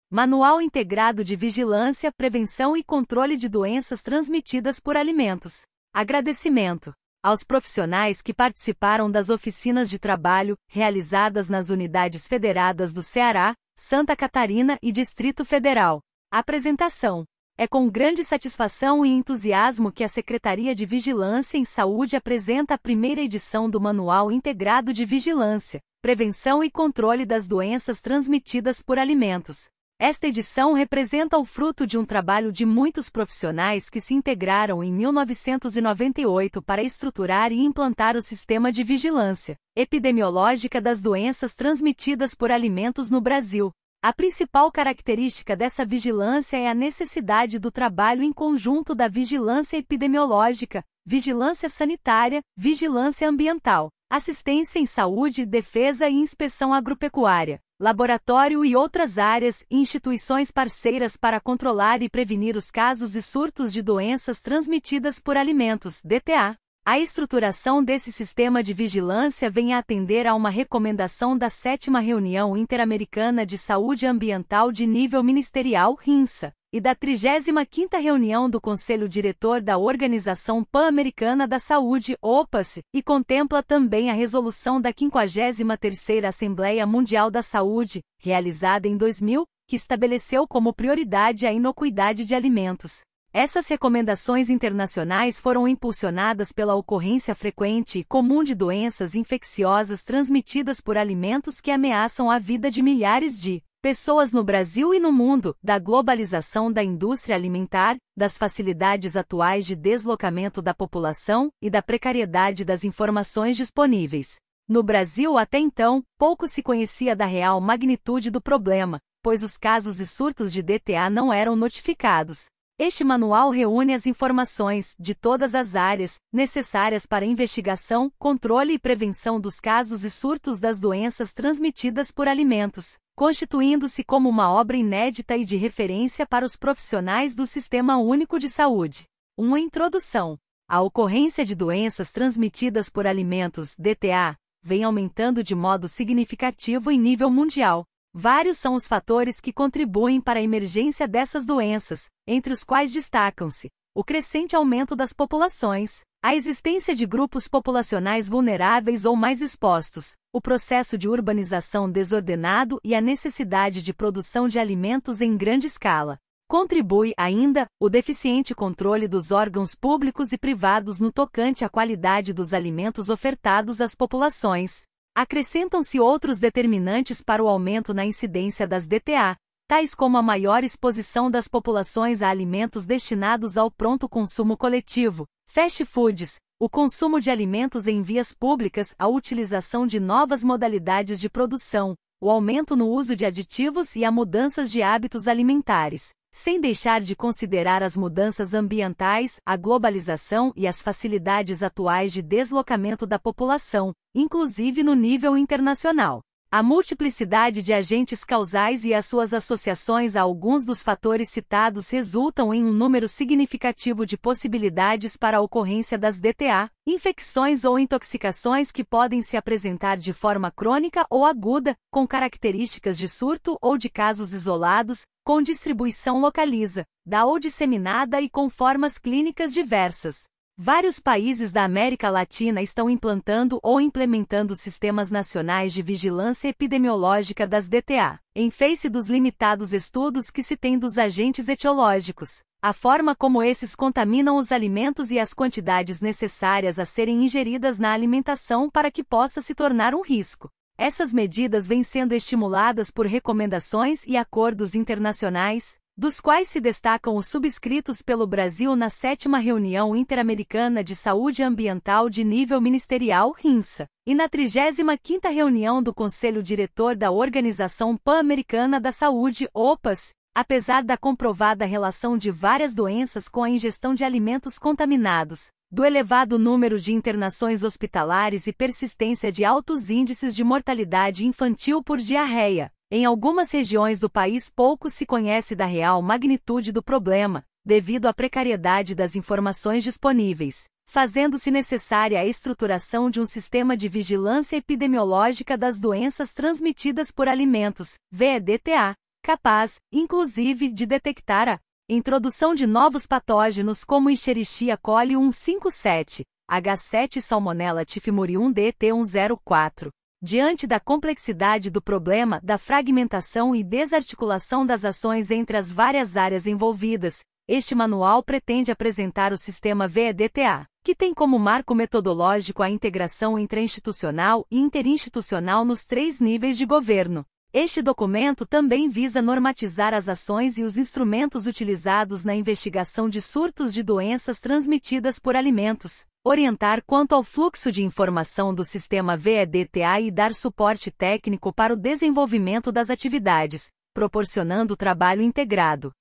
Manual Integrado de Vigilância, Prevenção e Controle de Doenças Transmitidas por Alimentos. Agradecimento aos profissionais que participaram das oficinas de trabalho, realizadas nas unidades federadas do Ceará, Santa Catarina e Distrito Federal. Apresentação. É com grande satisfação e entusiasmo que a Secretaria de Vigilância em Saúde apresenta a primeira edição do Manual Integrado de Vigilância, Prevenção e Controle das Doenças Transmitidas por Alimentos. Esta edição representa o fruto de um trabalho de muitos profissionais que se integraram em 1998 para estruturar e implantar o sistema de vigilância epidemiológica das doenças transmitidas por alimentos no Brasil. A principal característica dessa vigilância é a necessidade do trabalho em conjunto da vigilância epidemiológica, vigilância sanitária, vigilância ambiental, assistência em saúde, defesa e inspeção agropecuária, laboratório e outras áreas e instituições parceiras para controlar e prevenir os casos e surtos de doenças transmitidas por alimentos, DTA. A estruturação desse sistema de vigilância vem a atender a uma recomendação da 7ª Reunião Interamericana de Saúde Ambiental de Nível Ministerial, RINSA, e da 35ª Reunião do Conselho Diretor da Organização Pan-Americana da Saúde, OPAS, e contempla também a resolução da 53ª Assembleia Mundial da Saúde, realizada em 2000, que estabeleceu como prioridade a inocuidade de alimentos. Essas recomendações internacionais foram impulsionadas pela ocorrência frequente e comum de doenças infecciosas transmitidas por alimentos que ameaçam a vida de milhares de pessoas no Brasil e no mundo, da globalização da indústria alimentar, das facilidades atuais de deslocamento da população e da precariedade das informações disponíveis. No Brasil, até então, pouco se conhecia da real magnitude do problema, pois os casos e surtos de DTA não eram notificados. Este manual reúne as informações, de todas as áreas, necessárias para investigação, controle e prevenção dos casos e surtos das doenças transmitidas por alimentos, constituindo-se como uma obra inédita e de referência para os profissionais do Sistema Único de Saúde. Uma introdução. A ocorrência de doenças transmitidas por alimentos, DTA, vem aumentando de modo significativo em nível mundial. Vários são os fatores que contribuem para a emergência dessas doenças, entre os quais destacam-se o crescente aumento das populações, a existência de grupos populacionais vulneráveis ou mais expostos, o processo de urbanização desordenado e a necessidade de produção de alimentos em grande escala. Contribui, ainda, o deficiente controle dos órgãos públicos e privados no tocante à qualidade dos alimentos ofertados às populações. Acrescentam-se outros determinantes para o aumento na incidência das DTA, tais como a maior exposição das populações a alimentos destinados ao pronto consumo coletivo, fast foods, o consumo de alimentos em vias públicas, a utilização de novas modalidades de produção, o aumento no uso de aditivos e a mudanças de hábitos alimentares, sem deixar de considerar as mudanças ambientais, a globalização e as facilidades atuais de deslocamento da população, inclusive no nível internacional. A multiplicidade de agentes causais e as suas associações a alguns dos fatores citados resultam em um número significativo de possibilidades para a ocorrência das DTA, infecções ou intoxicações que podem se apresentar de forma crônica ou aguda, com características de surto ou de casos isolados, com distribuição localizada ou disseminada e com formas clínicas diversas. Vários países da América Latina estão implantando ou implementando sistemas nacionais de vigilância epidemiológica das DTA, em face dos limitados estudos que se tem dos agentes etiológicos, a forma como esses contaminam os alimentos e as quantidades necessárias a serem ingeridas na alimentação para que possa se tornar um risco. Essas medidas vêm sendo estimuladas por recomendações e acordos internacionais, dos quais se destacam os subscritos pelo Brasil na 7ª Reunião Interamericana de Saúde Ambiental de Nível Ministerial, RINSA, e na 35ª Reunião do Conselho Diretor da Organização Pan-Americana da Saúde, OPAS, apesar da comprovada relação de várias doenças com a ingestão de alimentos contaminados, do elevado número de internações hospitalares e persistência de altos índices de mortalidade infantil por diarreia. Em algumas regiões do país pouco se conhece da real magnitude do problema, devido à precariedade das informações disponíveis, fazendo-se necessária a estruturação de um sistema de vigilância epidemiológica das doenças transmitidas por alimentos, VEDTA, capaz, inclusive, de detectar a introdução de novos patógenos como Escherichia coli 157, H7 Salmonella typhimurium DT104. Diante da complexidade do problema da fragmentação e desarticulação das ações entre as várias áreas envolvidas, este manual pretende apresentar o sistema VEDTA, que tem como marco metodológico a integração intrainstitucional e interinstitucional nos 3 níveis de governo. Este documento também visa normatizar as ações e os instrumentos utilizados na investigação de surtos de doenças transmitidas por alimentos, orientar quanto ao fluxo de informação do sistema VEDTA e dar suporte técnico para o desenvolvimento das atividades, proporcionando trabalho integrado.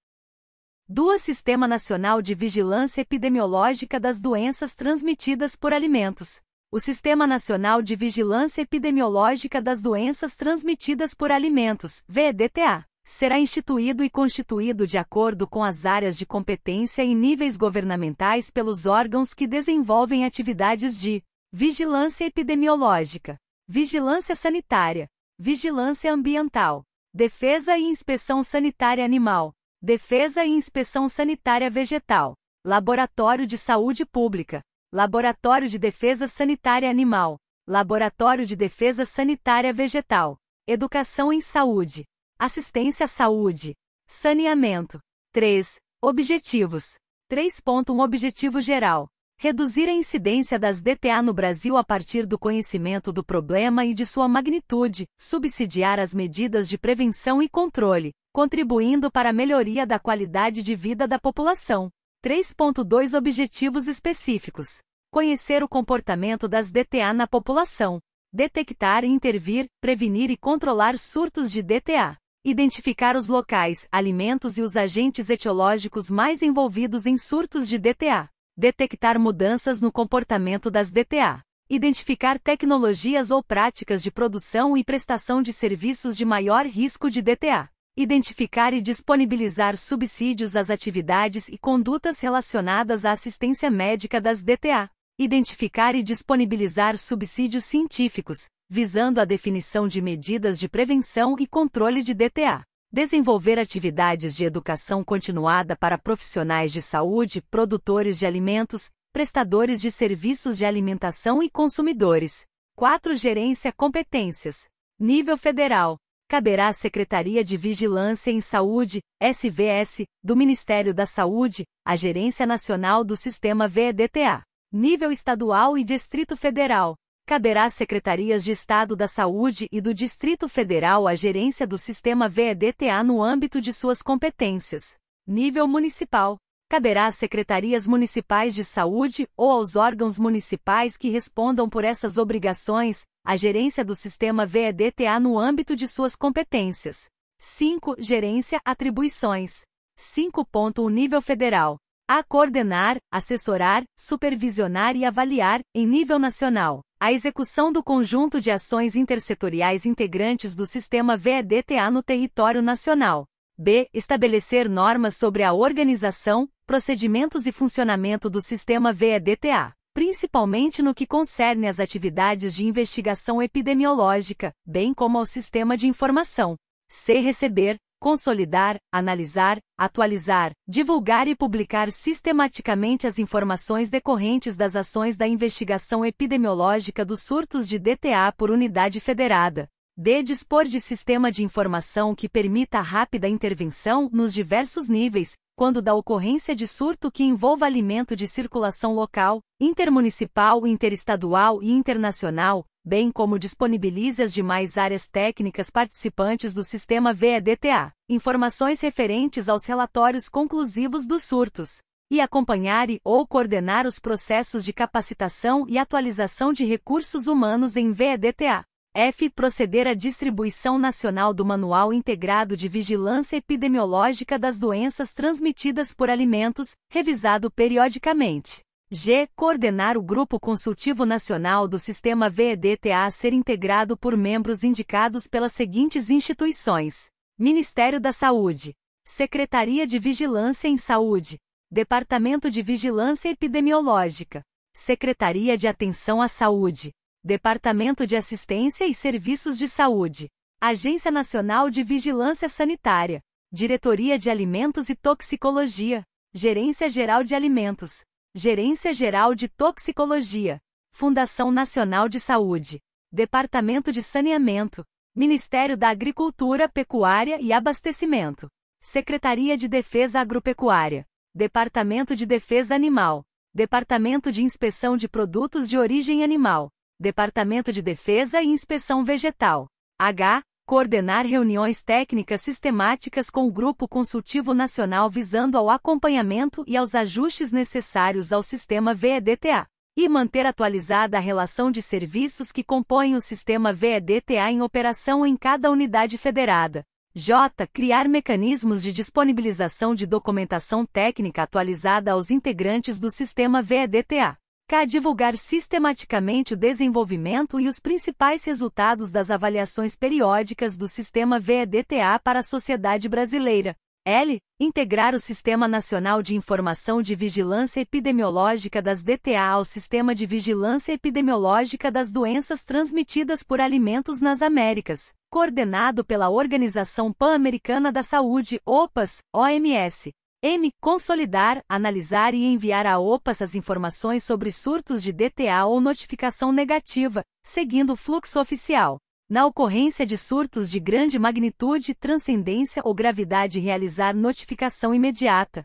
2. Sistema Nacional de Vigilância Epidemiológica das Doenças Transmitidas por Alimentos. O Sistema Nacional de Vigilância Epidemiológica das Doenças Transmitidas por Alimentos, VEDTA, será instituído e constituído de acordo com as áreas de competência e níveis governamentais pelos órgãos que desenvolvem atividades de vigilância epidemiológica, vigilância sanitária, vigilância ambiental, defesa e inspeção sanitária animal, defesa e inspeção sanitária vegetal, laboratório de saúde pública, Laboratório de Defesa Sanitária Animal, Laboratório de Defesa Sanitária Vegetal, Educação em Saúde, Assistência à Saúde, Saneamento. 3. Objetivos. 3.1 Objetivo geral. Reduzir a incidência das DTA no Brasil a partir do conhecimento do problema e de sua magnitude, subsidiar as medidas de prevenção e controle, contribuindo para a melhoria da qualidade de vida da população. 3.2 Objetivos específicos. Conhecer o comportamento das DTA na população. Detectar e intervir, prevenir e controlar surtos de DTA. Identificar os locais, alimentos e os agentes etiológicos mais envolvidos em surtos de DTA. Detectar mudanças no comportamento das DTA. Identificar tecnologias ou práticas de produção e prestação de serviços de maior risco de DTA. Identificar e disponibilizar subsídios às atividades e condutas relacionadas à assistência médica das DTA. Identificar e disponibilizar subsídios científicos, visando a definição de medidas de prevenção e controle de DTA. Desenvolver atividades de educação continuada para profissionais de saúde, produtores de alimentos, prestadores de serviços de alimentação e consumidores. 4. Gerência Competências. Nível federal. Caberá à Secretaria de Vigilância em Saúde, SVS, do Ministério da Saúde, a Gerência Nacional do Sistema VEDTA. Nível estadual e Distrito Federal. Caberá às Secretarias de Estado da Saúde e do Distrito Federal a gerência do Sistema VEDTA no âmbito de suas competências. Nível municipal. Caberá às Secretarias Municipais de Saúde ou aos órgãos municipais que respondam por essas obrigações, a gerência do Sistema VEDTA no âmbito de suas competências. 5. Gerência, atribuições. 5.1 Nível federal. A coordenar, assessorar, supervisionar e avaliar, em nível nacional, a execução do conjunto de ações intersetoriais integrantes do Sistema VEDTA no território nacional. B. Estabelecer normas sobre a organização, procedimentos e funcionamento do Sistema VEDTA, principalmente no que concerne às atividades de investigação epidemiológica, bem como ao sistema de informação. C. Receber, consolidar, analisar, atualizar, divulgar e publicar sistematicamente as informações decorrentes das ações da investigação epidemiológica dos surtos de DTA por unidade federada. D. Dispor de sistema de informação que permita a rápida intervenção nos diversos níveis, quando da ocorrência de surto que envolva alimento de circulação local, intermunicipal, interestadual e internacional, bem como disponibilize as demais áreas técnicas participantes do sistema VEDTA, informações referentes aos relatórios conclusivos dos surtos, e acompanhar ou coordenar os processos de capacitação e atualização de recursos humanos em VEDTA. F. Proceder à distribuição nacional do Manual Integrado de Vigilância Epidemiológica das Doenças Transmitidas por Alimentos, revisado periodicamente. G. Coordenar o Grupo Consultivo Nacional do Sistema VEDTA a ser integrado por membros indicados pelas seguintes instituições: Ministério da Saúde, Secretaria de Vigilância em Saúde, Departamento de Vigilância Epidemiológica, Secretaria de Atenção à Saúde, Departamento de Assistência e Serviços de Saúde, Agência Nacional de Vigilância Sanitária, Diretoria de Alimentos e Toxicologia, Gerência Geral de Alimentos, Gerência Geral de Toxicologia, Fundação Nacional de Saúde, Departamento de Saneamento, Ministério da Agricultura, Pecuária e Abastecimento, Secretaria de Defesa Agropecuária, Departamento de Defesa Animal, Departamento de Inspeção de Produtos de Origem Animal, Departamento de Defesa e Inspeção Vegetal. H. Coordenar reuniões técnicas sistemáticas com o Grupo Consultivo Nacional visando ao acompanhamento e aos ajustes necessários ao sistema VEDTA. E manter atualizada a relação de serviços que compõem o sistema VEDTA em operação em cada unidade federada. J. Criar mecanismos de disponibilização de documentação técnica atualizada aos integrantes do sistema VEDTA. K. Divulgar sistematicamente o desenvolvimento e os principais resultados das avaliações periódicas do sistema VEDTA para a sociedade brasileira. L. Integrar o Sistema Nacional de Informação de Vigilância Epidemiológica das DTA ao Sistema de Vigilância Epidemiológica das Doenças Transmitidas por Alimentos nas Américas, coordenado pela Organização Pan-Americana da Saúde, OPAS, OMS. M. Consolidar, analisar e enviar à OPAS as informações sobre surtos de DTA ou notificação negativa, seguindo o fluxo oficial. Na ocorrência de surtos de grande magnitude, transcendência ou gravidade, realizar notificação imediata.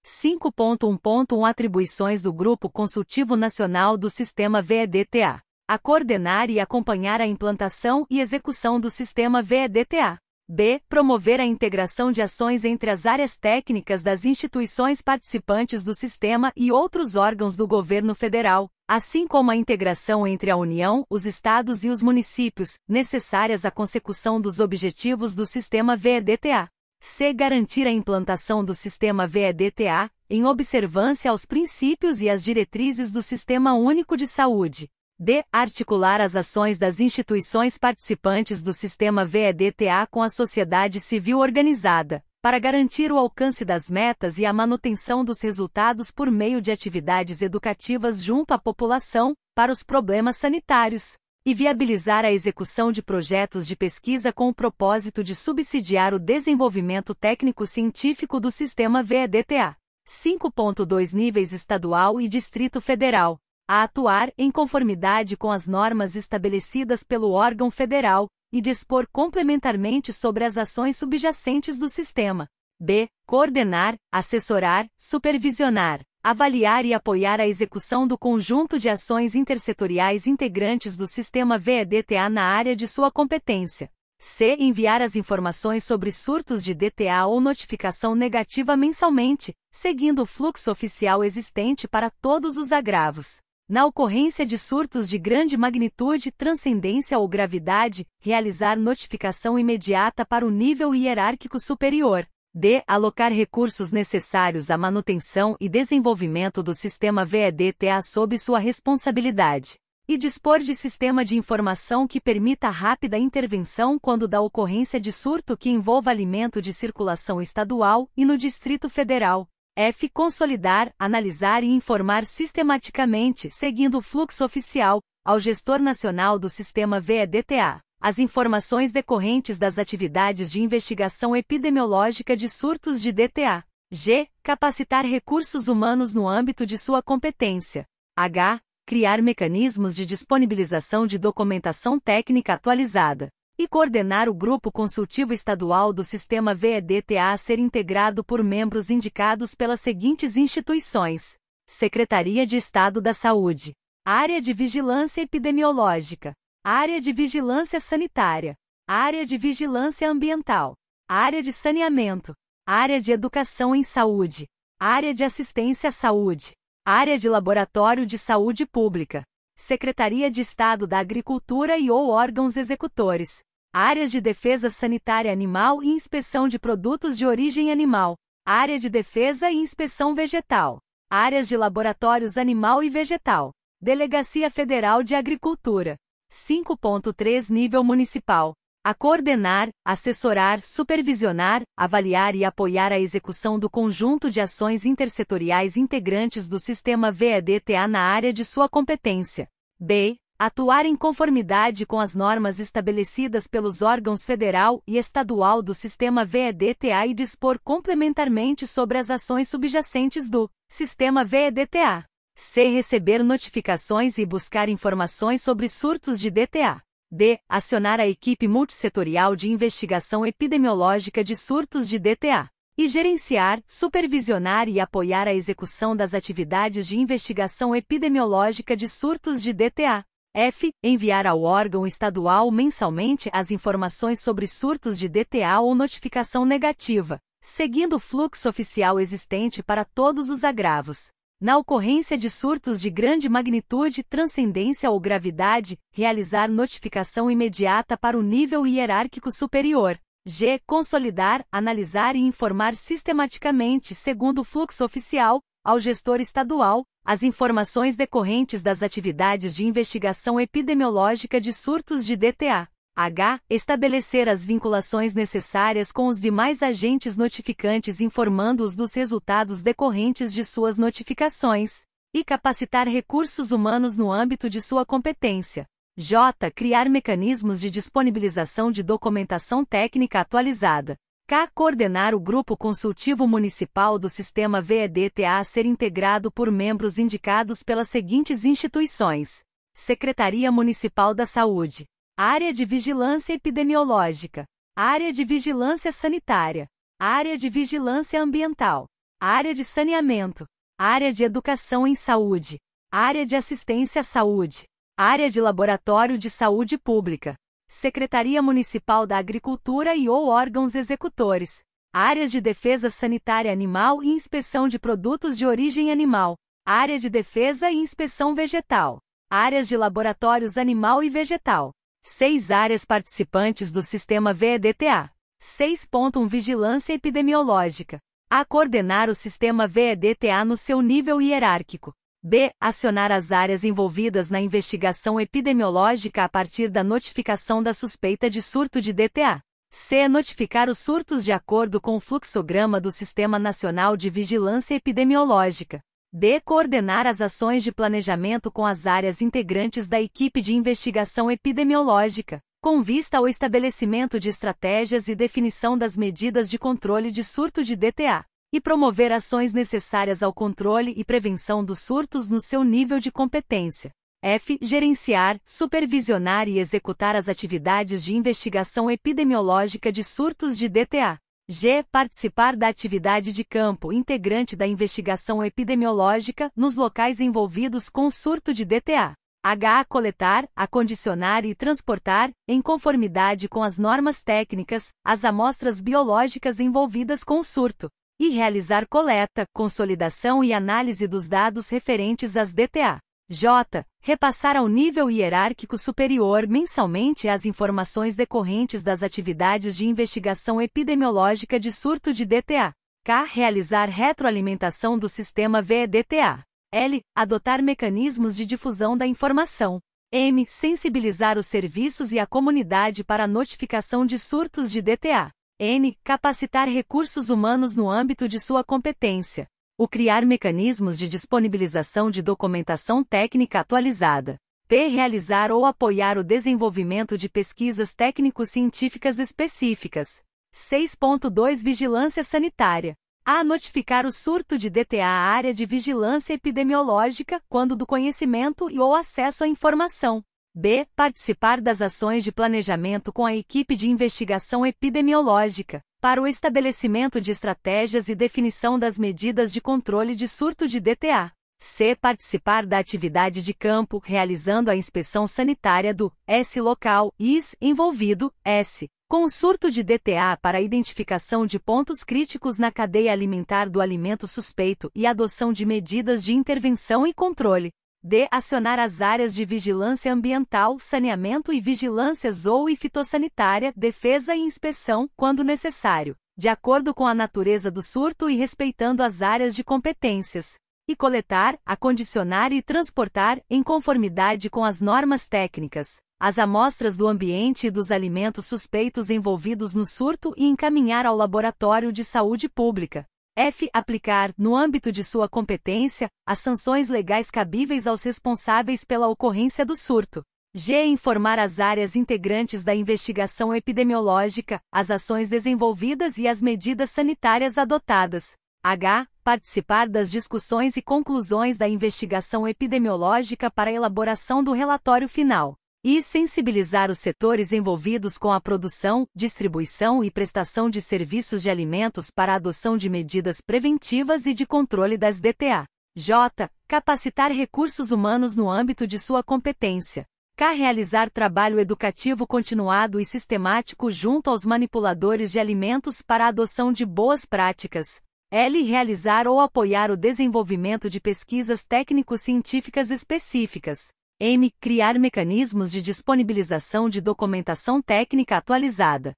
5.1.1 Atribuições do Grupo Consultivo Nacional do Sistema VEDTA. A coordenar e acompanhar a implantação e execução do sistema VEDTA. B. Promover a integração de ações entre as áreas técnicas das instituições participantes do sistema e outros órgãos do governo federal, assim como a integração entre a União, os estados e os municípios, necessárias à consecução dos objetivos do sistema VEDTA. C. Garantir a implantação do sistema VEDTA, em observância aos princípios e às diretrizes do Sistema Único de Saúde. D. Articular as ações das instituições participantes do sistema VEDTA com a sociedade civil organizada, para garantir o alcance das metas e a manutenção dos resultados por meio de atividades educativas junto à população, para os problemas sanitários, e viabilizar a execução de projetos de pesquisa com o propósito de subsidiar o desenvolvimento técnico-científico do sistema VEDTA. 5.2 Níveis estadual e Distrito Federal. A atuar em conformidade com as normas estabelecidas pelo órgão federal, e dispor complementarmente sobre as ações subjacentes do sistema. B. Coordenar, assessorar, supervisionar, avaliar e apoiar a execução do conjunto de ações intersetoriais integrantes do sistema VEDTA na área de sua competência. C. Enviar as informações sobre surtos de DTA ou notificação negativa mensalmente, seguindo o fluxo oficial existente para todos os agravos. Na ocorrência de surtos de grande magnitude, transcendência ou gravidade, realizar notificação imediata para o nível hierárquico superior. D. Alocar recursos necessários à manutenção e desenvolvimento do sistema VEDTA sob sua responsabilidade. E dispor de sistema de informação que permita rápida intervenção quando da ocorrência de surto que envolva alimento de circulação estadual e no Distrito Federal. F. Consolidar, analisar e informar sistematicamente, seguindo o fluxo oficial, ao gestor nacional do sistema VEDTA, as informações decorrentes das atividades de investigação epidemiológica de surtos de DTA. G. Capacitar recursos humanos no âmbito de sua competência. H. Criar mecanismos de disponibilização de documentação técnica atualizada. E coordenar o Grupo Consultivo Estadual do Sistema VEDTA a ser integrado por membros indicados pelas seguintes instituições: Secretaria de Estado da Saúde, Área de Vigilância Epidemiológica, Área de Vigilância Sanitária, Área de Vigilância Ambiental, Área de Saneamento, Área de Educação em Saúde, Área de Assistência à Saúde, Área de Laboratório de Saúde Pública, Secretaria de Estado da Agricultura e ou órgãos executores, áreas de defesa sanitária animal e inspeção de produtos de origem animal, área de defesa e inspeção vegetal, áreas de laboratórios animal e vegetal, Delegacia Federal de Agricultura. 5.3 Nível municipal. A coordenar, assessorar, supervisionar, avaliar e apoiar a execução do conjunto de ações intersetoriais integrantes do sistema VEDTA na área de sua competência. B. Atuar em conformidade com as normas estabelecidas pelos órgãos federal e estadual do sistema VEDTA e dispor complementarmente sobre as ações subjacentes do sistema VEDTA. C. Receber notificações e buscar informações sobre surtos de DTA. D. Acionar a equipe multissetorial de investigação epidemiológica de surtos de DTA. E gerenciar, supervisionar e apoiar a execução das atividades de investigação epidemiológica de surtos de DTA. F. Enviar ao órgão estadual mensalmente as informações sobre surtos de DTA ou notificação negativa, seguindo o fluxo oficial existente para todos os agravos. Na ocorrência de surtos de grande magnitude, transcendência ou gravidade, realizar notificação imediata para o nível hierárquico superior. G. Consolidar, analisar e informar sistematicamente, segundo o fluxo oficial, ao gestor estadual, as informações decorrentes das atividades de investigação epidemiológica de surtos de DTA. H. Estabelecer as vinculações necessárias com os demais agentes notificantes informando-os dos resultados decorrentes de suas notificações. E capacitar recursos humanos no âmbito de sua competência. J. Criar mecanismos de disponibilização de documentação técnica atualizada. K. Coordenar o Grupo Consultivo Municipal do Sistema VEDTA a ser integrado por membros indicados pelas seguintes instituições: Secretaria Municipal da Saúde, Área de Vigilância Epidemiológica, Área de Vigilância Sanitária, Área de Vigilância Ambiental, Área de Saneamento, Área de Educação em Saúde, Área de Assistência à Saúde, Área de Laboratório de Saúde Pública, Secretaria Municipal da Agricultura e ou órgãos executores, Áreas de Defesa Sanitária Animal e Inspeção de Produtos de Origem Animal, Área de Defesa e Inspeção Vegetal, Áreas de Laboratórios Animal e Vegetal. 6 áreas participantes do sistema VEDTA. 6.1 Vigilância epidemiológica. A. Coordenar o sistema VEDTA no seu nível hierárquico. B. Acionar as áreas envolvidas na investigação epidemiológica a partir da notificação da suspeita de surto de DTA. C. Notificar os surtos de acordo com o fluxograma do Sistema Nacional de Vigilância Epidemiológica. D. Coordenar as ações de planejamento com as áreas integrantes da equipe de investigação epidemiológica, com vista ao estabelecimento de estratégias e definição das medidas de controle de surto de DTA. E promover ações necessárias ao controle e prevenção dos surtos no seu nível de competência. F. Gerenciar, supervisionar e executar as atividades de investigação epidemiológica de surtos de DTA. G. Participar da atividade de campo integrante da investigação epidemiológica nos locais envolvidos com o surto de DTA. H. Coletar, acondicionar e transportar, em conformidade com as normas técnicas, as amostras biológicas envolvidas com o surto. E realizar coleta, consolidação e análise dos dados referentes às DTA. J. Repassar ao nível hierárquico superior mensalmente as informações decorrentes das atividades de investigação epidemiológica de surto de DTA. K. Realizar retroalimentação do sistema VEDTA. L. Adotar mecanismos de difusão da informação. M. Sensibilizar os serviços e a comunidade para a notificação de surtos de DTA. N. Capacitar recursos humanos no âmbito de sua competência. O criar mecanismos de disponibilização de documentação técnica atualizada. P. Realizar ou apoiar o desenvolvimento de pesquisas técnico-científicas específicas. 6.2 Vigilância Sanitária. A. Notificar o surto de DTA à área de vigilância epidemiológica, quando do conhecimento e ou acesso à informação. B. Participar das ações de planejamento com a equipe de investigação epidemiológica, para o estabelecimento de estratégias e definição das medidas de controle de surto de DTA. C. Participar da atividade de campo, realizando a inspeção sanitária do S local, IS, envolvido, S, com o surto de DTA para a identificação de pontos críticos na cadeia alimentar do alimento suspeito e adoção de medidas de intervenção e controle. D. Acionar as áreas de vigilância ambiental, saneamento e vigilância zoo e fitossanitária, defesa e inspeção, quando necessário, de acordo com a natureza do surto e respeitando as áreas de competências. E coletar, acondicionar e transportar, em conformidade com as normas técnicas, as amostras do ambiente e dos alimentos suspeitos envolvidos no surto e encaminhar ao Laboratório de Saúde Pública. F. Aplicar, no âmbito de sua competência, as sanções legais cabíveis aos responsáveis pela ocorrência do surto. G. Informar as áreas integrantes da investigação epidemiológica, as ações desenvolvidas e as medidas sanitárias adotadas. H. Participar das discussões e conclusões da investigação epidemiológica para a elaboração do relatório final. I. Sensibilizar os setores envolvidos com a produção, distribuição e prestação de serviços de alimentos para a adoção de medidas preventivas e de controle das DTA. J. Capacitar recursos humanos no âmbito de sua competência. K. Realizar trabalho educativo continuado e sistemático junto aos manipuladores de alimentos para a adoção de boas práticas. L. Realizar ou apoiar o desenvolvimento de pesquisas técnico-científicas específicas. M. Criar mecanismos de disponibilização de documentação técnica atualizada.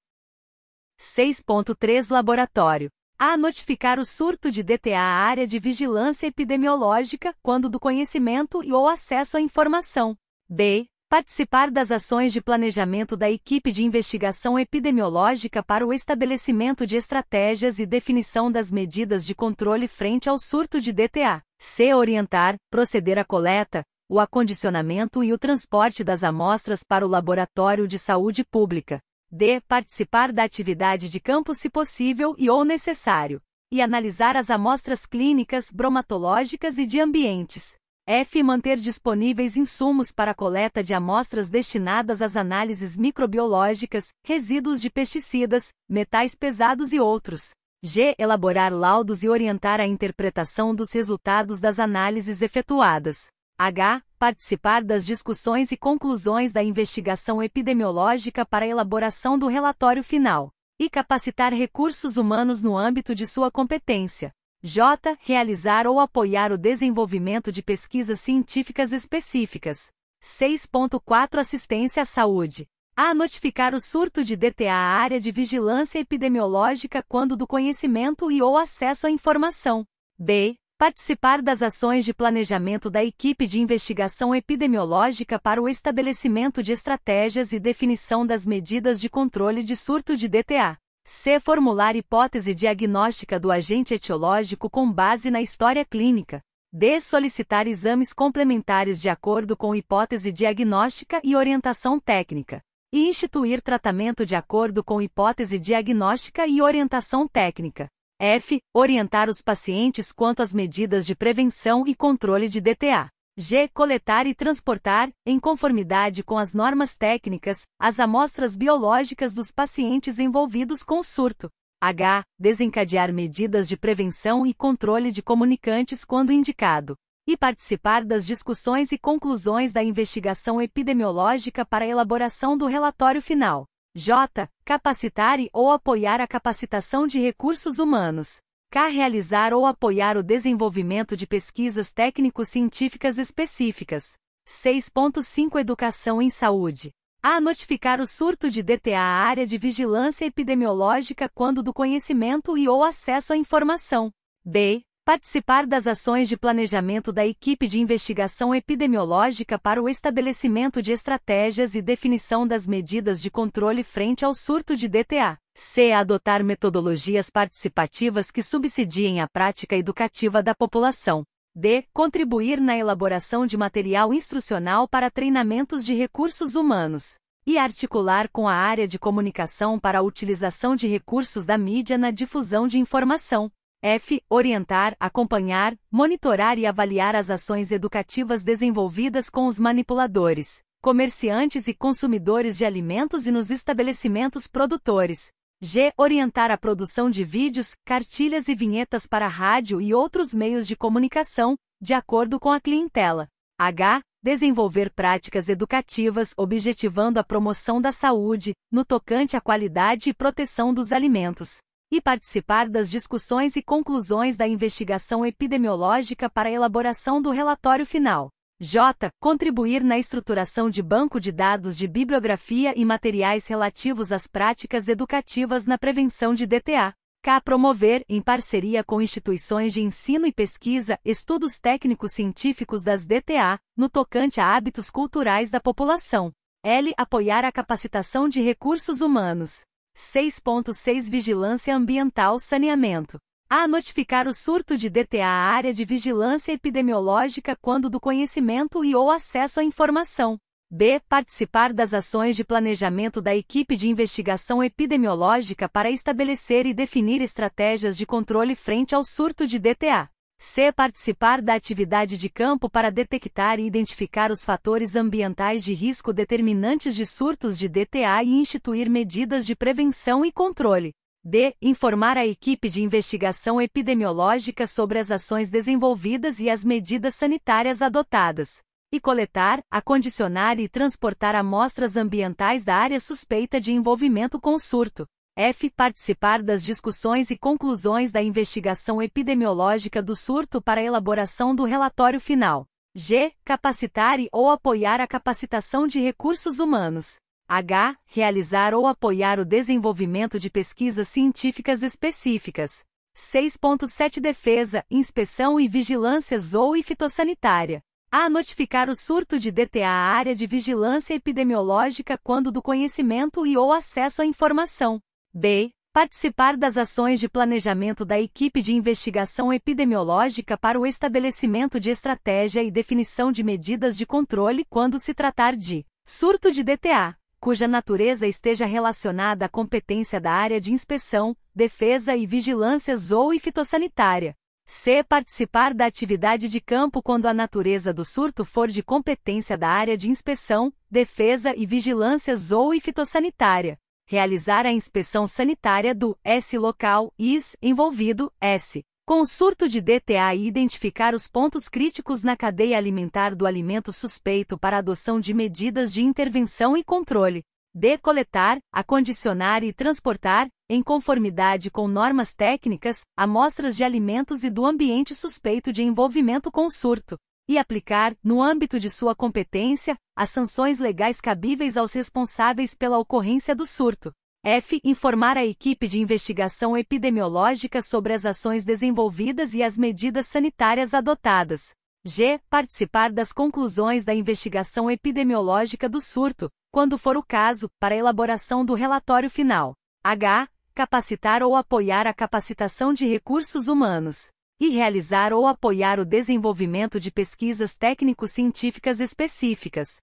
6.3 Laboratório. A. Notificar o surto de DTA à área de vigilância epidemiológica, quando do conhecimento e ou acesso à informação. B. Participar das ações de planejamento da equipe de investigação epidemiológica para o estabelecimento de estratégias e definição das medidas de controle frente ao surto de DTA. C. Orientar, proceder à coleta, o acondicionamento e o transporte das amostras para o Laboratório de Saúde Pública. D. Participar da atividade de campo se possível e ou necessário. E analisar as amostras clínicas, bromatológicas e de ambientes. F. Manter disponíveis insumos para a coleta de amostras destinadas às análises microbiológicas, resíduos de pesticidas, metais pesados e outros. G. Elaborar laudos e orientar a interpretação dos resultados das análises efetuadas. H. Participar das discussões e conclusões da investigação epidemiológica para a elaboração do relatório final. E capacitar recursos humanos no âmbito de sua competência. J. Realizar ou apoiar o desenvolvimento de pesquisas científicas específicas. 6.4 Assistência à saúde. A. Notificar o surto de DTA à área de vigilância epidemiológica quando do conhecimento e ou acesso à informação. B. Participar das ações de planejamento da equipe de investigação epidemiológica para o estabelecimento de estratégias e definição das medidas de controle de surto de DTA. C. Formular hipótese diagnóstica do agente etiológico com base na história clínica. D. Solicitar exames complementares de acordo com hipótese diagnóstica e orientação técnica. E instituir tratamento de acordo com hipótese diagnóstica e orientação técnica. F. Orientar os pacientes quanto às medidas de prevenção e controle de DTA. G. Coletar e transportar, em conformidade com as normas técnicas, as amostras biológicas dos pacientes envolvidos com o surto. H. Desencadear medidas de prevenção e controle de comunicantes quando indicado. E participar das discussões e conclusões da investigação epidemiológica para a elaboração do relatório final. J. Capacitar e ou apoiar a capacitação de recursos humanos. K. Realizar ou apoiar o desenvolvimento de pesquisas técnico-científicas específicas. 6.5 Educação em saúde. A. Notificar o surto de DTA à área de vigilância epidemiológica quando do conhecimento e ou acesso à informação. B. Participar das ações de planejamento da equipe de investigação epidemiológica para o estabelecimento de estratégias e definição das medidas de controle frente ao surto de DTA. C. Adotar metodologias participativas que subsidiem a prática educativa da população. D. Contribuir na elaboração de material instrucional para treinamentos de recursos humanos. E articular com a área de comunicação para a utilização de recursos da mídia na difusão de informação. F. Orientar, acompanhar, monitorar e avaliar as ações educativas desenvolvidas com os manipuladores, comerciantes e consumidores de alimentos e nos estabelecimentos produtores. G. Orientar a produção de vídeos, cartilhas e vinhetas para rádio e outros meios de comunicação, de acordo com a clientela. H. Desenvolver práticas educativas objetivando a promoção da saúde, no tocante à qualidade e proteção dos alimentos. E participar das discussões e conclusões da investigação epidemiológica para a elaboração do relatório final. J. Contribuir na estruturação de banco de dados de bibliografia e materiais relativos às práticas educativas na prevenção de DTA. K. Promover, em parceria com instituições de ensino e pesquisa, estudos técnicos científicos das DTA, no tocante a hábitos culturais da população. L. Apoiar a capacitação de recursos humanos. 6.6 Vigilância ambiental saneamento. A. Notificar o surto de DTA à área de vigilância epidemiológica quando do conhecimento e ou acesso à informação. B. Participar das ações de planejamento da equipe de investigação epidemiológica para estabelecer e definir estratégias de controle frente ao surto de DTA. C. Participar da atividade de campo para detectar e identificar os fatores ambientais de risco determinantes de surtos de DTA e instituir medidas de prevenção e controle. D. Informar a equipe de investigação epidemiológica sobre as ações desenvolvidas e as medidas sanitárias adotadas. E coletar, acondicionar e transportar amostras ambientais da área suspeita de envolvimento com o surto. F. Participar das discussões e conclusões da investigação epidemiológica do surto para a elaboração do relatório final. G. Capacitar e ou apoiar a capacitação de recursos humanos. H. Realizar ou apoiar o desenvolvimento de pesquisas científicas específicas. 6.7 Defesa, inspeção e vigilância zoo e fitossanitária. A. Notificar o surto de DTA à área de vigilância epidemiológica quando do conhecimento e ou acesso à informação. B. Participar das ações de planejamento da equipe de investigação epidemiológica para o estabelecimento de estratégia e definição de medidas de controle quando se tratar de surto de DTA, cuja natureza esteja relacionada à competência da área de inspeção, defesa e vigilância zoo e fitossanitária. C. Participar da atividade de campo quando a natureza do surto for de competência da área de inspeção, defesa e vigilância zoo e fitossanitária. Realizar a inspeção sanitária do S local, IS, envolvido, S, com o surto de DTA e identificar os pontos críticos na cadeia alimentar do alimento suspeito para a adoção de medidas de intervenção e controle. D. Coletar, acondicionar e transportar, em conformidade com normas técnicas, amostras de alimentos e do ambiente suspeito de envolvimento com o surto. E aplicar, no âmbito de sua competência, as sanções legais cabíveis aos responsáveis pela ocorrência do surto. F. Informar a equipe de investigação epidemiológica sobre as ações desenvolvidas e as medidas sanitárias adotadas. G. Participar das conclusões da investigação epidemiológica do surto, quando for o caso, para a elaboração do relatório final. H. Capacitar ou apoiar a capacitação de recursos humanos. E realizar ou apoiar o desenvolvimento de pesquisas técnico-científicas específicas.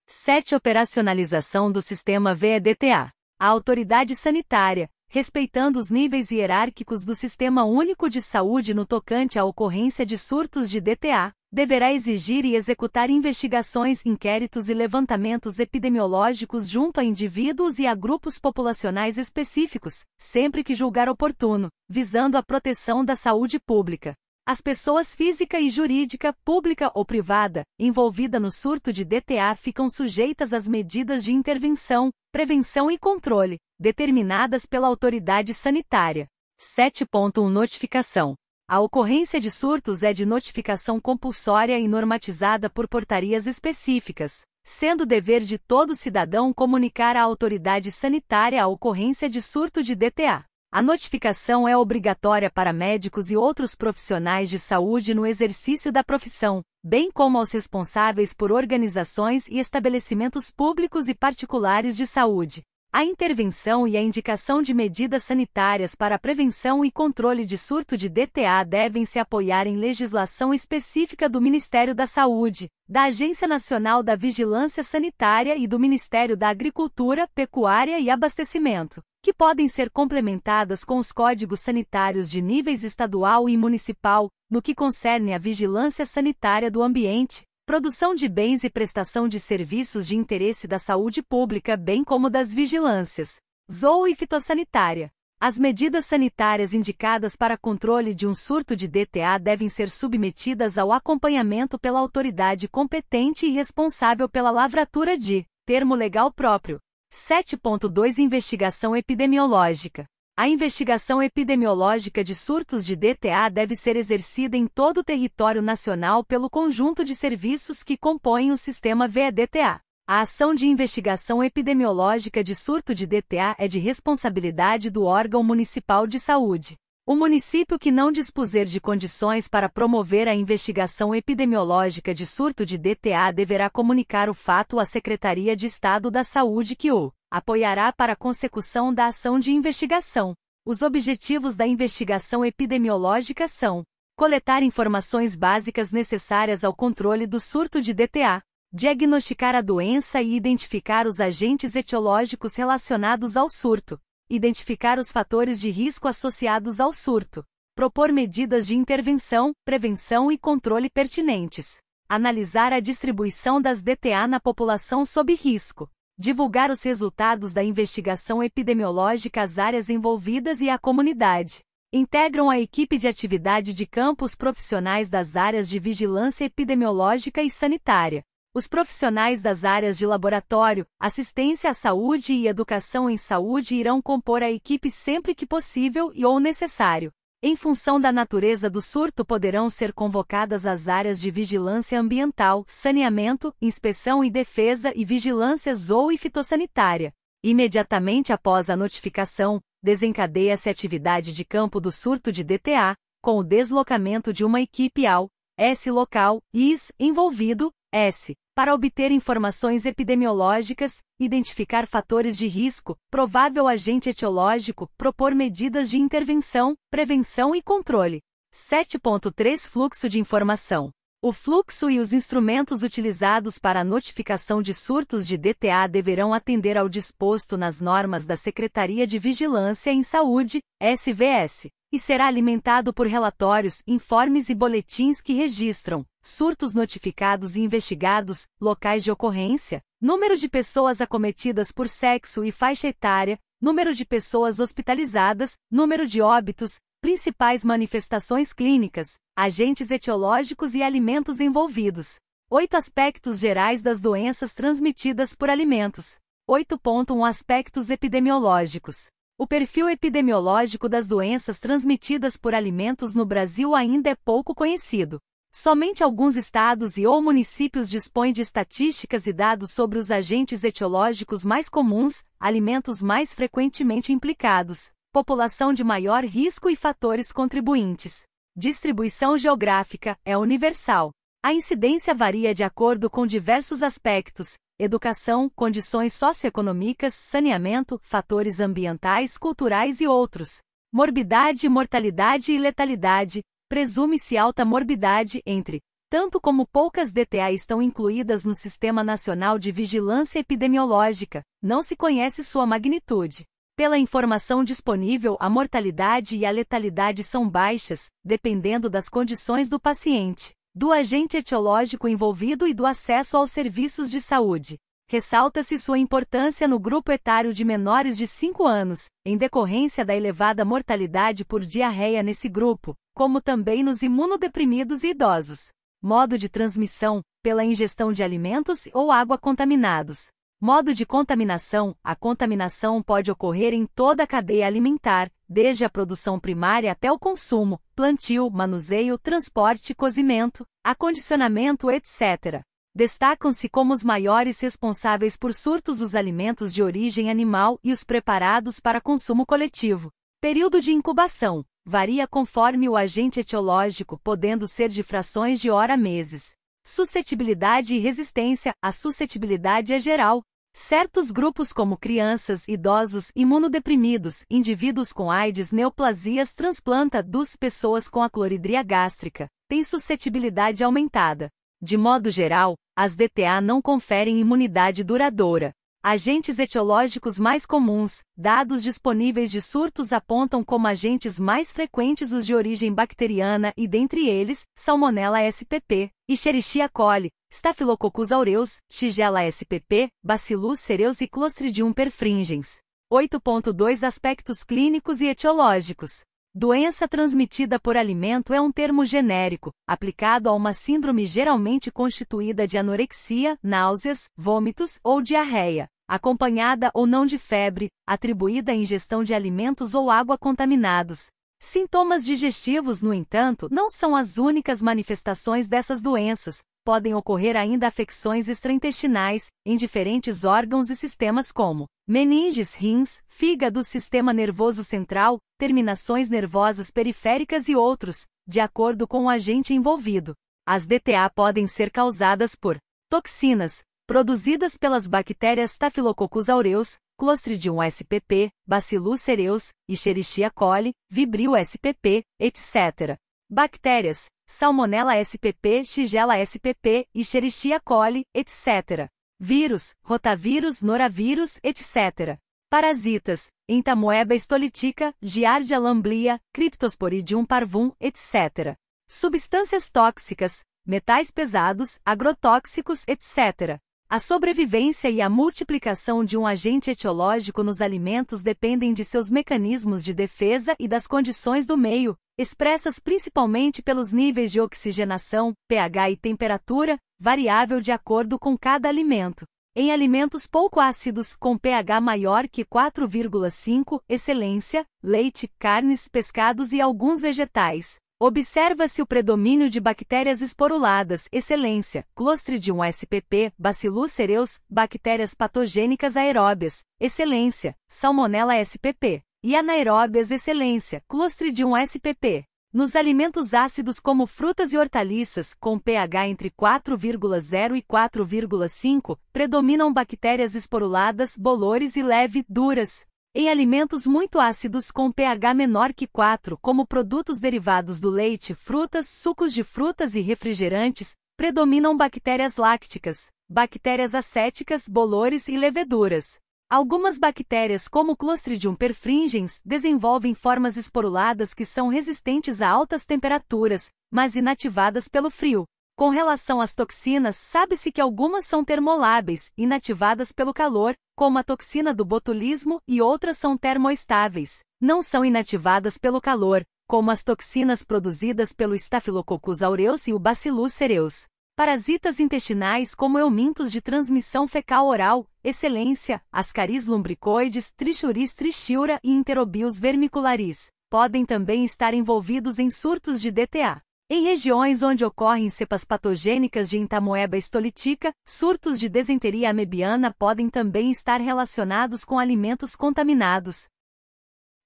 7. Operacionalização do sistema VEDTA. A autoridade sanitária, respeitando os níveis hierárquicos do Sistema Único de Saúde no tocante à ocorrência de surtos de DTA, deverá exigir e executar investigações, inquéritos e levantamentos epidemiológicos junto a indivíduos e a grupos populacionais específicos, sempre que julgar oportuno, visando a proteção da saúde pública. As pessoas física e jurídica, pública ou privada, envolvida no surto de DTA ficam sujeitas às medidas de intervenção, prevenção e controle, determinadas pela autoridade sanitária. 7.1 Notificação. A ocorrência de surtos é de notificação compulsória e normatizada por portarias específicas, sendo dever de todo cidadão comunicar à autoridade sanitária a ocorrência de surto de DTA. A notificação é obrigatória para médicos e outros profissionais de saúde no exercício da profissão, bem como aos responsáveis por organizações e estabelecimentos públicos e particulares de saúde. A intervenção e a indicação de medidas sanitárias para a prevenção e controle de surto de DTA devem se apoiar em legislação específica do Ministério da Saúde, da Agência Nacional da Vigilância Sanitária e do Ministério da Agricultura, Pecuária e Abastecimento, que podem ser complementadas com os códigos sanitários de níveis estadual e municipal, no que concerne à vigilância sanitária do ambiente, produção de bens e prestação de serviços de interesse da saúde pública, bem como das vigilâncias zoo e fitossanitária. As medidas sanitárias indicadas para controle de um surto de DTA devem ser submetidas ao acompanhamento pela autoridade competente e responsável pela lavratura de termo legal próprio. 7.2 Investigação epidemiológica. A investigação epidemiológica de surtos de DTA deve ser exercida em todo o território nacional pelo conjunto de serviços que compõem o sistema VEDTA. A ação de investigação epidemiológica de surto de DTA é de responsabilidade do órgão municipal de saúde. O município que não dispuser de condições para promover a investigação epidemiológica de surto de DTA deverá comunicar o fato à Secretaria de Estado da Saúde que o apoiará para a consecução da ação de investigação. Os objetivos da investigação epidemiológica são: coletar informações básicas necessárias ao controle do surto de DTA, diagnosticar a doença e identificar os agentes etiológicos relacionados ao surto, identificar os fatores de risco associados ao surto, propor medidas de intervenção, prevenção e controle pertinentes, analisar a distribuição das DTA na população sob risco, divulgar os resultados da investigação epidemiológica às áreas envolvidas e à comunidade. Integram a equipe de atividade de campo os profissionais das áreas de vigilância epidemiológica e sanitária. Os profissionais das áreas de laboratório, assistência à saúde e educação em saúde irão compor a equipe sempre que possível e ou necessário. Em função da natureza do surto, poderão ser convocadas as áreas de vigilância ambiental, saneamento, inspeção e defesa e vigilância zoo e fitossanitária. Imediatamente após a notificação, desencadeia-se a atividade de campo do surto de DTA, com o deslocamento de uma equipe ao S local, IS, envolvido, S, para obter informações epidemiológicas, identificar fatores de risco, provável agente etiológico, propor medidas de intervenção, prevenção e controle. 7.3 Fluxo de informação. O fluxo e os instrumentos utilizados para a notificação de surtos de DTA deverão atender ao disposto nas normas da Secretaria de Vigilância em Saúde, SVS, e será alimentado por relatórios, informes e boletins que registram surtos notificados e investigados, locais de ocorrência, número de pessoas acometidas por sexo e faixa etária, número de pessoas hospitalizadas, número de óbitos, principais manifestações clínicas, agentes etiológicos e alimentos envolvidos. 8 aspectos gerais das doenças transmitidas por alimentos. 8.1 Aspectos epidemiológicos. O perfil epidemiológico das doenças transmitidas por alimentos no Brasil ainda é pouco conhecido. Somente alguns estados e ou municípios dispõem de estatísticas e dados sobre os agentes etiológicos mais comuns, alimentos mais frequentemente implicados, população de maior risco e fatores contribuintes. Distribuição geográfica é universal. A incidência varia de acordo com diversos aspectos: educação, condições socioeconômicas, saneamento, fatores ambientais, culturais e outros. Morbidade, mortalidade e letalidade. Presume-se alta morbidade entre, tanto como poucas DTA estão incluídas no Sistema Nacional de Vigilância Epidemiológica, não se conhece sua magnitude. Pela informação disponível, a mortalidade e a letalidade são baixas, dependendo das condições do paciente, do agente etiológico envolvido e do acesso aos serviços de saúde. Ressalta-se sua importância no grupo etário de menores de 5 anos, em decorrência da elevada mortalidade por diarreia nesse grupo, como também nos imunodeprimidos e idosos. Modo de transmissão, pela ingestão de alimentos ou água contaminados. Modo de contaminação, a contaminação pode ocorrer em toda a cadeia alimentar, desde a produção primária até o consumo, plantio, manuseio, transporte, cozimento, acondicionamento, etc. Destacam-se como os maiores responsáveis por surtos os alimentos de origem animal e os preparados para consumo coletivo. Período de incubação. Varia conforme o agente etiológico, podendo ser de frações de hora a meses. Suscetibilidade e resistência. A suscetibilidade é geral. Certos grupos como crianças, idosos, imunodeprimidos, indivíduos com AIDS, neoplasias, transplanta-dos, pessoas com acloridria gástrica, têm suscetibilidade aumentada. De modo geral, as DTA não conferem imunidade duradoura. Agentes etiológicos mais comuns, dados disponíveis de surtos apontam como agentes mais frequentes os de origem bacteriana e, dentre eles, Salmonella spp, Escherichia coli, Staphylococcus aureus, Shigella spp, Bacillus cereus e Clostridium perfringens. 8.2 Aspectos clínicos e etiológicos. Doença transmitida por alimento é um termo genérico, aplicado a uma síndrome geralmente constituída de anorexia, náuseas, vômitos ou diarreia, acompanhada ou não de febre, atribuída à ingestão de alimentos ou água contaminados. Sintomas digestivos, no entanto, não são as únicas manifestações dessas doenças. Podem ocorrer ainda afecções extraintestinais, em diferentes órgãos e sistemas como meninges, rins, fígado, sistema nervoso central, terminações nervosas periféricas e outros, de acordo com o agente envolvido. As DTA podem ser causadas por toxinas, produzidas pelas bactérias Staphylococcus aureus, Clostridium spp, Bacillus cereus, Escherichia coli, Vibrio spp, etc. Bactérias, Salmonella spp, Shigella spp, Escherichia coli, etc. Vírus, rotavírus, noravírus, etc. Parasitas, Entamoeba histolytica, Giardia lamblia, Cryptosporidium parvum, etc. Substâncias tóxicas, metais pesados, agrotóxicos, etc. A sobrevivência e a multiplicação de um agente etiológico nos alimentos dependem de seus mecanismos de defesa e das condições do meio, expressas principalmente pelos níveis de oxigenação, pH e temperatura, variável de acordo com cada alimento. Em alimentos pouco ácidos com pH maior que 4,5, excelência, leite, carnes, pescados e alguns vegetais. Observa-se o predomínio de bactérias esporuladas, excelência, Clostridium spp, Bacillus cereus, bactérias patogênicas aeróbias, excelência, Salmonella spp, e anaeróbias, excelência, Clostridium spp. Nos alimentos ácidos como frutas e hortaliças, com pH entre 4,0 e 4,5, predominam bactérias esporuladas, bolores e leveduras. Em alimentos muito ácidos com pH menor que 4, como produtos derivados do leite, frutas, sucos de frutas e refrigerantes, predominam bactérias lácticas, bactérias acéticas, bolores e leveduras. Algumas bactérias, como Clostridium perfringens, desenvolvem formas esporuladas que são resistentes a altas temperaturas, mas inativadas pelo frio. Com relação às toxinas, sabe-se que algumas são termoláveis, inativadas pelo calor, como a toxina do botulismo, e outras são termoestáveis, não são inativadas pelo calor, como as toxinas produzidas pelo Staphylococcus aureus e o Bacillus cereus. Parasitas intestinais como eumintos de transmissão fecal-oral, excelência, Ascaris lumbricoides, Trichuris trichiura e Enterobius vermicularis, podem também estar envolvidos em surtos de DTA. Em regiões onde ocorrem cepas patogênicas de Entamoeba histolytica, surtos de desenteria amebiana podem também estar relacionados com alimentos contaminados.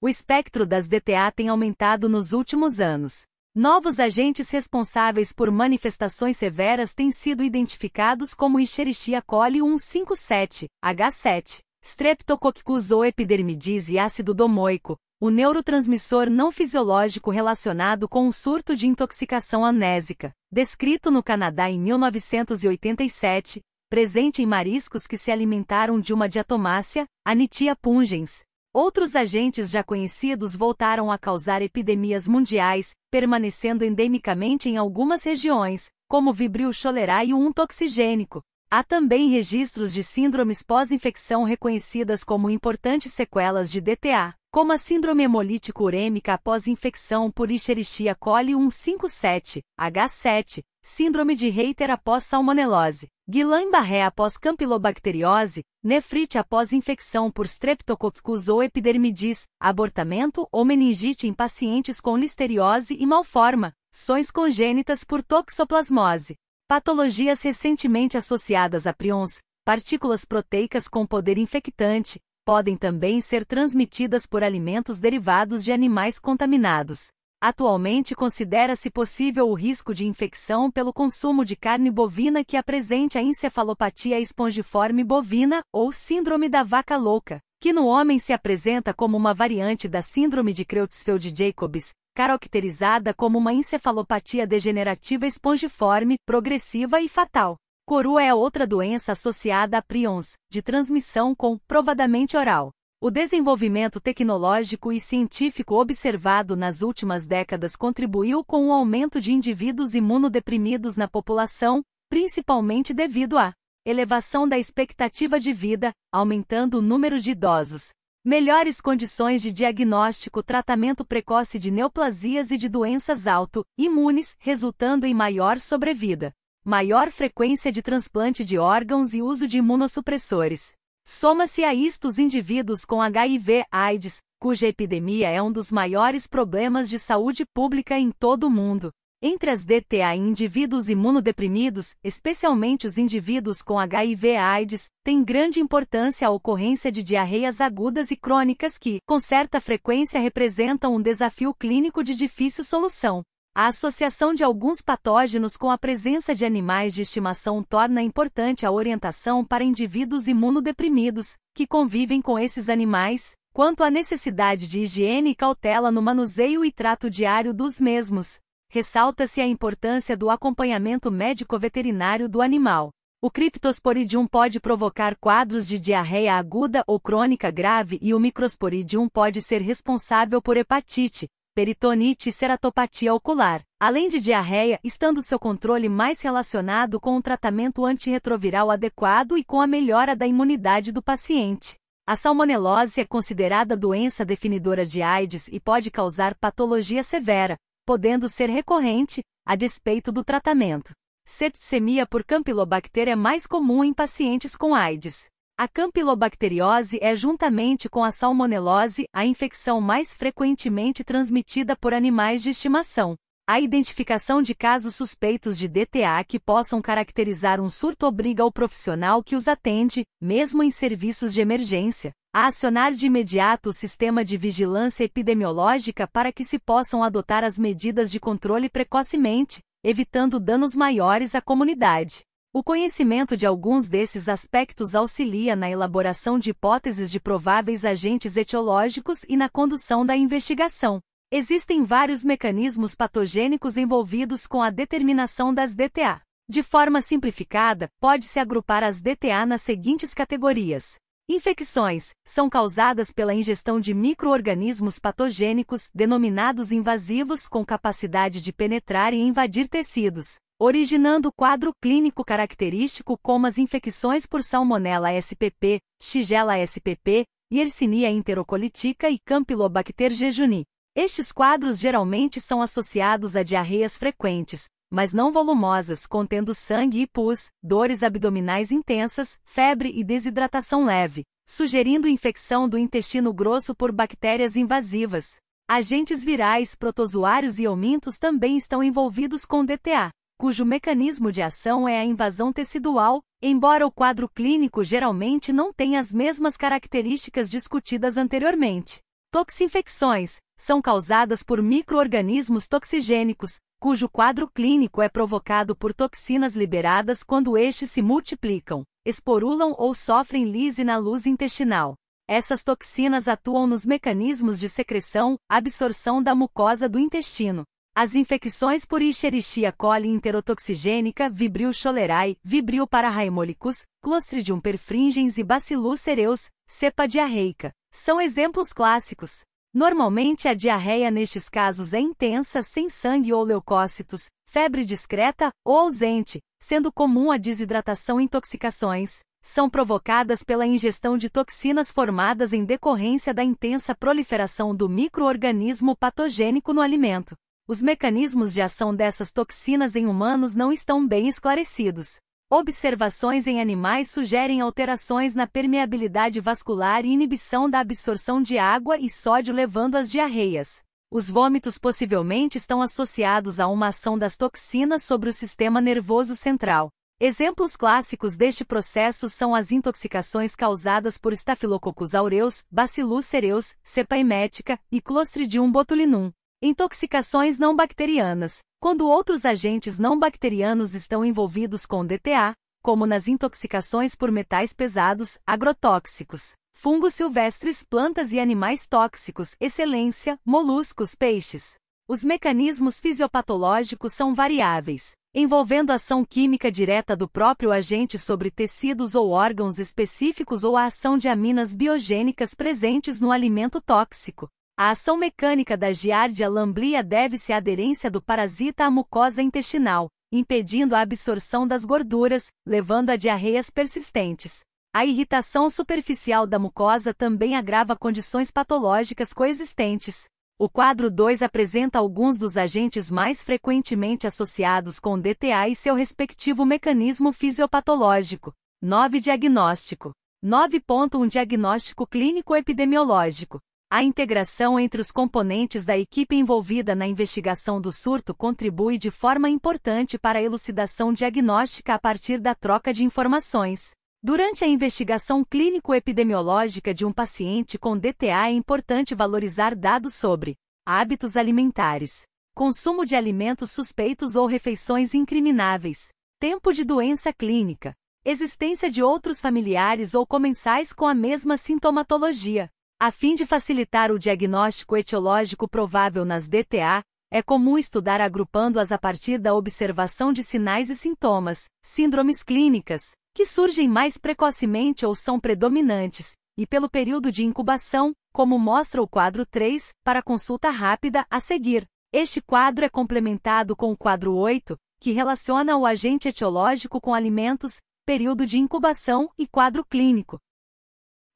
O espectro das DTA tem aumentado nos últimos anos. Novos agentes responsáveis por manifestações severas têm sido identificados como Escherichia coli 157, H7, Streptococcus ou epidermidise e ácido domoico, o neurotransmissor não fisiológico relacionado com um surto de intoxicação amnésica, descrito no Canadá em 1987, presente em mariscos que se alimentaram de uma diatomácea, Anitia pungens. Outros agentes já conhecidos voltaram a causar epidemias mundiais, permanecendo endemicamente em algumas regiões, como Vibrio cholerae 1 toxigênico. Há também registros de síndromes pós-infecção reconhecidas como importantes sequelas de DTA, como a síndrome hemolítico urêmica após infecção por Escherichia coli 157, H7, síndrome de Reiter após salmonelose, Guillain-Barré após campilobacteriose, nefrite após infecção por Streptococcus ou epidermidis, abortamento ou meningite em pacientes com listeriose e malformações congênitas por toxoplasmose. Patologias recentemente associadas a prions, partículas proteicas com poder infectante, podem também ser transmitidas por alimentos derivados de animais contaminados. Atualmente considera-se possível o risco de infecção pelo consumo de carne bovina que apresente a encefalopatia espongiforme bovina, ou síndrome da vaca louca, que no homem se apresenta como uma variante da síndrome de Creutzfeldt-Jacobs, caracterizada como uma encefalopatia degenerativa espongiforme, progressiva e fatal. Coru é outra doença associada a prions, de transmissão provadamente oral. O desenvolvimento tecnológico e científico observado nas últimas décadas contribuiu com o aumento de indivíduos imunodeprimidos na população, principalmente devido à elevação da expectativa de vida, aumentando o número de idosos. Melhores condições de diagnóstico, tratamento precoce de neoplasias e de doenças autoimunes, resultando em maior sobrevida. Maior frequência de transplante de órgãos e uso de imunossupressores. Soma-se a isto os indivíduos com HIV/AIDS, cuja epidemia é um dos maiores problemas de saúde pública em todo o mundo. Entre as DTA em indivíduos imunodeprimidos, especialmente os indivíduos com HIV/AIDS, tem grande importância a ocorrência de diarreias agudas e crônicas que, com certa frequência, representam um desafio clínico de difícil solução. A associação de alguns patógenos com a presença de animais de estimação torna importante a orientação para indivíduos imunodeprimidos, que convivem com esses animais, quanto à necessidade de higiene e cautela no manuseio e trato diário dos mesmos. ressalta-se a importância do acompanhamento médico-veterinário do animal. O Cryptosporidium pode provocar quadros de diarreia aguda ou crônica grave e o Microsporidium pode ser responsável por hepatite, peritonite e ceratopatia ocular, além de diarreia, estando seu controle mais relacionado com um tratamento antirretroviral adequado e com a melhora da imunidade do paciente. A salmonelose é considerada doença definidora de AIDS e pode causar patologia severa, podendo ser recorrente, a despeito do tratamento. Septicemia por Campylobacter é mais comum em pacientes com AIDS. A campylobacteriose é, juntamente com a salmonelose, a infecção mais frequentemente transmitida por animais de estimação. A identificação de casos suspeitos de DTA que possam caracterizar um surto obriga o profissional que os atende, mesmo em serviços de emergência, a acionar de imediato o sistema de vigilância epidemiológica para que se possam adotar as medidas de controle precocemente, evitando danos maiores à comunidade. O conhecimento de alguns desses aspectos auxilia na elaboração de hipóteses de prováveis agentes etiológicos e na condução da investigação. Existem vários mecanismos patogênicos envolvidos com a determinação das DTA. De forma simplificada, pode-se agrupar as DTA nas seguintes categorias. Infecções são causadas pela ingestão de micro-organismos patogênicos, denominados invasivos com capacidade de penetrar e invadir tecidos, originando quadro clínico característico como as infecções por Salmonella spp, Shigella spp, Yersinia enterocolitica e Campylobacter jejuni. Estes quadros geralmente são associados a diarreias frequentes, mas não volumosas, contendo sangue e pus, dores abdominais intensas, febre e desidratação leve, sugerindo infecção do intestino grosso por bactérias invasivas. Agentes virais, protozoários e omintos também estão envolvidos com DTA, cujo mecanismo de ação é a invasão tecidual, embora o quadro clínico geralmente não tenha as mesmas características discutidas anteriormente. Toxinfecções são causadas por micro-organismos toxigênicos, cujo quadro clínico é provocado por toxinas liberadas quando estes se multiplicam, esporulam ou sofrem lise na luz intestinal. Essas toxinas atuam nos mecanismos de secreção, absorção da mucosa do intestino. As infecções por Escherichia coli enterotoxigênica, Vibrio cholerae, Vibrio parahaimolicus, Clostridium perfringens e Bacillus cereus, cepa diarreica, são exemplos clássicos. Normalmente a diarreia nestes casos é intensa, sem sangue ou leucócitos, febre discreta ou ausente, sendo comum a desidratação e intoxicações. São provocadas pela ingestão de toxinas formadas em decorrência da intensa proliferação do micro-organismo patogênico no alimento. Os mecanismos de ação dessas toxinas em humanos não estão bem esclarecidos. Observações em animais sugerem alterações na permeabilidade vascular e inibição da absorção de água e sódio, levando às diarreias. Os vômitos possivelmente estão associados a uma ação das toxinas sobre o sistema nervoso central. Exemplos clássicos deste processo são as intoxicações causadas por Staphylococcus aureus, Bacillus cereus, cepa emética e Clostridium botulinum. Intoxicações não bacterianas, quando outros agentes não bacterianos estão envolvidos com DTA, como nas intoxicações por metais pesados, agrotóxicos, fungos silvestres, plantas e animais tóxicos, excelência, moluscos, peixes. Os mecanismos fisiopatológicos são variáveis, envolvendo ação química direta do próprio agente sobre tecidos ou órgãos específicos ou a ação de aminas biogênicas presentes no alimento tóxico. A ação mecânica da Giardia lamblia deve-se à aderência do parasita à mucosa intestinal, impedindo a absorção das gorduras, levando a diarreias persistentes. A irritação superficial da mucosa também agrava condições patológicas coexistentes. O quadro 2 apresenta alguns dos agentes mais frequentemente associados com DTA e seu respectivo mecanismo fisiopatológico. 9. Diagnóstico. 9.1 Diagnóstico clínico epidemiológico. A integração entre os componentes da equipe envolvida na investigação do surto contribui de forma importante para a elucidação diagnóstica a partir da troca de informações. Durante a investigação clínico-epidemiológica de um paciente com DTA é importante valorizar dados sobre hábitos alimentares, consumo de alimentos suspeitos ou refeições incrimináveis, tempo de doença clínica, existência de outros familiares ou comensais com a mesma sintomatologia. A fim de facilitar o diagnóstico etiológico provável nas DTA, É comum estudar agrupando-as a partir da observação de sinais e sintomas, síndromes clínicas, que surgem mais precocemente ou são predominantes, e pelo período de incubação, como mostra o quadro 3, para consulta rápida a seguir. Este quadro é complementado com o quadro 8, que relaciona o agente etiológico com alimentos, período de incubação e quadro clínico.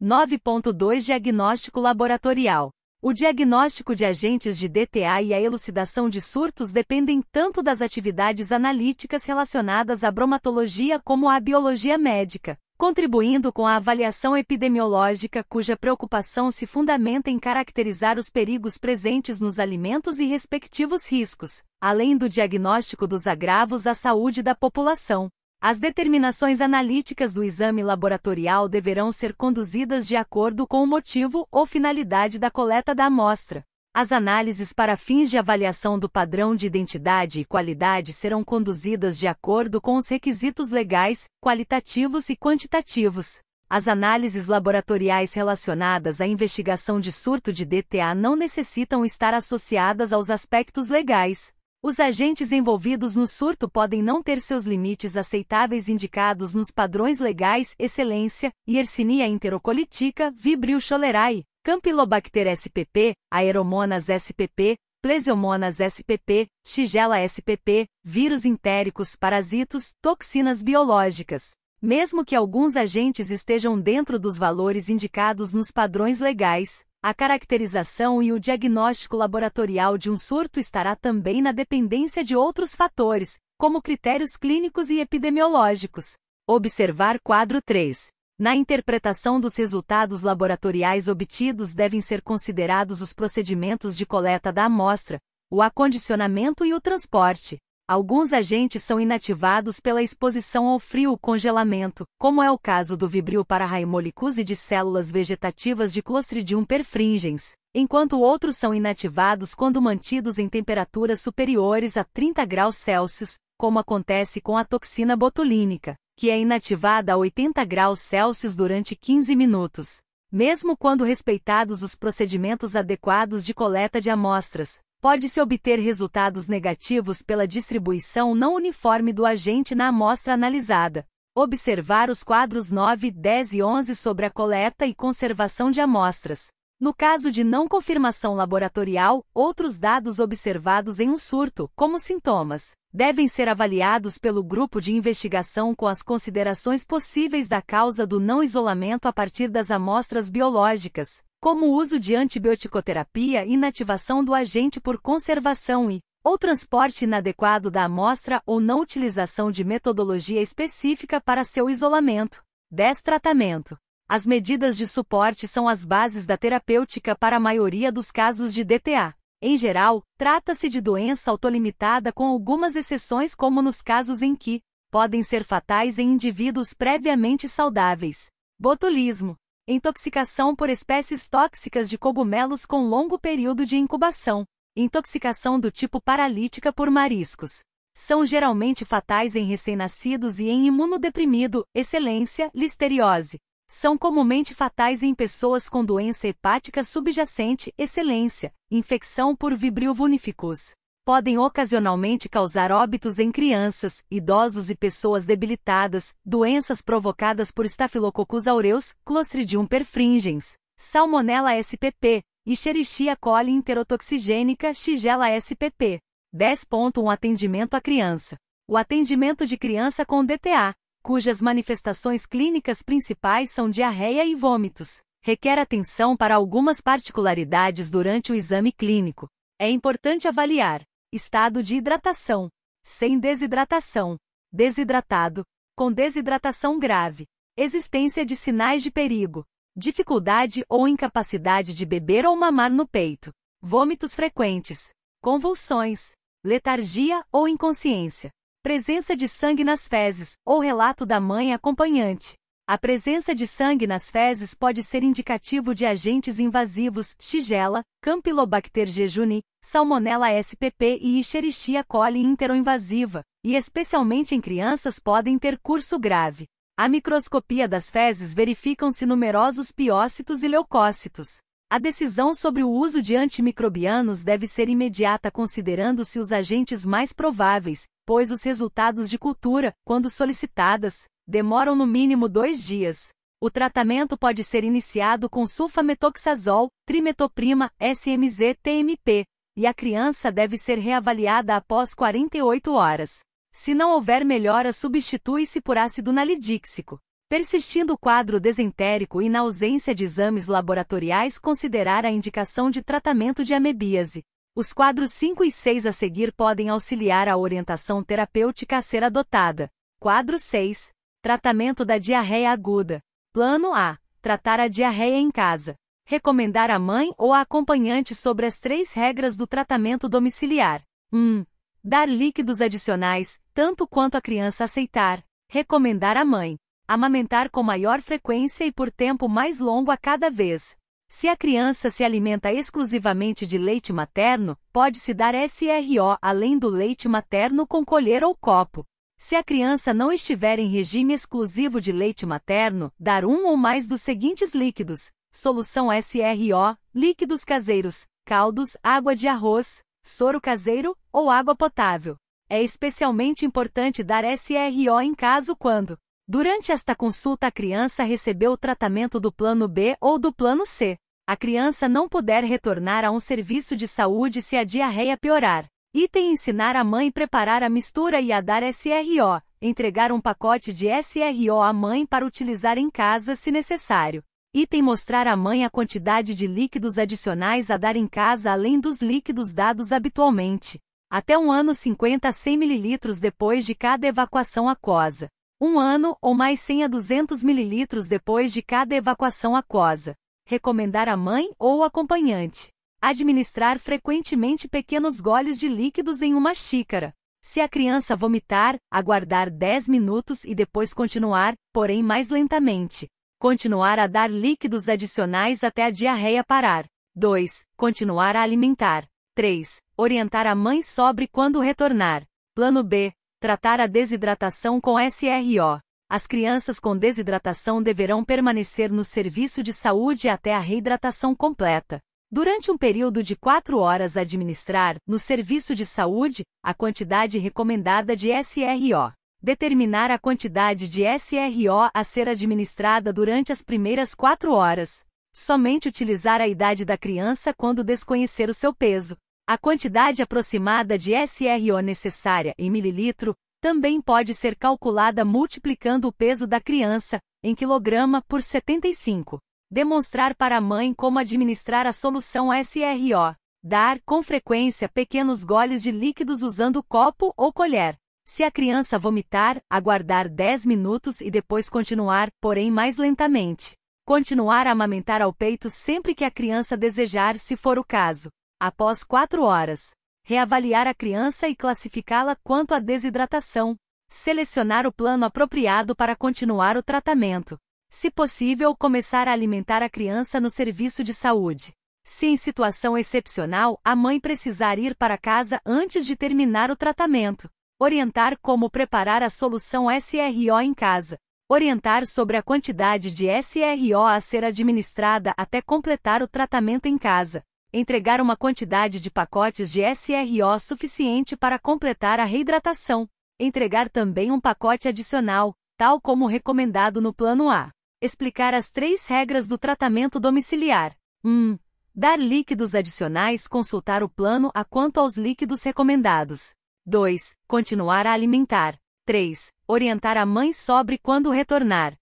9.2 Diagnóstico laboratorial. O diagnóstico de agentes de DTA e a elucidação de surtos dependem tanto das atividades analíticas relacionadas à bromatologia como à biologia médica, contribuindo com a avaliação epidemiológica cuja preocupação se fundamenta em caracterizar os perigos presentes nos alimentos e respectivos riscos, além do diagnóstico dos agravos à saúde da população. As determinações analíticas do exame laboratorial deverão ser conduzidas de acordo com o motivo ou finalidade da coleta da amostra. As análises para fins de avaliação do padrão de identidade e qualidade serão conduzidas de acordo com os requisitos legais, qualitativos e quantitativos. As análises laboratoriais relacionadas à investigação de surto de DTA não necessitam estar associadas aos aspectos legais. Os agentes envolvidos no surto podem não ter seus limites aceitáveis indicados nos padrões legais Excelência, Yersinia enterocolitica, Vibrio cholerae, Campylobacter spp, Aeromonas spp, Plesiomonas spp, Shigella spp, vírus entéricos, parasitos, toxinas biológicas. Mesmo que alguns agentes estejam dentro dos valores indicados nos padrões legais, a caracterização e o diagnóstico laboratorial de um surto estará também na dependência de outros fatores, como critérios clínicos e epidemiológicos. Observar quadro 3. Na interpretação dos resultados laboratoriais obtidos devem ser considerados os procedimentos de coleta da amostra, o acondicionamento e o transporte. Alguns agentes são inativados pela exposição ao frio ou congelamento, como é o caso do Vibrio parahymollicus e de células vegetativas de Clostridium perfringens, enquanto outros são inativados quando mantidos em temperaturas superiores a 30 graus Celsius, como acontece com a toxina botulínica, que é inativada a 80 graus Celsius durante 15 minutos. Mesmo quando respeitados os procedimentos adequados de coleta de amostras, pode-se obter resultados negativos pela distribuição não uniforme do agente na amostra analisada. Observar os quadros 9, 10 e 11 sobre a coleta e conservação de amostras. No caso de não confirmação laboratorial, outros dados observados em um surto, como sintomas, devem ser avaliados pelo grupo de investigação com as considerações possíveis da causa do não isolamento a partir das amostras biológicas, como o uso de antibioticoterapia e inativação do agente por conservação ou transporte inadequado da amostra ou não utilização de metodologia específica para seu isolamento. 10. Tratamento. As medidas de suporte são as bases da terapêutica para a maioria dos casos de DTA. Em geral, trata-se de doença autolimitada com algumas exceções como nos casos em que podem ser fatais em indivíduos previamente saudáveis. Botulismo. Intoxicação por espécies tóxicas de cogumelos com longo período de incubação. Intoxicação do tipo paralítica por mariscos. São geralmente fatais em recém-nascidos e em imunodeprimido, excelência, listeriose. São comumente fatais em pessoas com doença hepática subjacente, excelência, infecção por Vibrio vulnificus. Podem ocasionalmente causar óbitos em crianças, idosos e pessoas debilitadas, doenças provocadas por Staphylococcus aureus, Clostridium perfringens, Salmonella spp, Escherichia coli enterotoxigênica, Shigella spp. 10.1 Atendimento à criança. O atendimento de criança com DTA, cujas manifestações clínicas principais são diarreia e vômitos, requer atenção para algumas particularidades durante o exame clínico. É importante avaliar estado de hidratação, sem desidratação, desidratado, com desidratação grave, existência de sinais de perigo, dificuldade ou incapacidade de beber ou mamar no peito, vômitos frequentes, convulsões, letargia ou inconsciência, presença de sangue nas fezes, ou relato da mãe acompanhante. A presença de sangue nas fezes pode ser indicativo de agentes invasivos, Shigella, Campylobacter jejuni, Salmonella spp e Escherichia coli enteroinvasiva, e especialmente em crianças podem ter curso grave. A microscopia das fezes verificam-se numerosos piócitos e leucócitos. A decisão sobre o uso de antimicrobianos deve ser imediata considerando-se os agentes mais prováveis, pois os resultados de cultura, quando solicitadas, demoram no mínimo 2 dias. O tratamento pode ser iniciado com sulfametoxazol, trimetoprima, SMZ-TMP, e a criança deve ser reavaliada após 48 horas. Se não houver melhora, substitui-se por ácido nalidíxico. Persistindo o quadro desentérico e na ausência de exames laboratoriais, considerar a indicação de tratamento de amebíase. Os quadros 5 e 6 a seguir podem auxiliar a orientação terapêutica a ser adotada. Quadro 6. Tratamento da diarreia aguda. Plano A. Tratar a diarreia em casa. Recomendar à mãe ou à acompanhante sobre as 3 regras do tratamento domiciliar. 1. Dar líquidos adicionais, tanto quanto a criança aceitar. Recomendar à mãe. Amamentar com maior frequência e por tempo mais longo a cada vez. Se a criança se alimenta exclusivamente de leite materno, pode-se dar SRO além do leite materno com colher ou copo. Se a criança não estiver em regime exclusivo de leite materno, dar um ou mais dos seguintes líquidos: solução SRO, líquidos caseiros, caldos, água de arroz, soro caseiro ou água potável. É especialmente importante dar SRO em caso quando, durante esta consulta, a criança recebeu o tratamento do plano B ou do plano C. A criança não puder retornar a um serviço de saúde se a diarreia piorar. Item: ensinar a mãe preparar a mistura e a dar SRO. Entregar um pacote de SRO à mãe para utilizar em casa se necessário. Item: mostrar à mãe a quantidade de líquidos adicionais a dar em casa além dos líquidos dados habitualmente. Até 1 ano 50 a 100 ml depois de cada evacuação aquosa. 1 ano ou mais 100 a 200 ml depois de cada evacuação aquosa. Recomendar à mãe ou acompanhante. Administrar frequentemente pequenos goles de líquidos em uma xícara. Se a criança vomitar, aguardar 10 minutos e depois continuar, porém mais lentamente. Continuar a dar líquidos adicionais até a diarreia parar. 2. Continuar a alimentar. 3. Orientar a mãe sobre quando retornar. Plano B. Tratar a desidratação com SRO. As crianças com desidratação deverão permanecer no serviço de saúde até a reidratação completa. Durante um período de 4 horas, administrar, no serviço de saúde, a quantidade recomendada de SRO. Determinar a quantidade de SRO a ser administrada durante as primeiras 4 horas. Somente utilizar a idade da criança quando desconhecer o seu peso. A quantidade aproximada de SRO necessária em mililitro também pode ser calculada multiplicando o peso da criança, em quilograma, por 75. Demonstrar para a mãe como administrar a solução SRO. Dar, com frequência, pequenos goles de líquidos usando copo ou colher. Se a criança vomitar, aguardar 10 minutos e depois continuar, porém mais lentamente. Continuar a amamentar ao peito sempre que a criança desejar, se for o caso. Após 4 horas. Reavaliar a criança e classificá-la quanto à desidratação. Selecionar o plano apropriado para continuar o tratamento. Se possível, começar a alimentar a criança no serviço de saúde. Se em situação excepcional, a mãe precisar ir para casa antes de terminar o tratamento. Orientar como preparar a solução SRO em casa. Orientar sobre a quantidade de SRO a ser administrada até completar o tratamento em casa. Entregar uma quantidade de pacotes de SRO suficiente para completar a reidratação. Entregar também um pacote adicional, tal como recomendado no plano A. Explicar as 3 regras do tratamento domiciliar. 1. Dar líquidos adicionais. Consultar o plano A quanto aos líquidos recomendados. 2. Continuar a alimentar. 3. Orientar a mãe sobre quando retornar.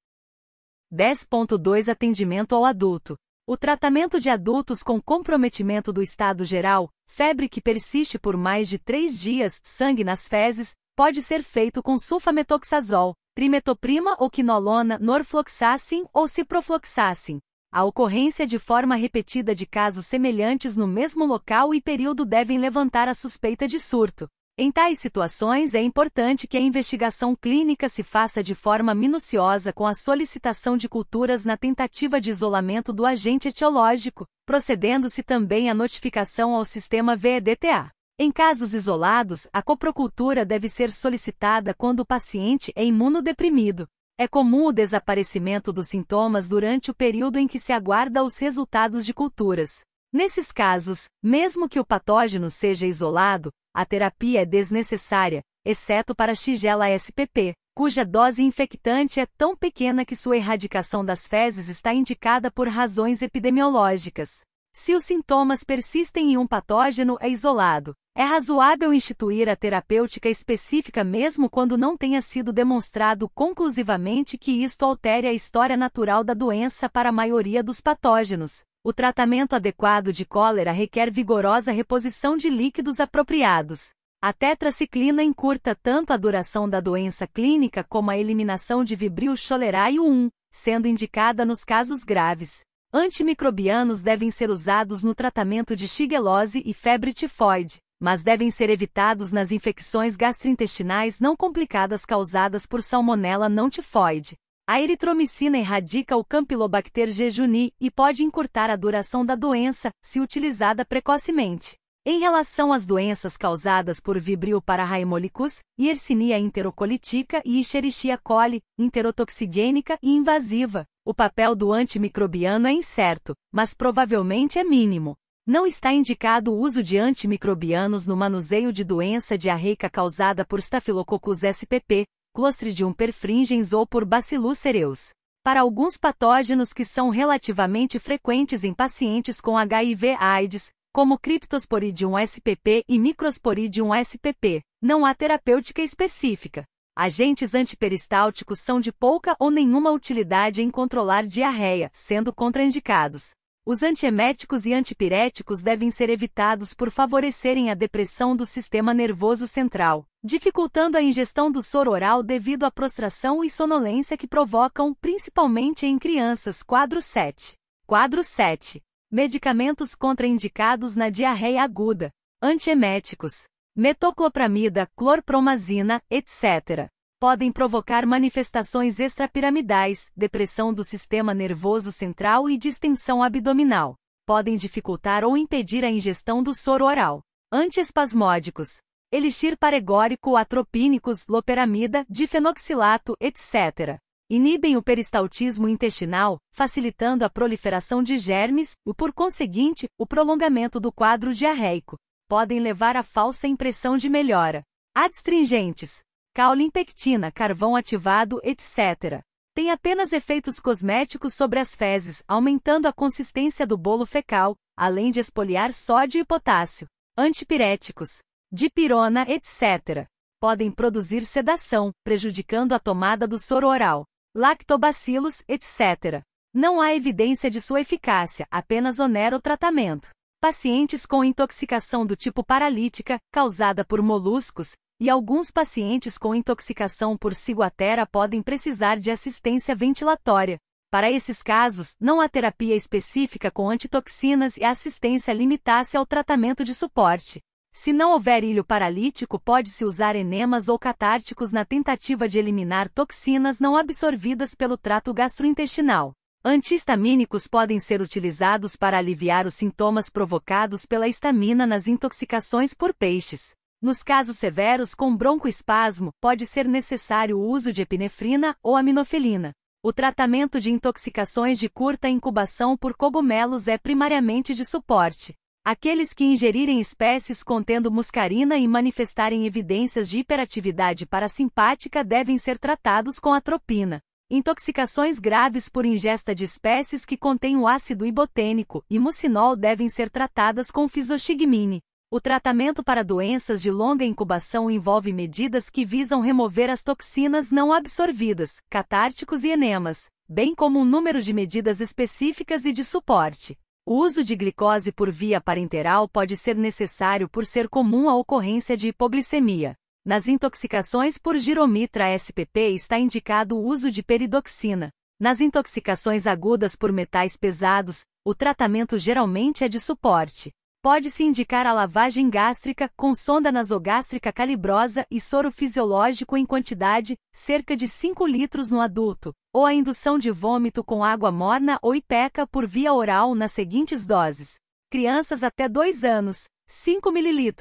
10.2 Atendimento ao adulto. O tratamento de adultos com comprometimento do estado geral, febre que persiste por mais de 3 dias, sangue nas fezes, pode ser feito com sulfametoxazol, trimetoprima ou quinolona, norfloxacin ou ciprofloxacin. A ocorrência de forma repetida de casos semelhantes no mesmo local e período devem levantar a suspeita de surto. Em tais situações, é importante que a investigação clínica se faça de forma minuciosa com a solicitação de culturas na tentativa de isolamento do agente etiológico, procedendo-se também à notificação ao sistema VEDTA. Em casos isolados, a coprocultura deve ser solicitada quando o paciente é imunodeprimido. É comum o desaparecimento dos sintomas durante o período em que se aguarda os resultados de culturas. Nesses casos, mesmo que o patógeno seja isolado, a terapia é desnecessária, exceto para Shigella spp, cuja dose infectante é tão pequena que sua erradicação das fezes está indicada por razões epidemiológicas. Se os sintomas persistem e um patógeno é isolado, é razoável instituir a terapêutica específica mesmo quando não tenha sido demonstrado conclusivamente que isto altere a história natural da doença para a maioria dos patógenos. O tratamento adequado de cólera requer vigorosa reposição de líquidos apropriados. A tetraciclina encurta tanto a duração da doença clínica como a eliminação de Vibrio cholerae 1, sendo indicada nos casos graves. Antimicrobianos devem ser usados no tratamento de shigelose e febre tifoide, mas devem ser evitados nas infecções gastrointestinais não complicadas causadas por salmonela não tifoide. A eritromicina erradica o Campylobacter jejuni e pode encurtar a duração da doença, se utilizada precocemente. Em relação às doenças causadas por Vibrio parahaemolicus, Yersinia enterocolitica e Escherichia coli, enterotoxigênica e invasiva, o papel do antimicrobiano é incerto, mas provavelmente é mínimo. Não está indicado o uso de antimicrobianos no manuseio de doença diarreica causada por Staphylococcus spp, Clostridium perfringens ou por Bacillus cereus. Para alguns patógenos que são relativamente frequentes em pacientes com HIV/AIDS, como Cryptosporidium spp e Microsporidium spp, não há terapêutica específica. Agentes antiperistálticos são de pouca ou nenhuma utilidade em controlar diarreia, sendo contraindicados. Os antieméticos e antipiréticos devem ser evitados por favorecerem a depressão do sistema nervoso central, dificultando a ingestão do soro oral devido à prostração e sonolência que provocam, principalmente em crianças. Quadro 7. Quadro 7. Medicamentos contraindicados na diarreia aguda. Antieméticos. Metoclopramida, clorpromazina, etc. Podem provocar manifestações extrapiramidais, depressão do sistema nervoso central e distensão abdominal. Podem dificultar ou impedir a ingestão do soro oral. Antiespasmódicos. Elixir paregórico, atropínicos, loperamida, difenoxilato, etc. Inibem o peristaltismo intestinal, facilitando a proliferação de germes e, por conseguinte, o prolongamento do quadro diarreico. Podem levar à falsa impressão de melhora. Adstringentes. Caulimpectina, carvão ativado, etc. Tem apenas efeitos cosméticos sobre as fezes, aumentando a consistência do bolo fecal, além de expoliar sódio e potássio. Antipiréticos. Dipirona, etc. Podem produzir sedação, prejudicando a tomada do soro oral. Lactobacilos, etc. Não há evidência de sua eficácia, apenas onera o tratamento. Pacientes com intoxicação do tipo paralítica, causada por moluscos, e alguns pacientes com intoxicação por ciguatera podem precisar de assistência ventilatória. Para esses casos, não há terapia específica com antitoxinas e a assistência limita-se ao tratamento de suporte. Se não houver ilho paralítico, pode-se usar enemas ou catárticos na tentativa de eliminar toxinas não absorvidas pelo trato gastrointestinal. Antihistamínicos podem ser utilizados para aliviar os sintomas provocados pela histamina nas intoxicações por peixes. Nos casos severos com broncoespasmo, pode ser necessário o uso de epinefrina ou aminofilina. O tratamento de intoxicações de curta incubação por cogumelos é primariamente de suporte. Aqueles que ingerirem espécies contendo muscarina e manifestarem evidências de hiperatividade parasimpática devem ser tratados com atropina. Intoxicações graves por ingesta de espécies que contêm o ácido ibotênico e mucinol devem ser tratadas com fisoxigmine. O tratamento para doenças de longa incubação envolve medidas que visam remover as toxinas não absorvidas, catárticos e enemas, bem como um número de medidas específicas e de suporte. O uso de glicose por via parenteral pode ser necessário por ser comum a ocorrência de hipoglicemia. Nas intoxicações por giromitra spp está indicado o uso de peridoxina. Nas intoxicações agudas por metais pesados, o tratamento geralmente é de suporte. Pode-se indicar a lavagem gástrica com sonda nasogástrica calibrosa e soro fisiológico em quantidade, cerca de 5 litros no adulto, ou a indução de vômito com água morna ou ipeca por via oral nas seguintes doses. Crianças até 2 anos, 5 ml.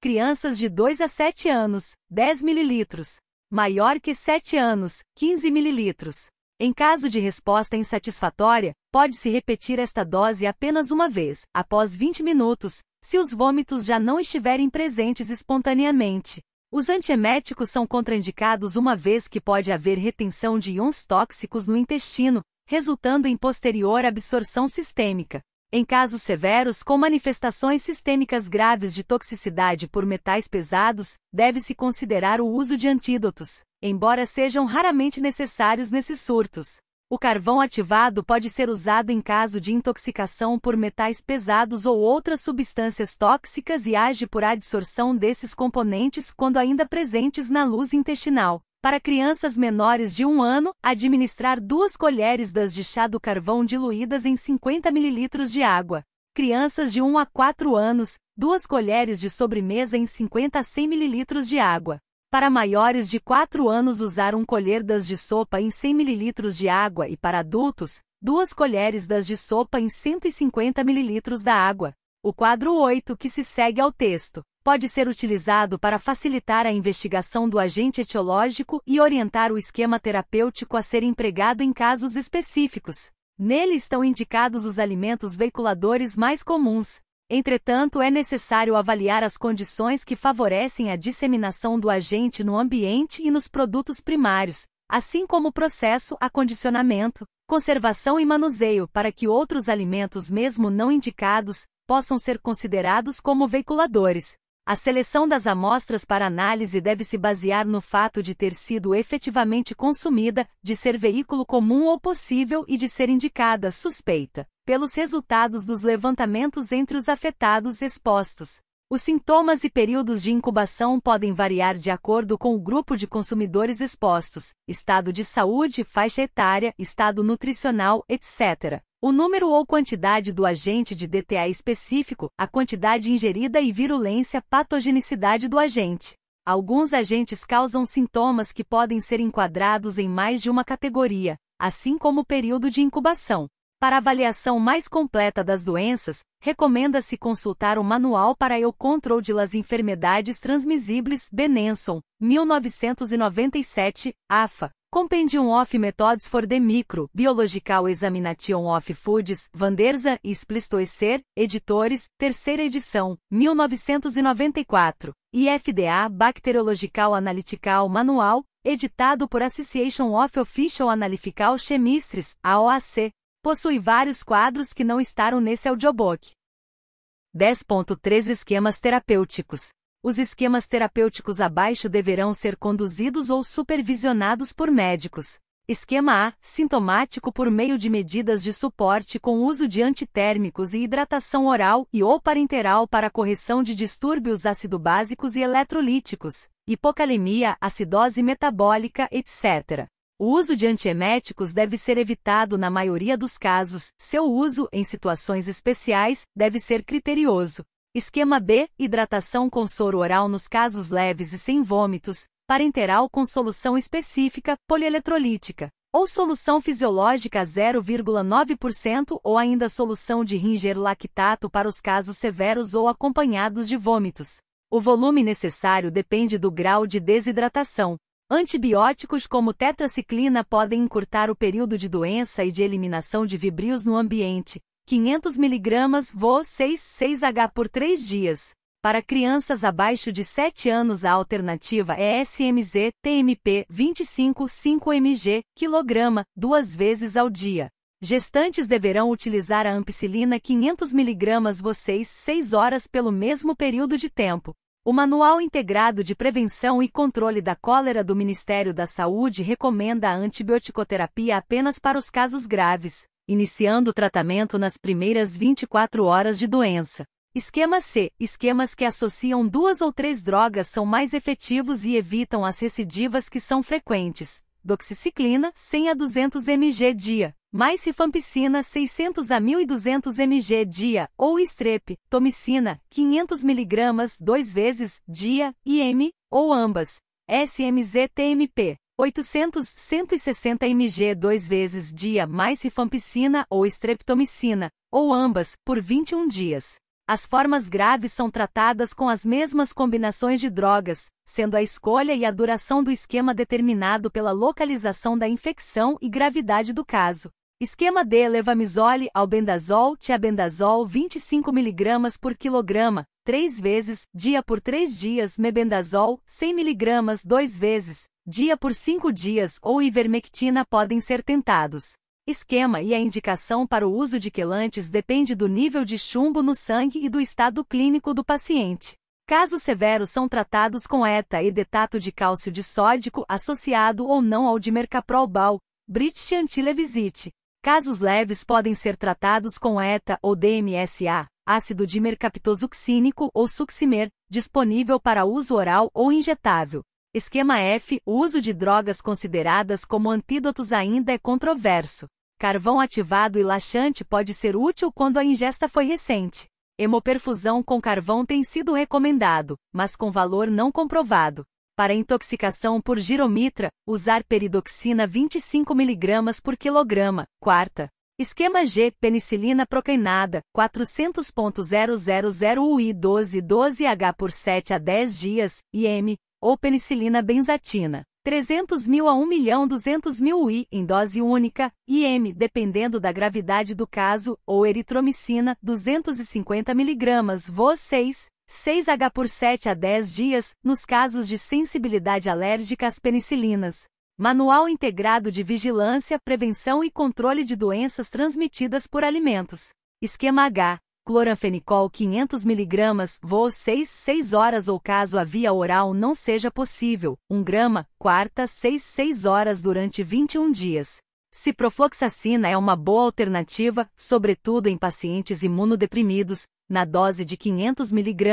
Crianças de 2 a 7 anos, 10 ml. Maior que 7 anos, 15 ml. Em caso de resposta insatisfatória, pode-se repetir esta dose apenas uma vez, após 20 minutos, se os vômitos já não estiverem presentes espontaneamente. Os antieméticos são contraindicados uma vez que pode haver retenção de íons tóxicos no intestino, resultando em posterior absorção sistêmica. Em casos severos com manifestações sistêmicas graves de toxicidade por metais pesados, deve-se considerar o uso de antídotos, embora sejam raramente necessários nesses surtos. O carvão ativado pode ser usado em caso de intoxicação por metais pesados ou outras substâncias tóxicas e age por adsorção desses componentes quando ainda presentes na luz intestinal. Para crianças menores de 1 ano, administrar 2 colheres de chá do carvão diluídas em 50 ml de água. Crianças de 1 a 4 anos, 2 colheres de sobremesa em 50 a 100 ml de água. Para maiores de 4 anos usar 1 colher de sopa em 100 ml de água e para adultos, 2 colheres de sopa em 150 ml da água. O quadro 8 que se segue ao texto pode ser utilizado para facilitar a investigação do agente etiológico e orientar o esquema terapêutico a ser empregado em casos específicos. Nele estão indicados os alimentos veiculadores mais comuns. Entretanto, é necessário avaliar as condições que favorecem a disseminação do agente no ambiente e nos produtos primários, assim como o processo, acondicionamento, conservação e manuseio para que outros alimentos mesmo não indicados possam ser considerados como veiculadores. A seleção das amostras para análise deve se basear no fato de ter sido efetivamente consumida, de ser veículo comum ou possível e de ser indicada suspeita, pelos resultados dos levantamentos entre os afetados expostos. Os sintomas e períodos de incubação podem variar de acordo com o grupo de consumidores expostos, estado de saúde, faixa etária, estado nutricional, etc. O número ou quantidade do agente de DTA específico, a quantidade ingerida e virulência, patogenicidade do agente. Alguns agentes causam sintomas que podem ser enquadrados em mais de uma categoria, assim como o período de incubação. Para avaliação mais completa das doenças, recomenda-se consultar o Manual para o Control de las Enfermedades Transmissíveis Benenson, 1997, AFA. Compendium of Methods for the Microbiological Examination of Foods, Vanderza e Splistoeser, editores, terceira edição, 1994. IFDA Bacteriological Analytical Manual, editado por Association of Official Analytical Chemistries, AOAC. Possui vários quadros que não estarão nesse audiobook. 10.3 Esquemas terapêuticos. Os esquemas terapêuticos abaixo deverão ser conduzidos ou supervisionados por médicos. Esquema A, sintomático por meio de medidas de suporte com uso de antitérmicos e hidratação oral e ou parenteral para correção de distúrbios ácido-básicos e eletrolíticos, hipocalemia, acidose metabólica, etc. O uso de antieméticos deve ser evitado na maioria dos casos, seu uso, em situações especiais, deve ser criterioso. Esquema B, hidratação com soro oral nos casos leves e sem vômitos, parenteral com solução específica, polieletrolítica, ou solução fisiológica a 0,9% ou ainda solução de Ringer lactato para os casos severos ou acompanhados de vômitos. O volume necessário depende do grau de desidratação. Antibióticos como tetraciclina podem encurtar o período de doença e de eliminação de víbrios no ambiente. 500 mg Vo 6,6H por 3 dias. Para crianças abaixo de 7 anos a alternativa é SMZ, TMP, 25,5 mg, kg, 2 vezes ao dia. Gestantes deverão utilizar a ampicilina 500 mg Vo 6 horas pelo mesmo período de tempo. O Manual Integrado de Prevenção e Controle da Cólera do Ministério da Saúde recomenda a antibioticoterapia apenas para os casos graves, iniciando o tratamento nas primeiras 24 horas de doença. Esquema C. Esquemas que associam 2 ou 3 drogas são mais efetivos e evitam as recidivas que são frequentes. Doxiciclina, 100 a 200 mg dia, mais rifampicina, 600 a 1.200 mg dia, ou streptomicina, 500 mg 2 vezes dia, IM, ou ambas. SMZ-TMP, 800-160 mg 2 vezes dia mais rifampicina ou streptomicina, ou ambas, por 21 dias. As formas graves são tratadas com as mesmas combinações de drogas, sendo a escolha e a duração do esquema determinado pela localização da infecção e gravidade do caso. Esquema D: levamisole, albendazol, tiabendazol 25 mg por quilograma, 3 vezes, dia por 3 dias, mebendazol, 100 mg 2 vezes, dia por 5 dias ou ivermectina podem ser tentados. Esquema e a indicação para o uso de quelantes depende do nível de chumbo no sangue e do estado clínico do paciente. Casos severos são tratados com ETA e detato de cálcio disódico associado ou não ao dimercaprol-bal, British Anti-Levicite. Casos leves podem ser tratados com ETA ou DMSA, ácido dimercaptosuccínico ou succimer, disponível para uso oral ou injetável. Esquema F: o uso de drogas consideradas como antídotos ainda é controverso. Carvão ativado e laxante pode ser útil quando a ingesta foi recente. Hemoperfusão com carvão tem sido recomendado, mas com valor não comprovado. Para intoxicação por giromitra, usar peridoxina 25 mg por quilograma, quarta. Esquema G: penicilina procainada, 400.000 UI 12-12H por 7 a 10 dias, IM, ou penicilina benzatina, 300.000 a 1.200.000 UI em dose única, IM, dependendo da gravidade do caso, ou eritromicina, 250 mg VO 6H por 7 a 10 dias, nos casos de sensibilidade alérgica às penicilinas. Manual Integrado de Vigilância, Prevenção e Controle de Doenças Transmitidas por Alimentos. Esquema H: cloranfenicol 500 mg, VO 6 horas ou caso a via oral não seja possível, 1 grama, quarta 6 horas durante 21 dias. Ciprofloxacina é uma boa alternativa, sobretudo em pacientes imunodeprimidos, na dose de 500 mg,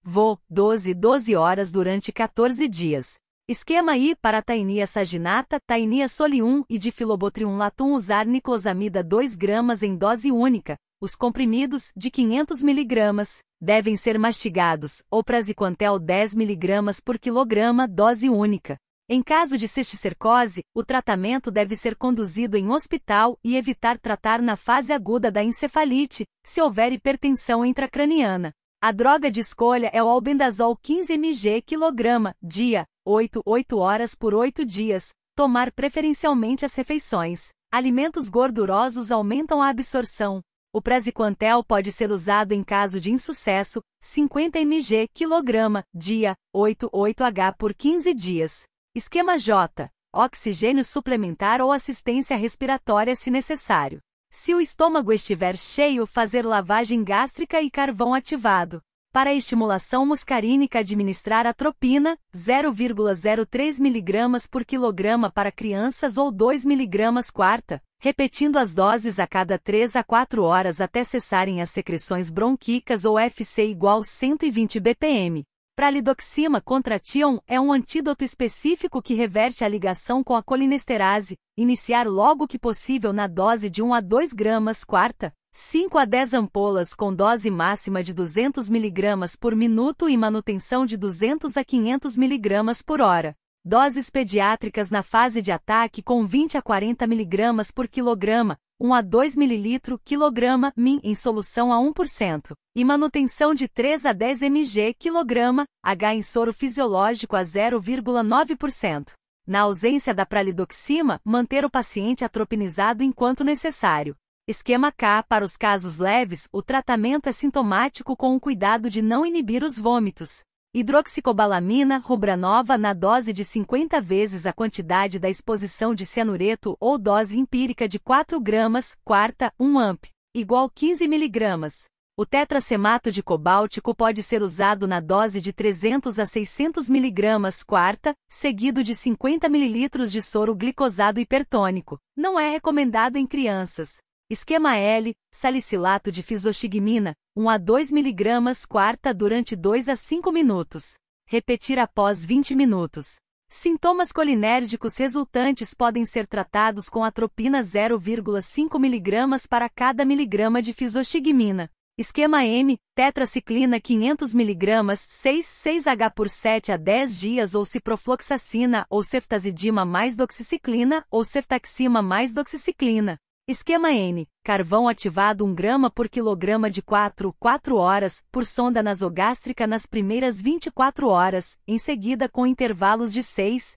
VO 12 horas durante 14 dias. Esquema I: para tainia saginata, tainia solium e difilobotrium latum usar niclosamida 2 gramas em dose única. Os comprimidos, de 500 mg, devem ser mastigados, ou praziquantel 10 mg por quilograma dose única. Em caso de cisticercose, o tratamento deve ser conduzido em hospital e evitar tratar na fase aguda da encefalite, se houver hipertensão intracraniana. A droga de escolha é o albendazol 15 mg quilograma, dia, 8 horas por 8 dias, tomar preferencialmente às refeições. Alimentos gordurosos aumentam a absorção. O praziquantel pode ser usado em caso de insucesso, 50 mg quilograma, dia, 8H por 15 dias. Esquema J: oxigênio suplementar ou assistência respiratória se necessário. Se o estômago estiver cheio, fazer lavagem gástrica e carvão ativado. Para a estimulação muscarínica, administrar atropina, 0,03 mg por quilograma para crianças ou 2 mg quarta, repetindo as doses a cada 3 a 4 horas até cessarem as secreções bronquíacas ou FC igual 120 bpm. Pralidoxima contration é um antídoto específico que reverte a ligação com a colinesterase, iniciar logo que possível na dose de 1 a 2 gramas quarta, 5 a 10 ampolas com dose máxima de 200 mg por minuto e manutenção de 200 a 500 mg por hora. Doses pediátricas na fase de ataque com 20 a 40 mg por quilograma, 1 a 2 ml quilograma min em solução a 1%, e manutenção de 3 a 10 mg quilograma, H em soro fisiológico a 0,9%. Na ausência da pralidoxima, manter o paciente atropinizado enquanto necessário. Esquema K: para os casos leves, o tratamento é sintomático com o cuidado de não inibir os vômitos. Hidroxicobalamina, Rubranova na dose de 50 vezes a quantidade da exposição de cianureto ou dose empírica de 4 gramas, quarta, 1 amp, igual 15 mg. O tetracemato de cobáltico pode ser usado na dose de 300 a 600 mg, quarta, seguido de 50 ml de soro glicosado hipertônico. Não é recomendado em crianças. Esquema L: salicilato de fisoxigmina, 1 a 2 mg quarta durante 2 a 5 minutos. Repetir após 20 minutos. Sintomas colinérgicos resultantes podem ser tratados com atropina 0,5 mg para cada miligrama de fisoxigmina. Esquema M: tetraciclina 500 mg 6H por 7 a 10 dias ou ciprofloxacina ou ceftazidima mais doxiciclina ou ceftaxima mais doxiciclina. Esquema N. Carvão ativado 1 grama por quilograma de 4 horas, por sonda nasogástrica nas primeiras 24 horas, em seguida com intervalos de 6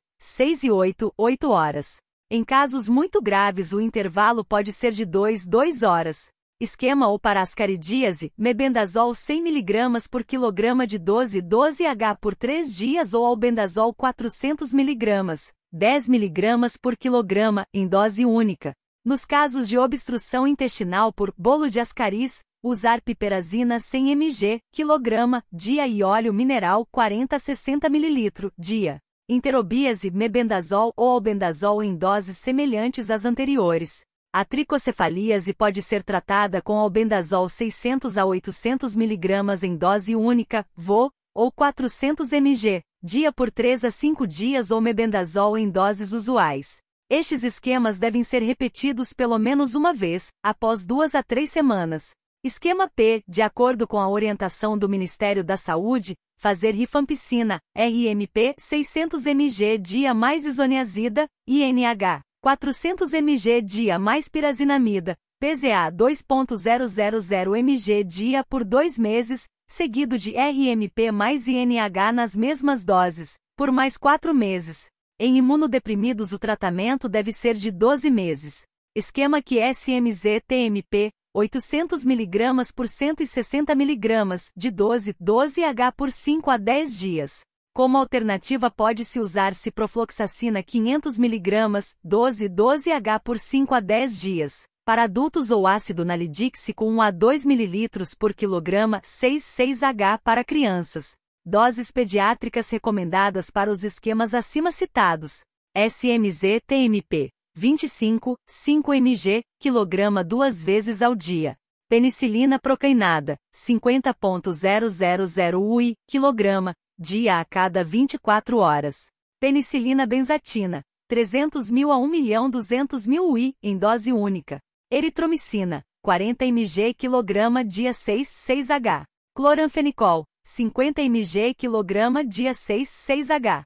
e 8 horas. Em casos muito graves o intervalo pode ser de 2 horas. Esquema ou para ascaridíase, mebendazol 100 mg por quilograma de 12H por 3 dias ou albendazol 400 mg, 10 mg por quilograma, em dose única. Nos casos de obstrução intestinal por bolo de ascaris, usar piperazina 100 mg, quilograma, dia e óleo mineral 40 a 60 ml, dia. Enterobíase, mebendazol ou albendazol em doses semelhantes às anteriores. A tricocefalíase pode ser tratada com albendazol 600 a 800 mg em dose única, VO, ou 400 mg, dia por 3 a 5 dias ou mebendazol em doses usuais. Estes esquemas devem ser repetidos pelo menos uma vez, após 2 a 3 semanas. Esquema P, de acordo com a orientação do Ministério da Saúde, fazer rifampicina, RMP, 600 mg dia mais isoniazida, INH, 400 mg dia mais pirazinamida, PZA 2.000 mg dia por 2 meses, seguido de RMP mais INH nas mesmas doses, por mais 4 meses. Em imunodeprimidos o tratamento deve ser de 12 meses. Esquema QSMZ-TMP, 800 mg por 160 mg, de 12H por 5 a 10 dias. Como alternativa pode-se usar ciprofloxacina 500 mg, 12H por 5 a 10 dias. Para adultos ou ácido nalidíxico 1 a 2 ml por quilograma, 6H para crianças. Doses pediátricas recomendadas para os esquemas acima citados. SMZ-TMP, 25, 5 mg, quilograma 2 vezes ao dia. Penicilina procainada, 50.000 UI, quilograma, dia a cada 24 horas. Penicilina benzatina, 300.000 a 1.200.000 UI, em dose única. Eritromicina, 40 mg, quilograma, dia 6H. Cloranfenicol, 50 mg, quilograma, dia 6H.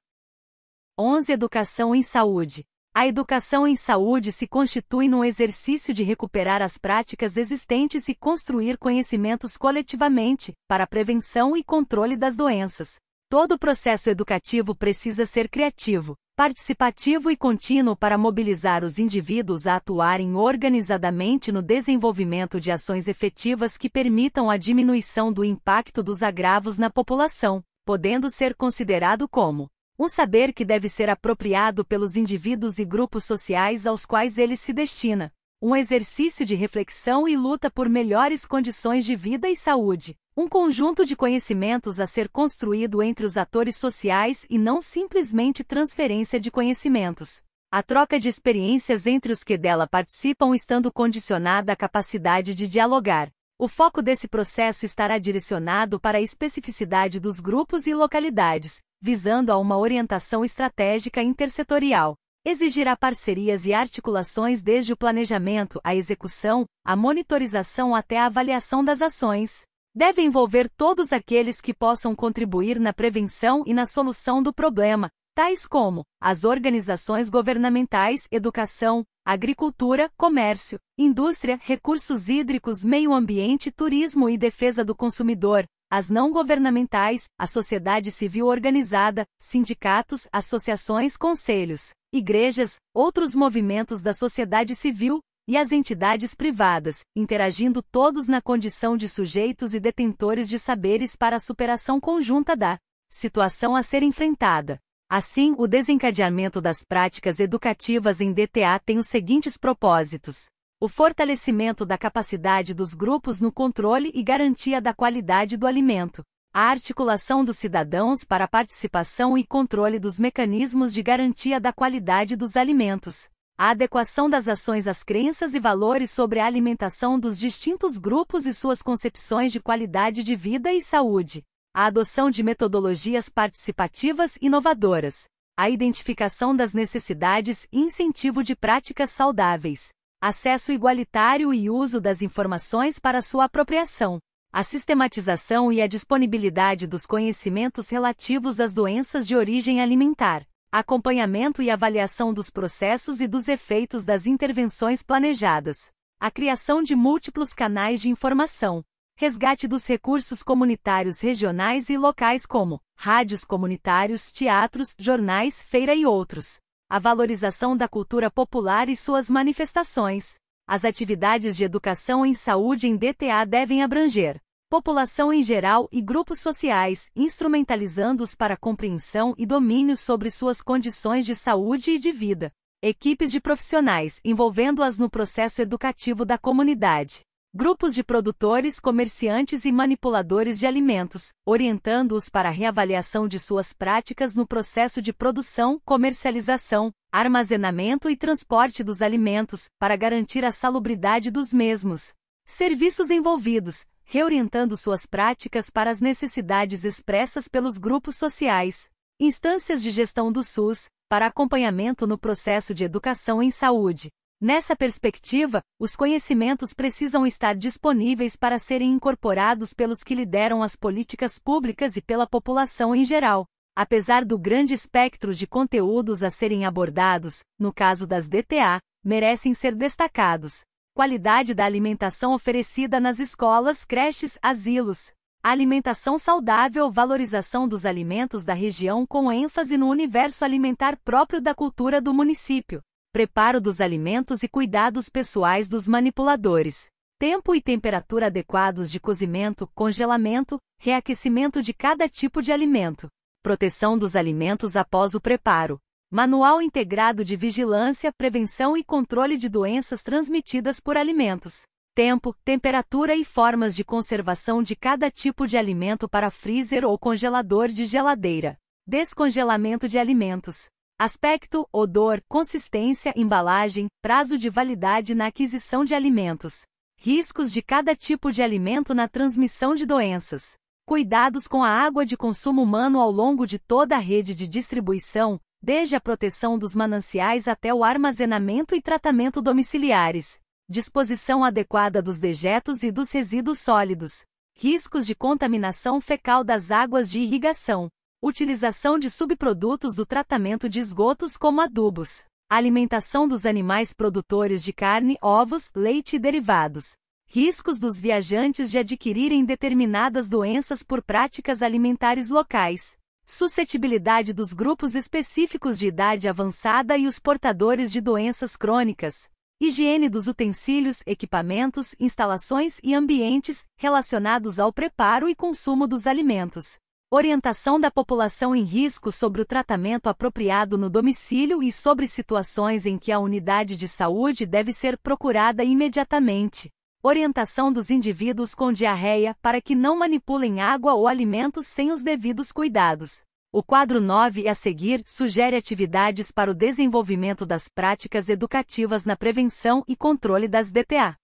11. Educação em saúde. A educação em saúde se constitui no exercício de recuperar as práticas existentes e construir conhecimentos coletivamente, para a prevenção e controle das doenças. Todo o processo educativo precisa ser criativo, participativo e contínuo para mobilizar os indivíduos a atuarem organizadamente no desenvolvimento de ações efetivas que permitam a diminuição do impacto dos agravos na população, podendo ser considerado como um saber que deve ser apropriado pelos indivíduos e grupos sociais aos quais ele se destina, um exercício de reflexão e luta por melhores condições de vida e saúde, um conjunto de conhecimentos a ser construído entre os atores sociais e não simplesmente transferência de conhecimentos. A troca de experiências entre os que dela participam estando condicionada à capacidade de dialogar. O foco desse processo estará direcionado para a especificidade dos grupos e localidades, visando a uma orientação estratégica intersetorial. Exigirá parcerias e articulações desde o planejamento, a execução, a monitorização até a avaliação das ações. Deve envolver todos aqueles que possam contribuir na prevenção e na solução do problema, tais como as organizações governamentais, educação, agricultura, comércio, indústria, recursos hídricos, meio ambiente, turismo e defesa do consumidor, as não governamentais, a sociedade civil organizada, sindicatos, associações, conselhos, igrejas, outros movimentos da sociedade civil, e as entidades privadas, interagindo todos na condição de sujeitos e detentores de saberes para a superação conjunta da situação a ser enfrentada. Assim, o desencadeamento das práticas educativas em DTA tem os seguintes propósitos: o fortalecimento da capacidade dos grupos no controle e garantia da qualidade do alimento, a articulação dos cidadãos para a participação e controle dos mecanismos de garantia da qualidade dos alimentos, a adequação das ações às crenças e valores sobre a alimentação dos distintos grupos e suas concepções de qualidade de vida e saúde, a adoção de metodologias participativas inovadoras, a identificação das necessidades e incentivo de práticas saudáveis, acesso igualitário e uso das informações para sua apropriação, a sistematização e a disponibilidade dos conhecimentos relativos às doenças de origem alimentar, acompanhamento e avaliação dos processos e dos efeitos das intervenções planejadas, A criação de múltiplos canais de informação. Resgate dos recursos comunitários regionais e locais como rádios comunitários, teatros, jornais, feira e outros. A valorização da cultura popular e suas manifestações. As atividades de educação em saúde em DTA devem abranger população em geral e grupos sociais, instrumentalizando-os para a compreensão e domínio sobre suas condições de saúde e de vida. Equipes de profissionais, envolvendo-as no processo educativo da comunidade. Grupos de produtores, comerciantes e manipuladores de alimentos, orientando-os para a reavaliação de suas práticas no processo de produção, comercialização, armazenamento e transporte dos alimentos, para garantir a salubridade dos mesmos. Serviços envolvidos, reorientando suas práticas para as necessidades expressas pelos grupos sociais. Instâncias de gestão do SUS, para acompanhamento no processo de educação em saúde. Nessa perspectiva, os conhecimentos precisam estar disponíveis para serem incorporados pelos que lideram as políticas públicas e pela população em geral. Apesar do grande espectro de conteúdos a serem abordados, no caso das DTA, merecem ser destacados: qualidade da alimentação oferecida nas escolas, creches, asilos. A alimentação saudável, valorização dos alimentos da região com ênfase no universo alimentar próprio da cultura do município. Preparo dos alimentos e cuidados pessoais dos manipuladores. Tempo e temperatura adequados de cozimento, congelamento, reaquecimento de cada tipo de alimento. Proteção dos alimentos após o preparo. Manual integrado de vigilância, prevenção e controle de doenças transmitidas por alimentos. Tempo, temperatura e formas de conservação de cada tipo de alimento para freezer ou congelador de geladeira. Descongelamento de alimentos. Aspecto, odor, consistência, embalagem, prazo de validade na aquisição de alimentos. Riscos de cada tipo de alimento na transmissão de doenças. Cuidados com a água de consumo humano ao longo de toda a rede de distribuição, desde a proteção dos mananciais até o armazenamento e tratamento domiciliares. Disposição adequada dos dejetos e dos resíduos sólidos. Riscos de contaminação fecal das águas de irrigação. Utilização de subprodutos do tratamento de esgotos como adubos. Alimentação dos animais produtores de carne, ovos, leite e derivados. Riscos dos viajantes de adquirirem determinadas doenças por práticas alimentares locais. Suscetibilidade dos grupos específicos de idade avançada e os portadores de doenças crônicas. Higiene dos utensílios, equipamentos, instalações e ambientes relacionados ao preparo e consumo dos alimentos. Orientação da população em risco sobre o tratamento apropriado no domicílio e sobre situações em que a unidade de saúde deve ser procurada imediatamente. Orientação dos indivíduos com diarreia para que não manipulem água ou alimentos sem os devidos cuidados. O quadro 9 a seguir sugere atividades para o desenvolvimento das práticas educativas na prevenção e controle das DTA.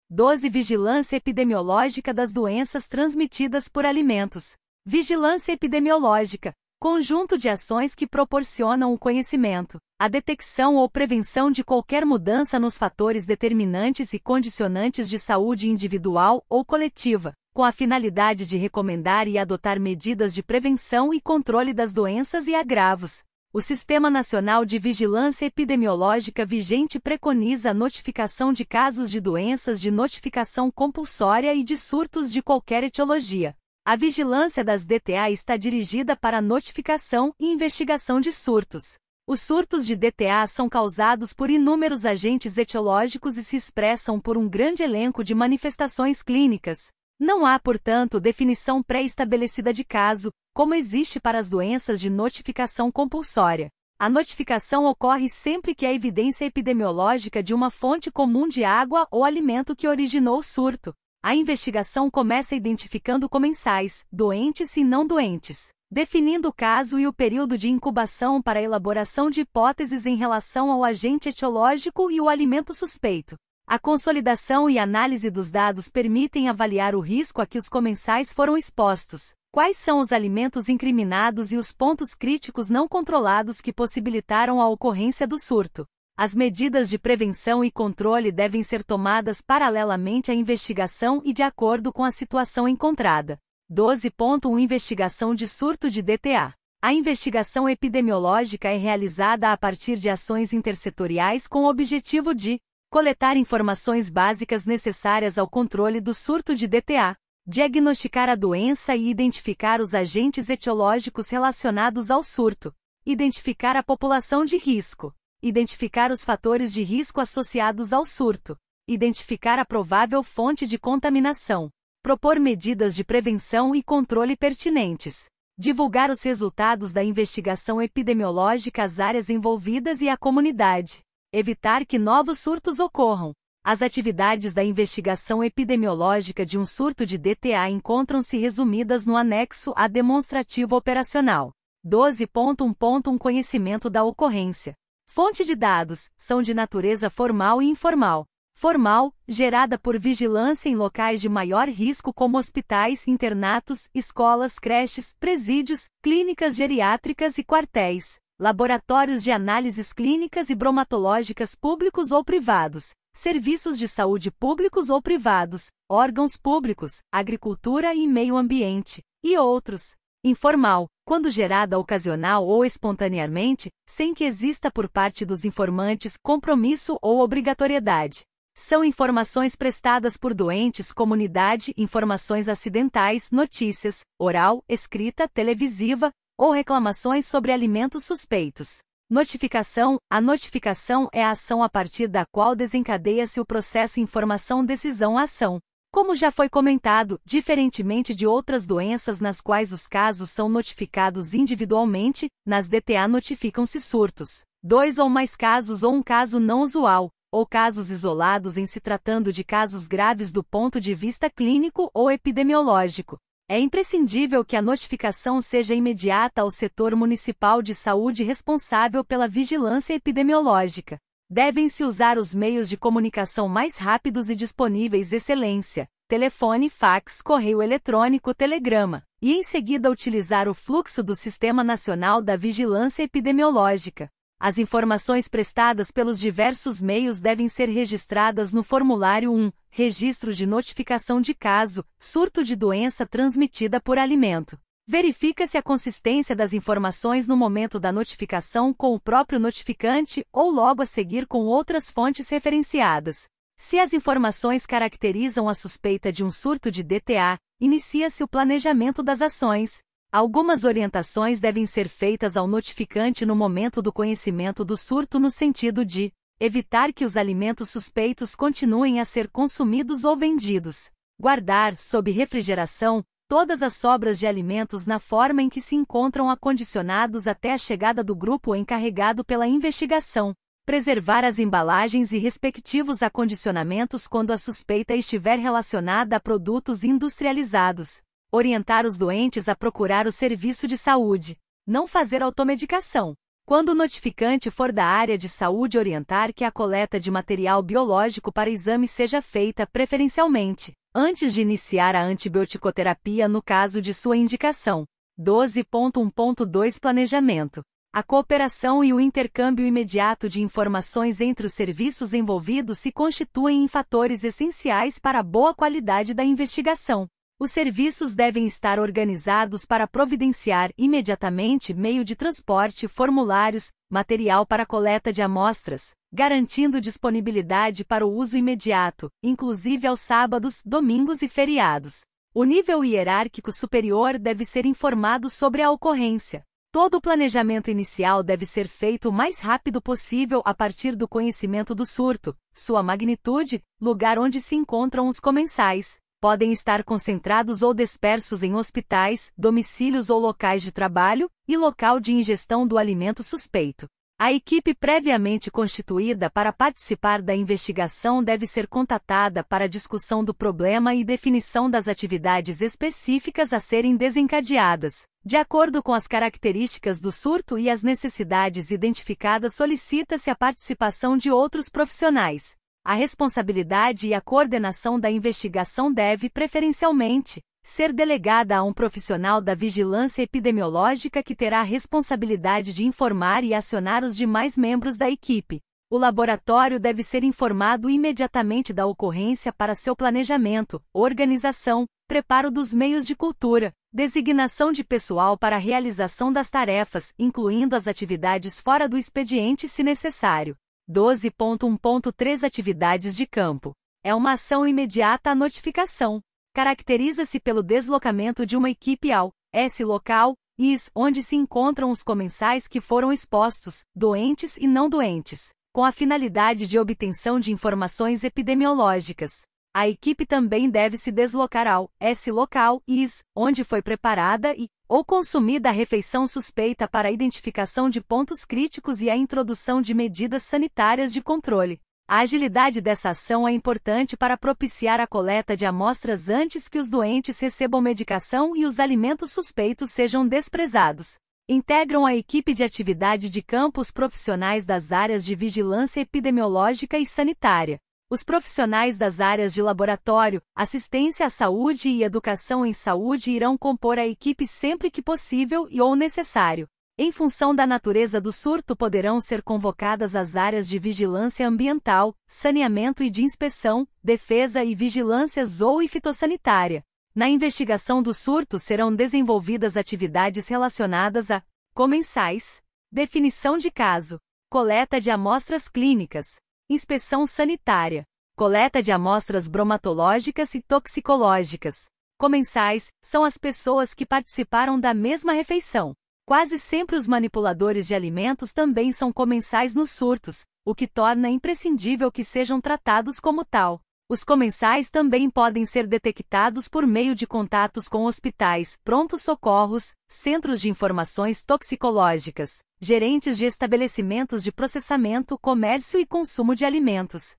12. Vigilância epidemiológica das doenças transmitidas por alimentos. Vigilância epidemiológica, conjunto de ações que proporcionam o conhecimento, a detecção ou prevenção de qualquer mudança nos fatores determinantes e condicionantes de saúde individual ou coletiva, com a finalidade de recomendar e adotar medidas de prevenção e controle das doenças e agravos. O Sistema Nacional de Vigilância Epidemiológica vigente preconiza a notificação de casos de doenças de notificação compulsória e de surtos de qualquer etiologia. A vigilância das DTA está dirigida para a notificação e investigação de surtos. Os surtos de DTA são causados por inúmeros agentes etiológicos e se expressam por um grande elenco de manifestações clínicas. Não há, portanto, definição pré-estabelecida de caso, como existe para as doenças de notificação compulsória. A notificação ocorre sempre que há evidência epidemiológica de uma fonte comum de água ou alimento que originou o surto. A investigação começa identificando comensais, doentes e não doentes, definindo o caso e o período de incubação para a elaboração de hipóteses em relação ao agente etiológico e o alimento suspeito. A consolidação e análise dos dados permitem avaliar o risco a que os comensais foram expostos, quais são os alimentos incriminados e os pontos críticos não controlados que possibilitaram a ocorrência do surto. As medidas de prevenção e controle devem ser tomadas paralelamente à investigação e de acordo com a situação encontrada. 12.1 Investigação de surto de DTA. A investigação epidemiológica é realizada a partir de ações intersetoriais com o objetivo de Coletar informações básicas necessárias ao controle do surto de DTA. Diagnosticar a doença e identificar os agentes etiológicos relacionados ao surto. Identificar a população de risco. Identificar os fatores de risco associados ao surto. Identificar a provável fonte de contaminação. Propor medidas de prevenção e controle pertinentes. Divulgar os resultados da investigação epidemiológica às áreas envolvidas e à comunidade. Evitar que novos surtos ocorram. As atividades da investigação epidemiológica de um surto de DTA encontram-se resumidas no anexo A demonstrativo operacional. 12.1.1 Conhecimento da ocorrência. Fonte de dados, são de natureza formal e informal. Formal, gerada por vigilância em locais de maior risco como hospitais, internatos, escolas, creches, presídios, clínicas geriátricas e quartéis, laboratórios de análises clínicas e bromatológicas públicos ou privados, serviços de saúde públicos ou privados, órgãos públicos, agricultura e meio ambiente, e outros. Informal, quando gerada ocasional ou espontaneamente, sem que exista por parte dos informantes compromisso ou obrigatoriedade. São informações prestadas por doentes, comunidade, informações acidentais, notícias, oral, escrita, televisiva, ou reclamações sobre alimentos suspeitos. Notificação. A notificação é a ação a partir da qual desencadeia-se o processo informação-decisão-ação. Como já foi comentado, diferentemente de outras doenças nas quais os casos são notificados individualmente, nas DTA notificam-se surtos, 2 ou mais casos ou um caso não usual, ou casos isolados em se tratando de casos graves do ponto de vista clínico ou epidemiológico. É imprescindível que a notificação seja imediata ao setor municipal de saúde responsável pela vigilância epidemiológica. Devem-se usar os meios de comunicação mais rápidos e disponíveis excelência, telefone, fax, correio eletrônico, telegrama, e em seguida utilizar o fluxo do Sistema Nacional da Vigilância Epidemiológica. As informações prestadas pelos diversos meios devem ser registradas no formulário 1, Registro de Notificação de Caso, Surto de Doença Transmitida por Alimento. Verifica-se a consistência das informações no momento da notificação com o próprio notificante ou logo a seguir com outras fontes referenciadas. Se as informações caracterizam a suspeita de um surto de DTA, inicia-se o planejamento das ações. Algumas orientações devem ser feitas ao notificante no momento do conhecimento do surto no sentido de evitar que os alimentos suspeitos continuem a ser consumidos ou vendidos. Guardar, sob refrigeração, todas as sobras de alimentos na forma em que se encontram acondicionados até a chegada do grupo encarregado pela investigação. Preservar as embalagens e respectivos acondicionamentos quando a suspeita estiver relacionada a produtos industrializados. Orientar os doentes a procurar o serviço de saúde. Não fazer automedicação. Quando o notificante for da área de saúde, orientar que a coleta de material biológico para exame seja feita preferencialmente antes de iniciar a antibioticoterapia no caso de sua indicação. 12.1.2 Planejamento. A cooperação e o intercâmbio imediato de informações entre os serviços envolvidos se constituem em fatores essenciais para a boa qualidade da investigação. Os serviços devem estar organizados para providenciar imediatamente meio de transporte, formulários, material para coleta de amostras, garantindo disponibilidade para o uso imediato, inclusive aos sábados, domingos e feriados. O nível hierárquico superior deve ser informado sobre a ocorrência. Todo o planejamento inicial deve ser feito o mais rápido possível a partir do conhecimento do surto, sua magnitude, lugar onde se encontram os comensais. Podem estar concentrados ou dispersos em hospitais, domicílios ou locais de trabalho, e local de ingestão do alimento suspeito. A equipe previamente constituída para participar da investigação deve ser contatada para discussão do problema e definição das atividades específicas a serem desencadeadas. De acordo com as características do surto e as necessidades identificadas, solicita-se a participação de outros profissionais. A responsabilidade e a coordenação da investigação deve, preferencialmente, ser delegada a um profissional da vigilância epidemiológica que terá a responsabilidade de informar e acionar os demais membros da equipe. O laboratório deve ser informado imediatamente da ocorrência para seu planejamento, organização, preparo dos meios de cultura, designação de pessoal para a realização das tarefas, incluindo as atividades fora do expediente se necessário. 12.1.3 Atividades de campo. É uma ação imediata à notificação. Caracteriza-se pelo deslocamento de uma equipe ao S local, IS, onde se encontram os comensais que foram expostos, doentes e não doentes, com a finalidade de obtenção de informações epidemiológicas. A equipe também deve se deslocar ao S local, IS, onde foi preparada ou consumida a refeição suspeita para a identificação de pontos críticos e a introdução de medidas sanitárias de controle. A agilidade dessa ação é importante para propiciar a coleta de amostras antes que os doentes recebam medicação e os alimentos suspeitos sejam desprezados. Integram a equipe de atividade de campo os profissionais das áreas de vigilância epidemiológica e sanitária. Os profissionais das áreas de laboratório, assistência à saúde e educação em saúde irão compor a equipe sempre que possível ou necessário. Em função da natureza do surto, poderão ser convocadas as áreas de vigilância ambiental, saneamento e de inspeção, defesa e vigilância zoo e fitossanitária. Na investigação do surto serão desenvolvidas atividades relacionadas a comensais, definição de caso, coleta de amostras clínicas, inspeção sanitária, coleta de amostras bromatológicas e toxicológicas. Comensais são as pessoas que participaram da mesma refeição. Quase sempre os manipuladores de alimentos também são comensais nos surtos, o que torna imprescindível que sejam tratados como tal. Os comensais também podem ser detectados por meio de contatos com hospitais, prontos-socorros, centros de informações toxicológicas, gerentes de estabelecimentos de processamento, comércio e consumo de alimentos.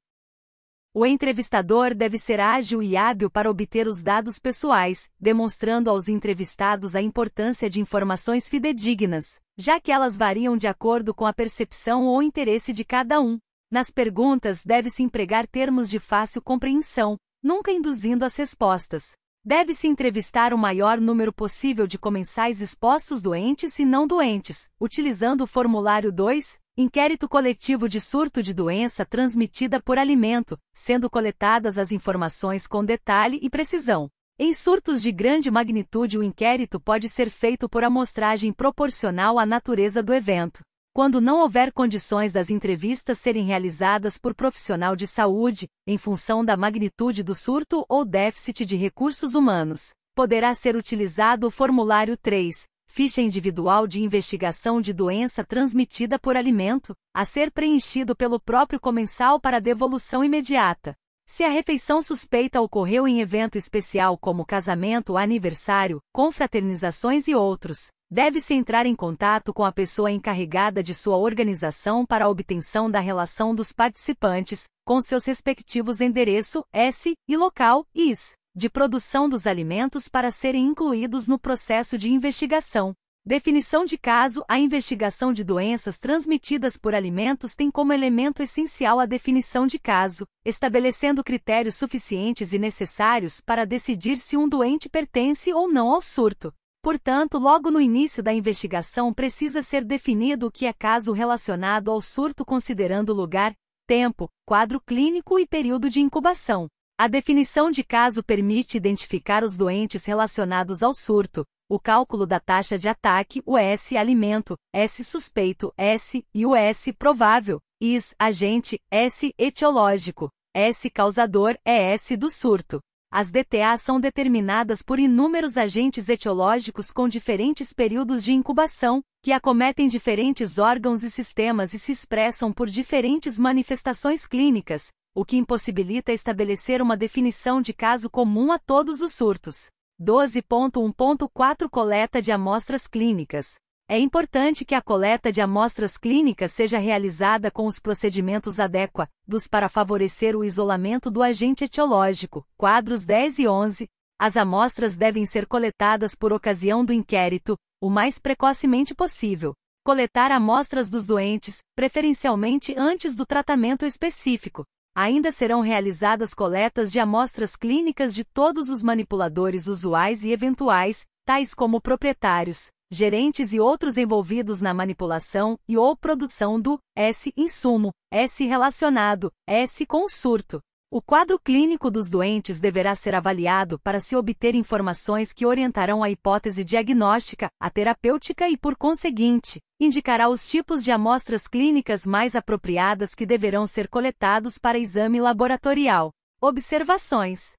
O entrevistador deve ser ágil e hábil para obter os dados pessoais, demonstrando aos entrevistados a importância de informações fidedignas, já que elas variam de acordo com a percepção ou interesse de cada um. Nas perguntas deve-se empregar termos de fácil compreensão, nunca induzindo as respostas. Deve-se entrevistar o maior número possível de comensais expostos doentes e não doentes, utilizando o formulário 2, Inquérito coletivo de surto de doença transmitida por alimento, sendo coletadas as informações com detalhe e precisão. Em surtos de grande magnitude, o inquérito pode ser feito por amostragem proporcional à natureza do evento. Quando não houver condições das entrevistas serem realizadas por profissional de saúde, em função da magnitude do surto ou déficit de recursos humanos, poderá ser utilizado o formulário 3, Ficha individual de investigação de doença transmitida por alimento, a ser preenchido pelo próprio comensal para devolução imediata. Se a refeição suspeita ocorreu em evento especial como casamento, aniversário, confraternizações e outros, deve-se entrar em contato com a pessoa encarregada de sua organização para a obtenção da relação dos participantes, com seus respectivos endereço, S, e local, IS, de produção dos alimentos para serem incluídos no processo de investigação. Definição de caso. A investigação de doenças transmitidas por alimentos tem como elemento essencial a definição de caso, estabelecendo critérios suficientes e necessários para decidir se um doente pertence ou não ao surto. Portanto, logo no início da investigação precisa ser definido o que é caso relacionado ao surto considerando lugar, tempo, quadro clínico e período de incubação. A definição de caso permite identificar os doentes relacionados ao surto, o cálculo da taxa de ataque, o S alimento, S suspeito, S, e o S provável, IS agente, S etiológico, S causador, S do surto. As DTA são determinadas por inúmeros agentes etiológicos com diferentes períodos de incubação, que acometem diferentes órgãos e sistemas e se expressam por diferentes manifestações clínicas, o que impossibilita estabelecer uma definição de caso comum a todos os surtos. 12.1.4 Coleta de amostras clínicas. É importante que a coleta de amostras clínicas seja realizada com os procedimentos adequados para favorecer o isolamento do agente etiológico. Quadros 10 e 11. As amostras devem ser coletadas por ocasião do inquérito, o mais precocemente possível. Coletar amostras dos doentes, preferencialmente antes do tratamento específico. Ainda serão realizadas coletas de amostras clínicas de todos os manipuladores usuais e eventuais, tais como proprietários, gerentes e outros envolvidos na manipulação e ou produção do S insumo, S relacionado, S com o surto. O quadro clínico dos doentes deverá ser avaliado para se obter informações que orientarão a hipótese diagnóstica, a terapêutica e, por conseguinte, indicará os tipos de amostras clínicas mais apropriadas que deverão ser coletados para exame laboratorial. Observações.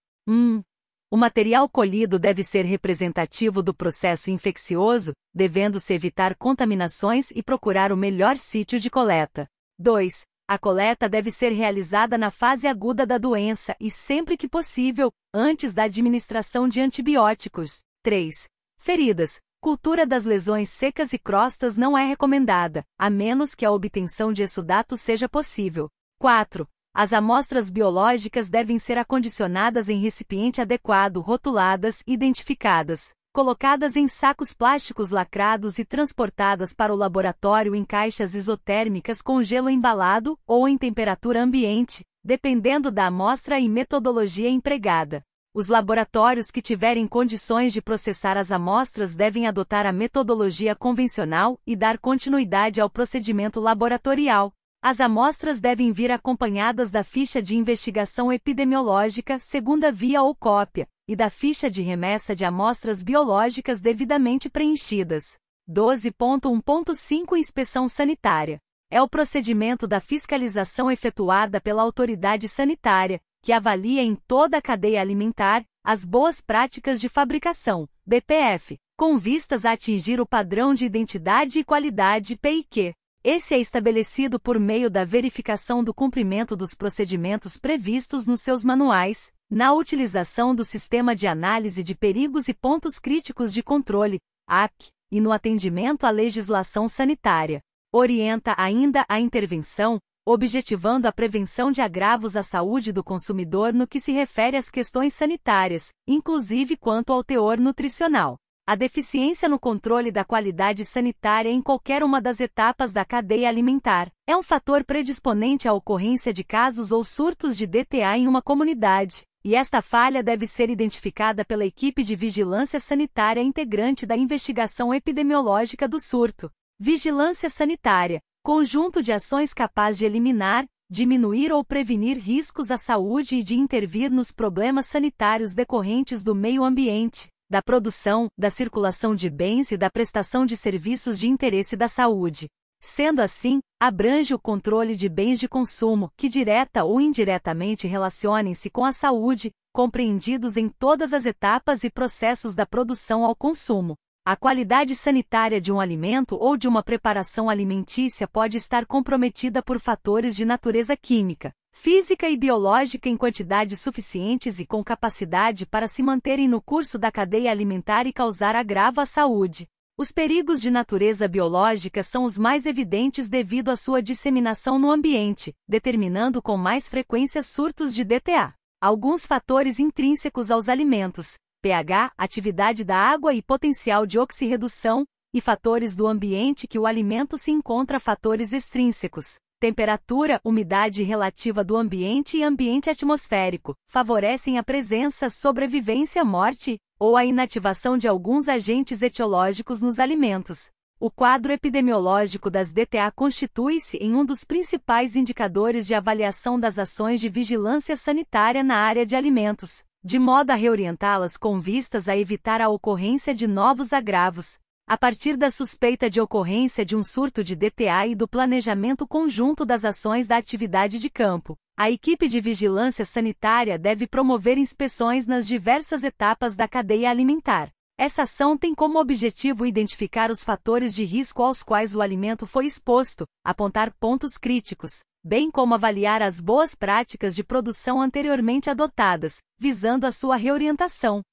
O material colhido deve ser representativo do processo infeccioso, devendo-se evitar contaminações e procurar o melhor sítio de coleta. 2. A coleta deve ser realizada na fase aguda da doença e, sempre que possível, antes da administração de antibióticos. 3. Feridas. Cultura das lesões secas e crostas não é recomendada, a menos que a obtenção de exudato seja possível. 4. As amostras biológicas devem ser acondicionadas em recipiente adequado, rotuladas e identificadas, colocadas em sacos plásticos lacrados e transportadas para o laboratório em caixas isotérmicas com gelo embalado ou em temperatura ambiente, dependendo da amostra e metodologia empregada. Os laboratórios que tiverem condições de processar as amostras devem adotar a metodologia convencional e dar continuidade ao procedimento laboratorial. As amostras devem vir acompanhadas da ficha de investigação epidemiológica, segunda via ou cópia, e da ficha de remessa de amostras biológicas devidamente preenchidas. 12.1.5 Inspeção sanitária. É o procedimento da fiscalização efetuada pela autoridade sanitária, que avalia em toda a cadeia alimentar as boas práticas de fabricação, BPF, com vistas a atingir o padrão de identidade e qualidade PIQ. Esse é estabelecido por meio da verificação do cumprimento dos procedimentos previstos nos seus manuais, na utilização do Sistema de Análise de Perigos e Pontos Críticos de Controle, APC, e no atendimento à legislação sanitária. Orienta ainda a intervenção, objetivando a prevenção de agravos à saúde do consumidor no que se refere às questões sanitárias, inclusive quanto ao teor nutricional. A deficiência no controle da qualidade sanitária em qualquer uma das etapas da cadeia alimentar é um fator predisponente à ocorrência de casos ou surtos de DTA em uma comunidade, e esta falha deve ser identificada pela equipe de vigilância sanitária integrante da investigação epidemiológica do surto. Vigilância sanitária, conjunto de ações capaz de eliminar, diminuir ou prevenir riscos à saúde e de intervir nos problemas sanitários decorrentes do meio ambiente, da produção, da circulação de bens e da prestação de serviços de interesse da saúde. Sendo assim, abrange o controle de bens de consumo, que direta ou indiretamente relacionem-se com a saúde, compreendidos em todas as etapas e processos da produção ao consumo. A qualidade sanitária de um alimento ou de uma preparação alimentícia pode estar comprometida por fatores de natureza química, física e biológica em quantidades suficientes e com capacidade para se manterem no curso da cadeia alimentar e causar agravo à saúde. Os perigos de natureza biológica são os mais evidentes devido à sua disseminação no ambiente, determinando com mais frequência surtos de DTA. Alguns fatores intrínsecos aos alimentos, pH, atividade da água e potencial de oxirredução, e fatores do ambiente que o alimento se encontra, fatores extrínsecos, temperatura, umidade relativa do ambiente e ambiente atmosférico, favorecem a presença, sobrevivência, morte, ou a inativação de alguns agentes etiológicos nos alimentos. O quadro epidemiológico das DTA constitui-se em um dos principais indicadores de avaliação das ações de vigilância sanitária na área de alimentos, de modo a reorientá-las com vistas a evitar a ocorrência de novos agravos. A partir da suspeita de ocorrência de um surto de DTA e do planejamento conjunto das ações da atividade de campo, a equipe de vigilância sanitária deve promover inspeções nas diversas etapas da cadeia alimentar. Essa ação tem como objetivo identificar os fatores de risco aos quais o alimento foi exposto, apontar pontos críticos, bem como avaliar as boas práticas de produção anteriormente adotadas, visando a sua reorientação.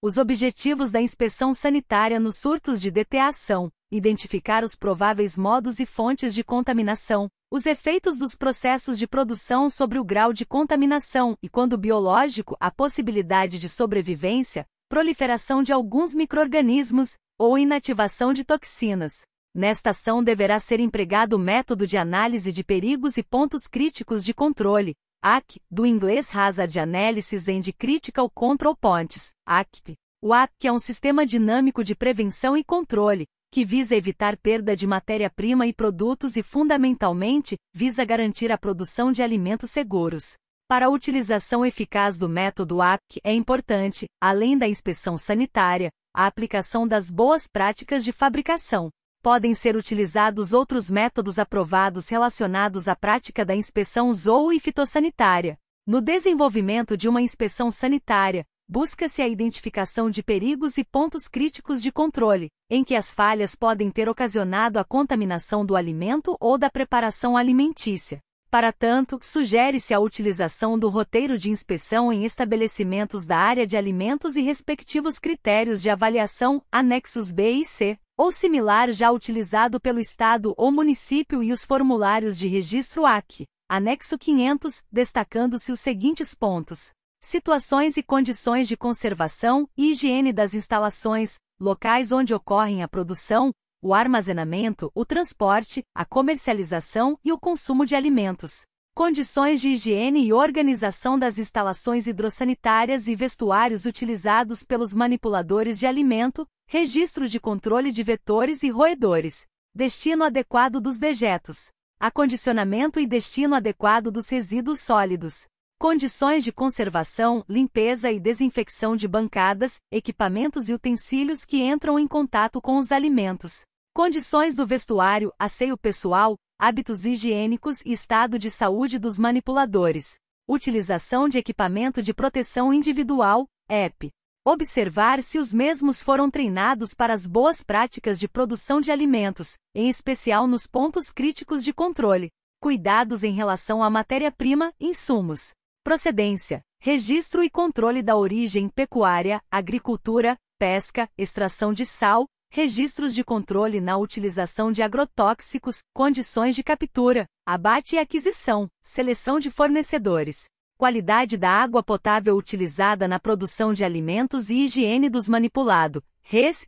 Os objetivos da inspeção sanitária nos surtos de DTA são: identificar os prováveis modos e fontes de contaminação, os efeitos dos processos de produção sobre o grau de contaminação e, quando biológico, a possibilidade de sobrevivência, proliferação de alguns micro-organismos, ou inativação de toxinas. Nesta ação deverá ser empregado o método de análise de perigos e pontos críticos de controle, AC, do inglês Hazard Analysis and Critical Control Points, ACP. O ACP é um sistema dinâmico de prevenção e controle, que visa evitar perda de matéria-prima e produtos e, fundamentalmente, visa garantir a produção de alimentos seguros. Para a utilização eficaz do método APC é importante, além da inspeção sanitária, a aplicação das boas práticas de fabricação. Podem ser utilizados outros métodos aprovados relacionados à prática da inspeção zoo e fitossanitária. No desenvolvimento de uma inspeção sanitária, busca-se a identificação de perigos e pontos críticos de controle, em que as falhas podem ter ocasionado a contaminação do alimento ou da preparação alimentícia. Para tanto, sugere-se a utilização do roteiro de inspeção em estabelecimentos da área de alimentos e respectivos critérios de avaliação, anexos B e C, ou similar já utilizado pelo Estado ou município e os formulários de registro AC, anexo 500, destacando-se os seguintes pontos: situações e condições de conservação e higiene das instalações, locais onde ocorrem a produção, o armazenamento, o transporte, a comercialização e o consumo de alimentos. Condições de higiene e organização das instalações hidrossanitárias e vestuários utilizados pelos manipuladores de alimento, registro de controle de vetores e roedores, destino adequado dos dejetos, acondicionamento e destino adequado dos resíduos sólidos, condições de conservação, limpeza e desinfecção de bancadas, equipamentos e utensílios que entram em contato com os alimentos, condições do vestuário, asseio pessoal, hábitos higiênicos e estado de saúde dos manipuladores, utilização de equipamento de proteção individual, EP. Observar se os mesmos foram treinados para as boas práticas de produção de alimentos, em especial nos pontos críticos de controle. Cuidados em relação à matéria-prima, insumos. Procedência, registro e controle da origem pecuária, agricultura, pesca, extração de sal, registros de controle na utilização de agrotóxicos, condições de captura, abate e aquisição, seleção de fornecedores. Qualidade da água potável utilizada na produção de alimentos e higiene dos manipulados,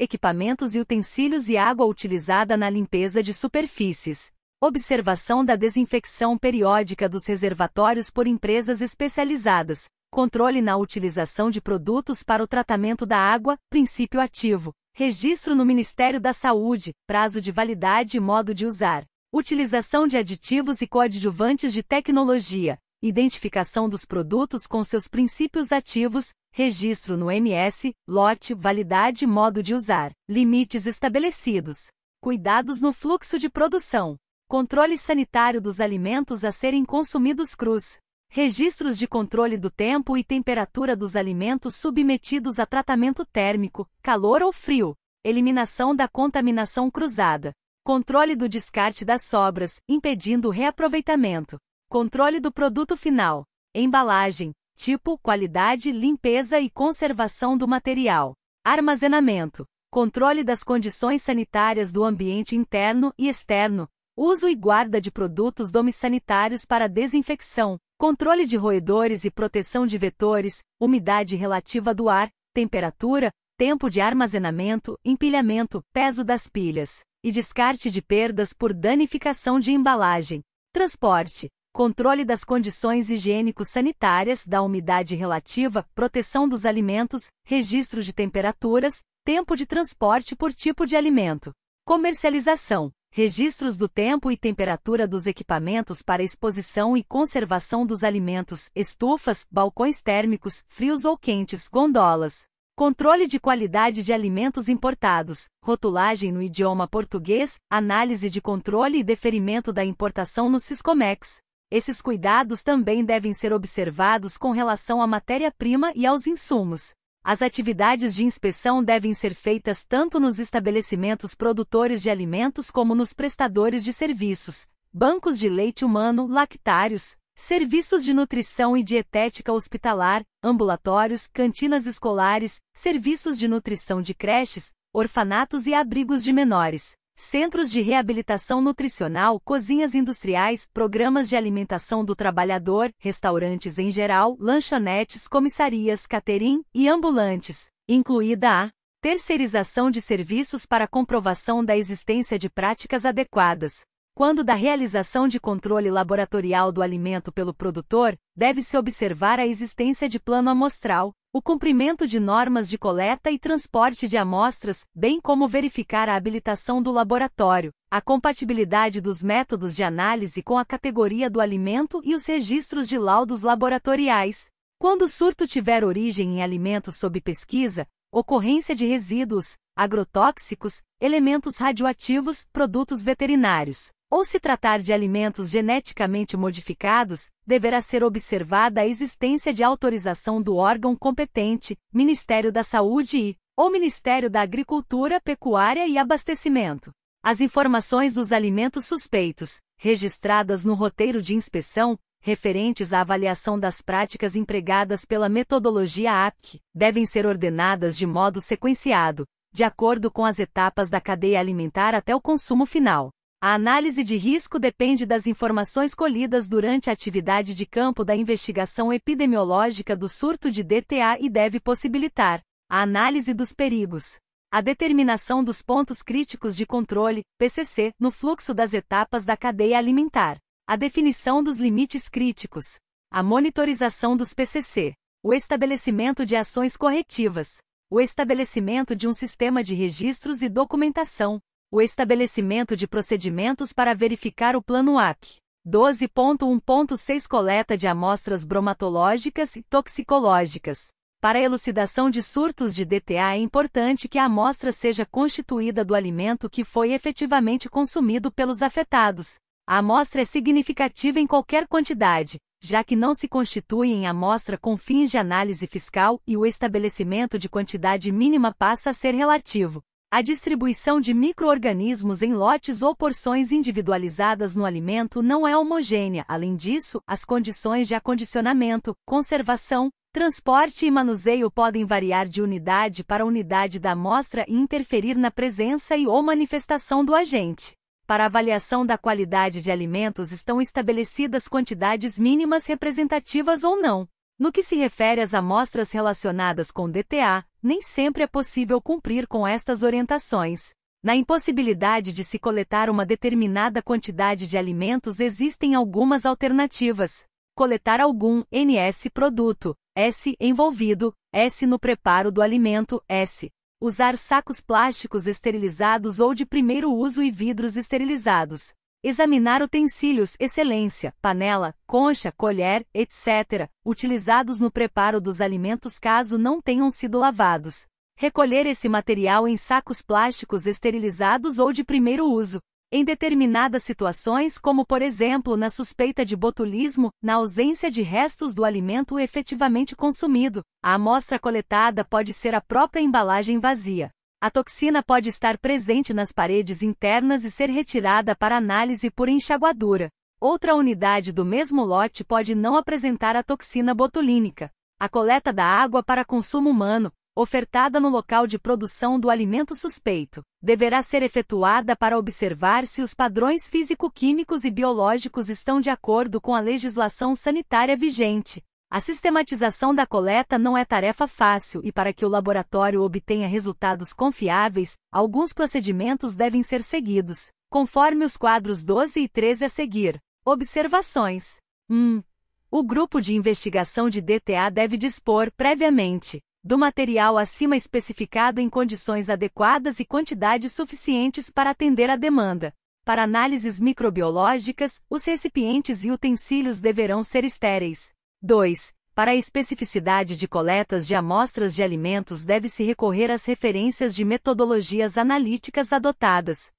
equipamentos e utensílios e água utilizada na limpeza de superfícies. Observação da desinfecção periódica dos reservatórios por empresas especializadas. Controle na utilização de produtos para o tratamento da água, princípio ativo. Registro no Ministério da Saúde, prazo de validade e modo de usar. Utilização de aditivos e coadjuvantes de tecnologia. Identificação dos produtos com seus princípios ativos, registro no MS, lote, validade e modo de usar, limites estabelecidos, cuidados no fluxo de produção, controle sanitário dos alimentos a serem consumidos crus, registros de controle do tempo e temperatura dos alimentos submetidos a tratamento térmico, calor ou frio, eliminação da contaminação cruzada, controle do descarte das sobras, impedindo o reaproveitamento. Controle do produto final, embalagem, tipo, qualidade, limpeza e conservação do material. Armazenamento, controle das condições sanitárias do ambiente interno e externo, uso e guarda de produtos domissanitários para desinfecção, controle de roedores e proteção de vetores, umidade relativa do ar, temperatura, tempo de armazenamento, empilhamento, peso das pilhas, e descarte de perdas por danificação de embalagem. Transporte. Controle das condições higiênico-sanitárias, da umidade relativa, proteção dos alimentos, registro de temperaturas, tempo de transporte por tipo de alimento. Comercialização. Registros do tempo e temperatura dos equipamentos para exposição e conservação dos alimentos, estufas, balcões térmicos, frios ou quentes, gondolas. Controle de qualidade de alimentos importados, rotulagem no idioma português, análise de controle e deferimento da importação no Siscomex. Esses cuidados também devem ser observados com relação à matéria-prima e aos insumos. As atividades de inspeção devem ser feitas tanto nos estabelecimentos produtores de alimentos como nos prestadores de serviços, bancos de leite humano, lactários, serviços de nutrição e dietética hospitalar, ambulatórios, cantinas escolares, serviços de nutrição de creches, orfanatos e abrigos de menores. Centros de reabilitação nutricional, cozinhas industriais, programas de alimentação do trabalhador, restaurantes em geral, lanchonetes, comissarias, catering e ambulantes, incluída a terceirização de serviços para comprovação da existência de práticas adequadas. Quando da realização de controle laboratorial do alimento pelo produtor, deve-se observar a existência de plano amostral, o cumprimento de normas de coleta e transporte de amostras, bem como verificar a habilitação do laboratório, A compatibilidade dos métodos de análise com a categoria do alimento e os registros de laudos laboratoriais. Quando o surto tiver origem em alimentos sob pesquisa, ocorrência de resíduos, agrotóxicos, elementos radioativos, produtos veterinários, ou se tratar de alimentos geneticamente modificados, deverá ser observada a existência de autorização do órgão competente, Ministério da Saúde ou Ministério da Agricultura, Pecuária e Abastecimento. As informações dos alimentos suspeitos, registradas no roteiro de inspeção, referentes à avaliação das práticas empregadas pela metodologia APC, devem ser ordenadas de modo sequenciado, de acordo com as etapas da cadeia alimentar até o consumo final. A análise de risco depende das informações colhidas durante a atividade de campo da investigação epidemiológica do surto de DTA e deve possibilitar a análise dos perigos, a determinação dos pontos críticos de controle, PCC, no fluxo das etapas da cadeia alimentar, a definição dos limites críticos, a monitorização dos PCC, o estabelecimento de ações corretivas, o estabelecimento de um sistema de registros e documentação, o estabelecimento de procedimentos para verificar o plano AP. 12.1.6 Coleta de amostras bromatológicas e toxicológicas. Para a elucidação de surtos de DTA é importante que a amostra seja constituída do alimento que foi efetivamente consumido pelos afetados. A amostra é significativa em qualquer quantidade, já que não se constitui em amostra com fins de análise fiscal e o estabelecimento de quantidade mínima passa a ser relativo. A distribuição de micro-organismos em lotes ou porções individualizadas no alimento não é homogênea. Além disso, as condições de acondicionamento, conservação, transporte e manuseio podem variar de unidade para unidade da amostra e interferir na presença e/ou manifestação do agente. Para a avaliação da qualidade de alimentos estão estabelecidas quantidades mínimas representativas ou não. No que se refere às amostras relacionadas com DTA, nem sempre é possível cumprir com estas orientações. Na impossibilidade de se coletar uma determinada quantidade de alimentos existem algumas alternativas. Coletar algum NS produto, S envolvido, S no preparo do alimento, S. Usar sacos plásticos esterilizados ou de primeiro uso e vidros esterilizados. Examinar utensílios, excelência, panela, concha, colher, etc., utilizados no preparo dos alimentos caso não tenham sido lavados. Recolher esse material em sacos plásticos esterilizados ou de primeiro uso. Em determinadas situações, como por exemplo na suspeita de botulismo, na ausência de restos do alimento efetivamente consumido, a amostra coletada pode ser a própria embalagem vazia. A toxina pode estar presente nas paredes internas e ser retirada para análise por enxaguadura. Outra unidade do mesmo lote pode não apresentar a toxina botulínica. A coleta da água para consumo humano, ofertada no local de produção do alimento suspeito, deverá ser efetuada para observar se os padrões físico-químicos e biológicos estão de acordo com a legislação sanitária vigente. A sistematização da coleta não é tarefa fácil e para que o laboratório obtenha resultados confiáveis, alguns procedimentos devem ser seguidos, conforme os quadros 12 e 13 a seguir. Observações. 1. O grupo de investigação de DTA deve dispor, previamente, do material acima especificado em condições adequadas e quantidades suficientes para atender a demanda. Para análises microbiológicas, os recipientes e utensílios deverão ser estéreis. 2. Para a especificidade de coletas de amostras de alimentos deve-se recorrer às referências de metodologias analíticas adotadas.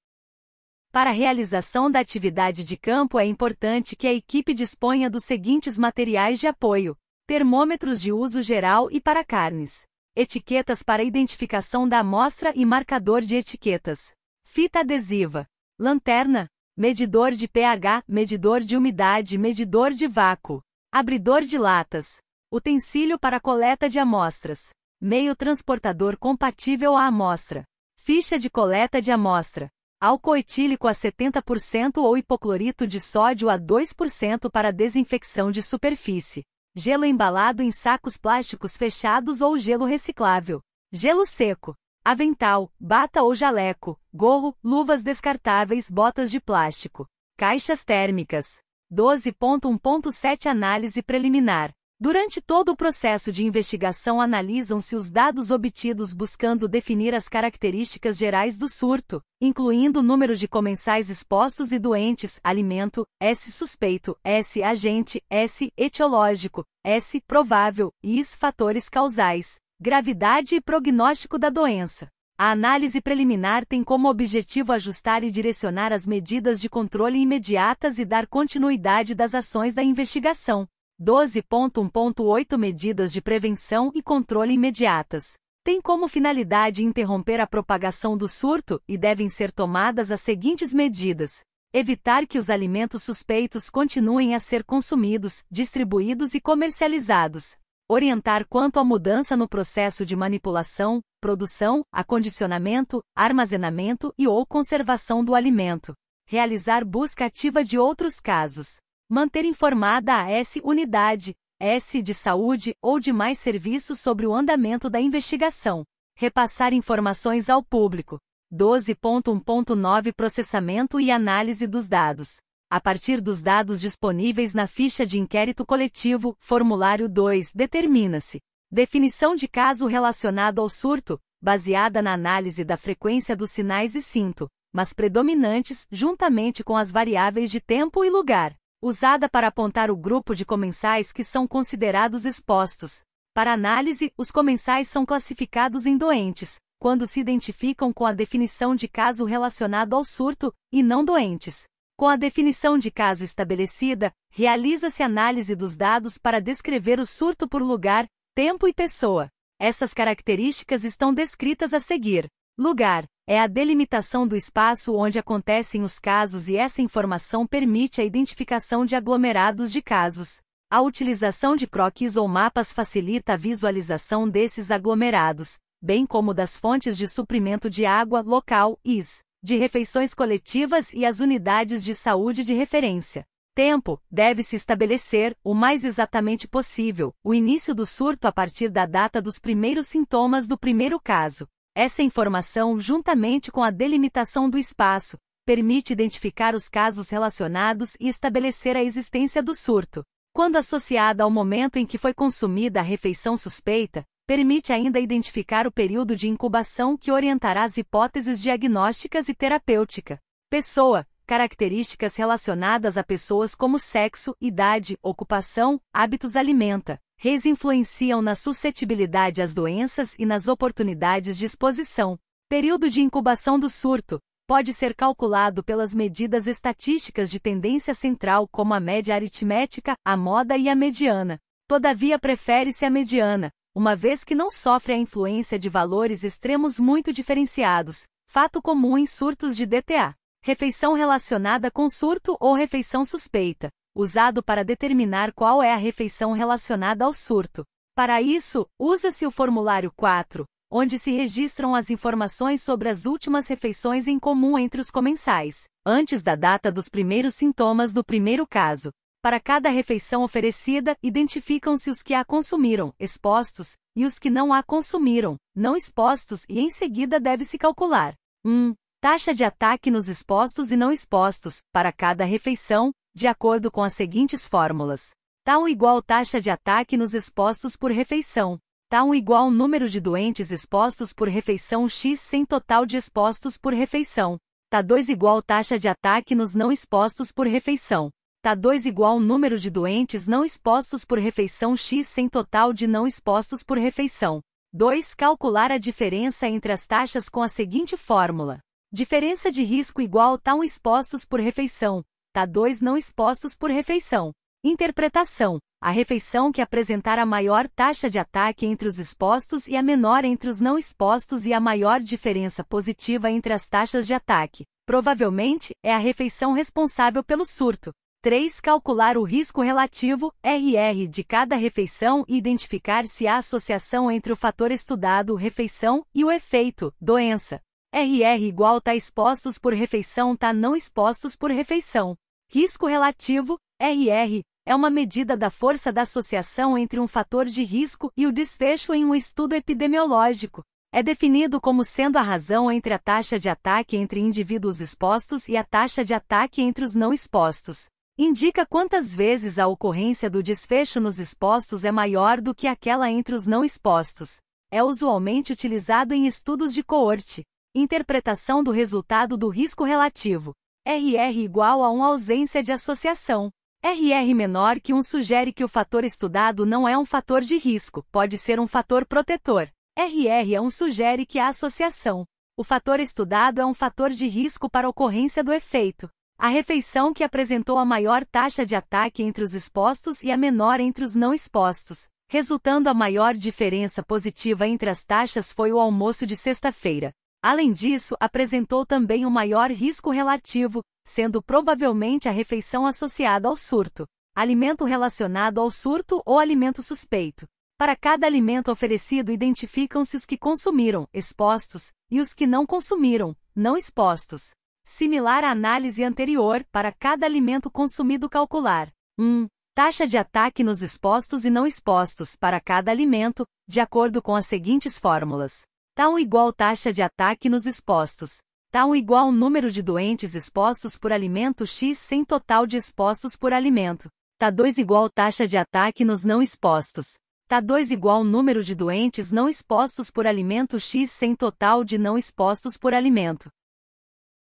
Para a realização da atividade de campo é importante que a equipe disponha dos seguintes materiais de apoio: termômetros de uso geral e para carnes, etiquetas para identificação da amostra e marcador de etiquetas, fita adesiva, lanterna, medidor de pH, medidor de umidade, medidor de vácuo, abridor de latas, utensílio para coleta de amostras, meio transportador compatível à amostra, ficha de coleta de amostra, álcool etílico a 70% ou hipoclorito de sódio a 2% para desinfecção de superfície, gelo embalado em sacos plásticos fechados ou gelo reciclável, gelo seco, avental, bata ou jaleco, gorro, luvas descartáveis, botas de plástico, caixas térmicas. 12.1.7 Análise preliminar. Durante todo o processo de investigação analisam-se os dados obtidos buscando definir as características gerais do surto, incluindo o número de comensais expostos e doentes, alimento, S suspeito, S agente, S etiológico, S provável, e IS fatores causais, gravidade e prognóstico da doença. A análise preliminar tem como objetivo ajustar e direcionar as medidas de controle imediatas e dar continuidade das ações da investigação. 12.1.8 Medidas de prevenção e controle imediatas. Tem como finalidade interromper a propagação do surto e devem ser tomadas as seguintes medidas: evitar que os alimentos suspeitos continuem a ser consumidos, distribuídos e comercializados. Orientar quanto à mudança no processo de manipulação, produção, acondicionamento, armazenamento e/ou conservação do alimento. Realizar busca ativa de outros casos. Manter informada a S unidade, S de saúde ou demais serviços sobre o andamento da investigação. Repassar informações ao público. 12.1.9 Processamento e análise dos dados. A partir dos dados disponíveis na ficha de inquérito coletivo, formulário 2, determina-se: definição de caso relacionado ao surto, baseada na análise da frequência dos sinais e sintomas predominantes, juntamente com as variáveis de tempo e lugar, usada para apontar o grupo de comensais que são considerados expostos. Para análise, os comensais são classificados em doentes, quando se identificam com a definição de caso relacionado ao surto, e não doentes. Com a definição de caso estabelecida, realiza-se análise dos dados para descrever o surto por lugar, tempo e pessoa. Essas características estão descritas a seguir. Lugar é a delimitação do espaço onde acontecem os casos e essa informação permite a identificação de aglomerados de casos. A utilização de croquis ou mapas facilita a visualização desses aglomerados, bem como das fontes de suprimento de água local, IS, de refeições coletivas e as unidades de saúde de referência. Tempo deve-se estabelecer, o mais exatamente possível, o início do surto a partir da data dos primeiros sintomas do primeiro caso. Essa informação, juntamente com a delimitação do espaço, permite identificar os casos relacionados e estabelecer a existência do surto. Quando associada ao momento em que foi consumida a refeição suspeita, permite ainda identificar o período de incubação que orientará as hipóteses diagnósticas e terapêutica. Pessoa, características relacionadas a pessoas como sexo, idade, ocupação, hábitos alimenta. Reis influenciam na suscetibilidade às doenças e nas oportunidades de exposição. Período de incubação do surto pode ser calculado pelas medidas estatísticas de tendência central como a média aritmética, a moda e a mediana. Todavia prefere-se a mediana, uma vez que não sofre a influência de valores extremos muito diferenciados, fato comum em surtos de DTA. Refeição relacionada com surto ou refeição suspeita, usado para determinar qual é a refeição relacionada ao surto. Para isso, usa-se o formulário 4, onde se registram as informações sobre as últimas refeições em comum entre os comensais, antes da data dos primeiros sintomas do primeiro caso. Para cada refeição oferecida, identificam-se os que a consumiram, expostos, e os que não a consumiram, não expostos, e em seguida deve-se calcular 1. Taxa de ataque nos expostos e não expostos, para cada refeição, de acordo com as seguintes fórmulas. T1 igual taxa de ataque nos expostos por refeição. T1 igual número de doentes expostos por refeição x sem total de expostos por refeição. T2 igual taxa de ataque nos não expostos por refeição. T2 igual número de doentes não expostos por refeição x sem total de não expostos por refeição. 2. Calcular a diferença entre as taxas com a seguinte fórmula. Diferença de risco igual T1 expostos por refeição. T2 não expostos por refeição. Interpretação. A refeição que apresentar a maior taxa de ataque entre os expostos e a menor entre os não expostos e a maior diferença positiva entre as taxas de ataque, provavelmente, é a refeição responsável pelo surto. 3. Calcular o risco relativo, RR, de cada refeição e identificar se há associação entre o fator estudado, refeição, e o efeito, doença. RR igual T expostos por refeição T não expostos por refeição. Risco relativo, RR, é uma medida da força da associação entre um fator de risco e o desfecho em um estudo epidemiológico. É definido como sendo a razão entre a taxa de ataque entre indivíduos expostos e a taxa de ataque entre os não expostos. Indica quantas vezes a ocorrência do desfecho nos expostos é maior do que aquela entre os não expostos. É usualmente utilizado em estudos de coorte. Interpretação do resultado do risco relativo. RR igual a 1 ausência de associação. RR menor que 1 sugere que o fator estudado não é um fator de risco, pode ser um fator protetor. RR é 1 sugere que a associação. O fator estudado é um fator de risco para a ocorrência do efeito. A refeição que apresentou a maior taxa de ataque entre os expostos e a menor entre os não expostos, resultando a maior diferença positiva entre as taxas foi o almoço de sexta-feira. Além disso, apresentou também o maior risco relativo, sendo provavelmente a refeição associada ao surto, alimento relacionado ao surto ou alimento suspeito. Para cada alimento oferecido identificam-se os que consumiram, expostos, e os que não consumiram, não expostos. Similar à análise anterior, para cada alimento consumido calcular 1. Taxa de ataque nos expostos e não expostos para cada alimento, de acordo com as seguintes fórmulas. Τ1 igual taxa de ataque nos expostos. Τ1 igual número de doentes expostos por alimento x sem total de expostos por alimento. Τ2 igual taxa de ataque nos não expostos. Τ2 igual número de doentes não expostos por alimento x sem total de não expostos por alimento.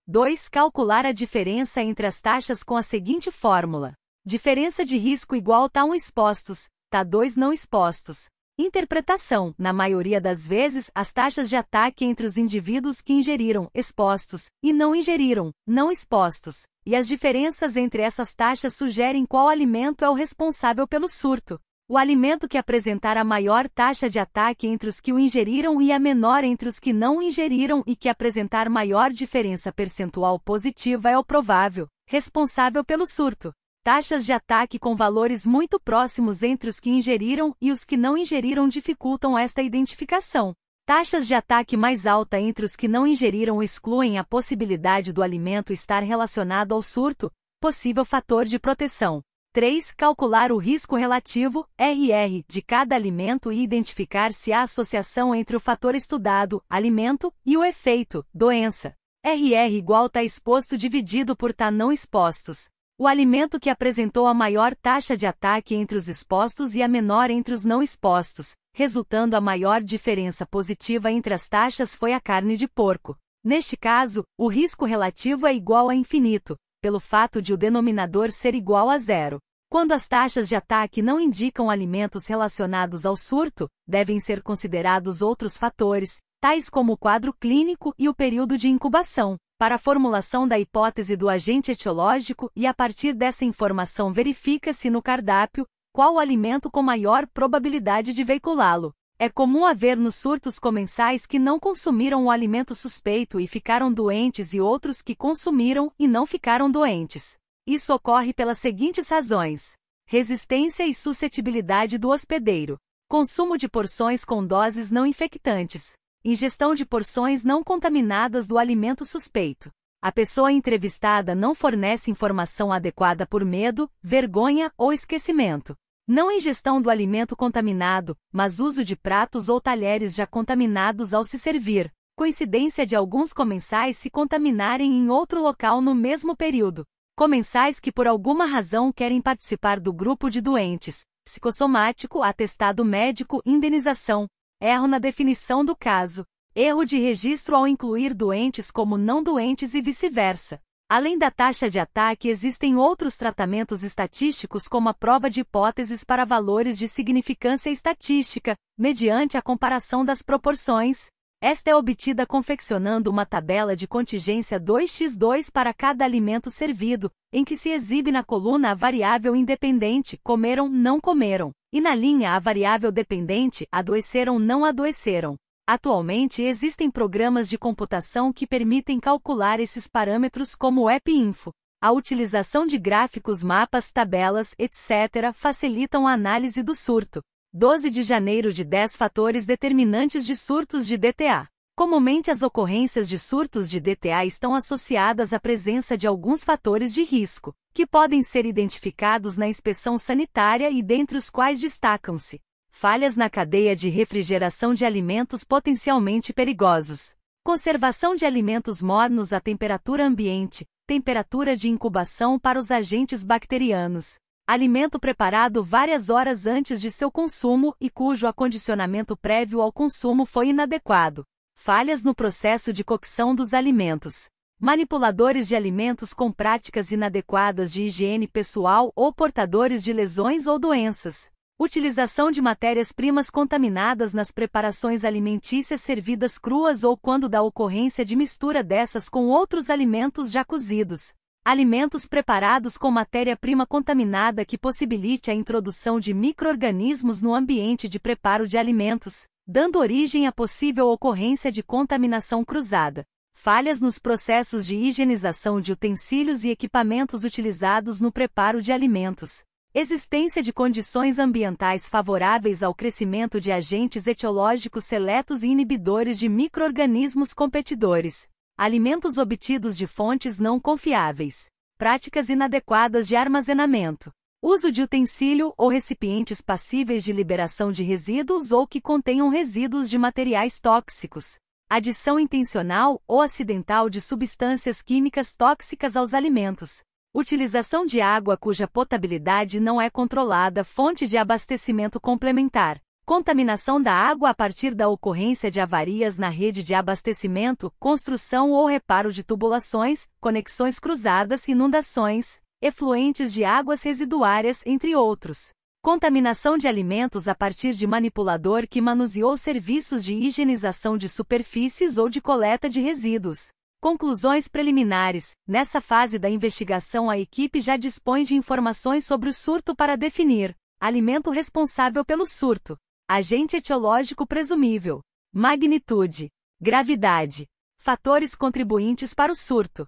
2. Calcular a diferença entre as taxas com a seguinte fórmula. Diferença de risco igual Τ1 expostos, Τ2 não expostos. Interpretação. Na maioria das vezes, as taxas de ataque entre os indivíduos que ingeriram, expostos, e não ingeriram, não expostos, e as diferenças entre essas taxas sugerem qual alimento é o responsável pelo surto. O alimento que apresentar a maior taxa de ataque entre os que o ingeriram e a menor entre os que não o ingeriram e que apresentar maior diferença percentual positiva é o provável, responsável pelo surto. Taxas de ataque com valores muito próximos entre os que ingeriram e os que não ingeriram dificultam esta identificação. Taxas de ataque mais alta entre os que não ingeriram excluem a possibilidade do alimento estar relacionado ao surto, possível fator de proteção. 3. Calcular o risco relativo, RR, de cada alimento e identificar se há associação entre o fator estudado, alimento, e o efeito, doença. RR igual Τ exposto dividido por Τ não expostos. O alimento que apresentou a maior taxa de ataque entre os expostos e a menor entre os não expostos, resultando a maior diferença positiva entre as taxas foi a carne de porco. Neste caso, o risco relativo é igual a infinito, pelo fato de o denominador ser igual a zero. Quando as taxas de ataque não indicam alimentos relacionados ao surto, devem ser considerados outros fatores, tais como o quadro clínico e o período de incubação, para a formulação da hipótese do agente etiológico e a partir dessa informação verifica-se no cardápio qual o alimento com maior probabilidade de veiculá-lo. É comum haver nos surtos comensais que não consumiram o alimento suspeito e ficaram doentes e outros que consumiram e não ficaram doentes. Isso ocorre pelas seguintes razões: resistência e suscetibilidade do hospedeiro, consumo de porções com doses não infectantes, ingestão de porções não contaminadas do alimento suspeito. A pessoa entrevistada não fornece informação adequada por medo, vergonha ou esquecimento. Não ingestão do alimento contaminado, mas uso de pratos ou talheres já contaminados ao se servir. Coincidência de alguns comensais se contaminarem em outro local no mesmo período. Comensais que por alguma razão querem participar do grupo de doentes. Psicossomático, atestado médico, indenização. Erro na definição do caso. Erro de registro ao incluir doentes como não doentes e vice-versa. Além da taxa de ataque, existem outros tratamentos estatísticos como a prova de hipóteses para valores de significância estatística, mediante a comparação das proporções. Esta é obtida confeccionando uma tabela de contingência 2x2 para cada alimento servido, em que se exibe na coluna a variável independente, comeram, não comeram, e na linha a variável dependente, adoeceram, não adoeceram. Atualmente existem programas de computação que permitem calcular esses parâmetros como o EpiInfo. A utilização de gráficos, mapas, tabelas, etc. facilitam a análise do surto. 12 de janeiro de 10 fatores determinantes de surtos de DTA. Comumente as ocorrências de surtos de DTA estão associadas à presença de alguns fatores de risco, que podem ser identificados na inspeção sanitária e dentre os quais destacam-se: falhas na cadeia de refrigeração de alimentos potencialmente perigosos, conservação de alimentos mornos à temperatura ambiente, temperatura de incubação para os agentes bacterianos. Alimento preparado várias horas antes de seu consumo e cujo acondicionamento prévio ao consumo foi inadequado. Falhas no processo de cocção dos alimentos. Manipuladores de alimentos com práticas inadequadas de higiene pessoal ou portadores de lesões ou doenças. Utilização de matérias-primas contaminadas nas preparações alimentícias servidas cruas ou quando da ocorrência de mistura dessas com outros alimentos já cozidos. Alimentos preparados com matéria-prima contaminada que possibilite a introdução de micro-organismos no ambiente de preparo de alimentos, dando origem à possível ocorrência de contaminação cruzada. Falhas nos processos de higienização de utensílios e equipamentos utilizados no preparo de alimentos. Existência de condições ambientais favoráveis ao crescimento de agentes etiológicos seletos e inibidores de micro-organismos competidores. Alimentos obtidos de fontes não confiáveis. Práticas inadequadas de armazenamento. Uso de utensílio ou recipientes passíveis de liberação de resíduos ou que contenham resíduos de materiais tóxicos. Adição intencional ou acidental de substâncias químicas tóxicas aos alimentos. Utilização de água cuja potabilidade não é controlada, fonte de abastecimento complementar. Contaminação da água a partir da ocorrência de avarias na rede de abastecimento, construção ou reparo de tubulações, conexões cruzadas, inundações, efluentes de águas residuárias, entre outros. Contaminação de alimentos a partir de manipulador que manuseou serviços de higienização de superfícies ou de coleta de resíduos. Conclusões preliminares. Nessa fase da investigação, a equipe já dispõe de informações sobre o surto para definir alimento responsável pelo surto, agente etiológico presumível, magnitude, gravidade, fatores contribuintes para o surto.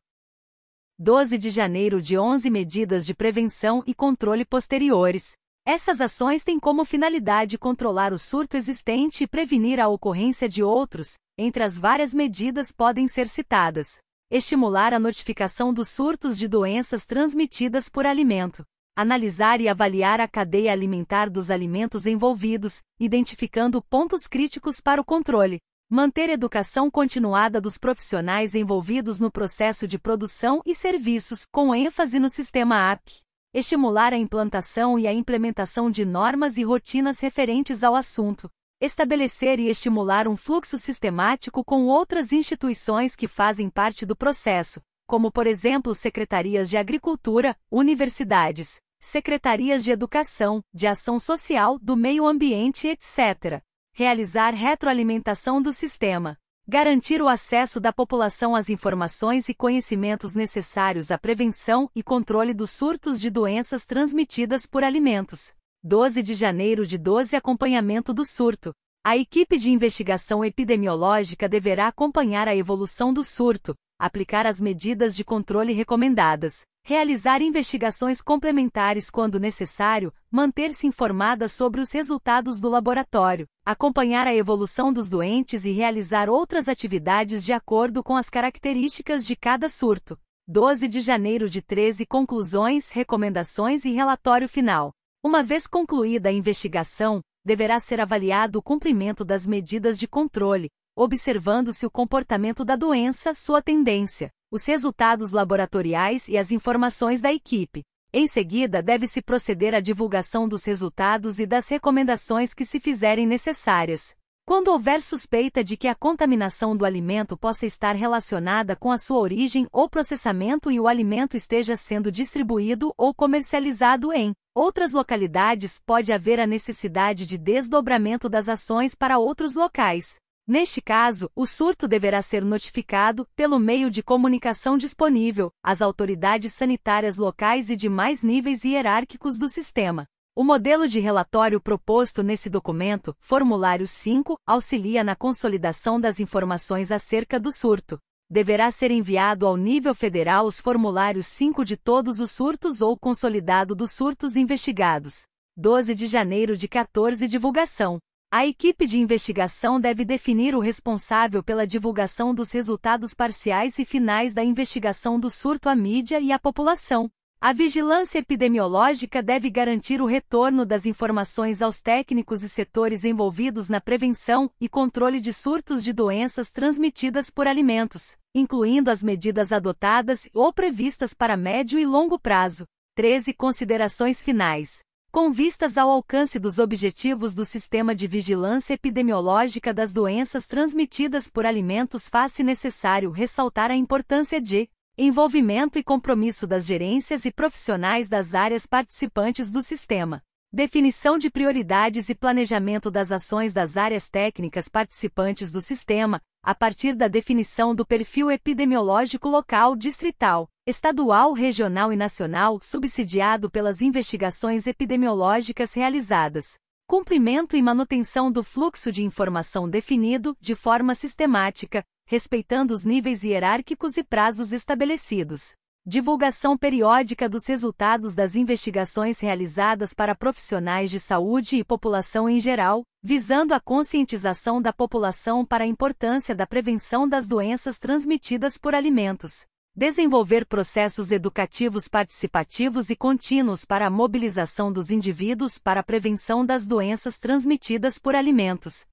12 de janeiro de 11 Medidas de prevenção e controle posteriores. Essas ações têm como finalidade controlar o surto existente e prevenir a ocorrência de outros. Entre as várias medidas podem ser citadas: estimular a notificação dos surtos de doenças transmitidas por alimento, analisar e avaliar a cadeia alimentar dos alimentos envolvidos, identificando pontos críticos para o controle, manter educação continuada dos profissionais envolvidos no processo de produção e serviços, com ênfase no sistema AP, estimular a implantação e a implementação de normas e rotinas referentes ao assunto, estabelecer e estimular um fluxo sistemático com outras instituições que fazem parte do processo, como por exemplo secretarias de agricultura, universidades, secretarias de educação, de ação social, do meio ambiente, etc. Realizar retroalimentação do sistema. Garantir o acesso da população às informações e conhecimentos necessários à prevenção e controle dos surtos de doenças transmitidas por alimentos. 12 de janeiro de 12 Acompanhamento do surto. A equipe de investigação epidemiológica deverá acompanhar a evolução do surto, aplicar as medidas de controle recomendadas, realizar investigações complementares quando necessário, manter-se informada sobre os resultados do laboratório, acompanhar a evolução dos doentes e realizar outras atividades de acordo com as características de cada surto. 12 de janeiro de 13 Conclusões, recomendações e relatório final. Uma vez concluída a investigação, deverá ser avaliado o cumprimento das medidas de controle, observando-se o comportamento da doença, sua tendência, os resultados laboratoriais e as informações da equipe. Em seguida, deve-se proceder à divulgação dos resultados e das recomendações que se fizerem necessárias. Quando houver suspeita de que a contaminação do alimento possa estar relacionada com a sua origem ou processamento e o alimento esteja sendo distribuído ou comercializado em outras localidades, pode haver a necessidade de desdobramento das ações para outros locais. Neste caso, o surto deverá ser notificado, pelo meio de comunicação disponível, às autoridades sanitárias locais e demais níveis hierárquicos do sistema. O modelo de relatório proposto nesse documento, Formulário 5, auxilia na consolidação das informações acerca do surto. Deverá ser enviado ao nível federal os formulários 5 de todos os surtos ou consolidado dos surtos investigados. 12 de janeiro de 14 Divulgação. A equipe de investigação deve definir o responsável pela divulgação dos resultados parciais e finais da investigação do surto à mídia e à população. A vigilância epidemiológica deve garantir o retorno das informações aos técnicos e setores envolvidos na prevenção e controle de surtos de doenças transmitidas por alimentos, incluindo as medidas adotadas ou previstas para médio e longo prazo. 13. Considerações finais. Com vistas ao alcance dos objetivos do Sistema de Vigilância Epidemiológica das Doenças Transmitidas por Alimentos, faz-se necessário ressaltar a importância de envolvimento e compromisso das gerências e profissionais das áreas participantes do sistema. Definição de prioridades e planejamento das ações das áreas técnicas participantes do sistema, a partir da definição do perfil epidemiológico local, distrital, estadual, regional e nacional, subsidiado pelas investigações epidemiológicas realizadas. Cumprimento e manutenção do fluxo de informação definido, de forma sistemática, respeitando os níveis hierárquicos e prazos estabelecidos. Divulgação periódica dos resultados das investigações realizadas para profissionais de saúde e população em geral, visando a conscientização da população para a importância da prevenção das doenças transmitidas por alimentos. Desenvolver processos educativos participativos e contínuos para a mobilização dos indivíduos para a prevenção das doenças transmitidas por alimentos.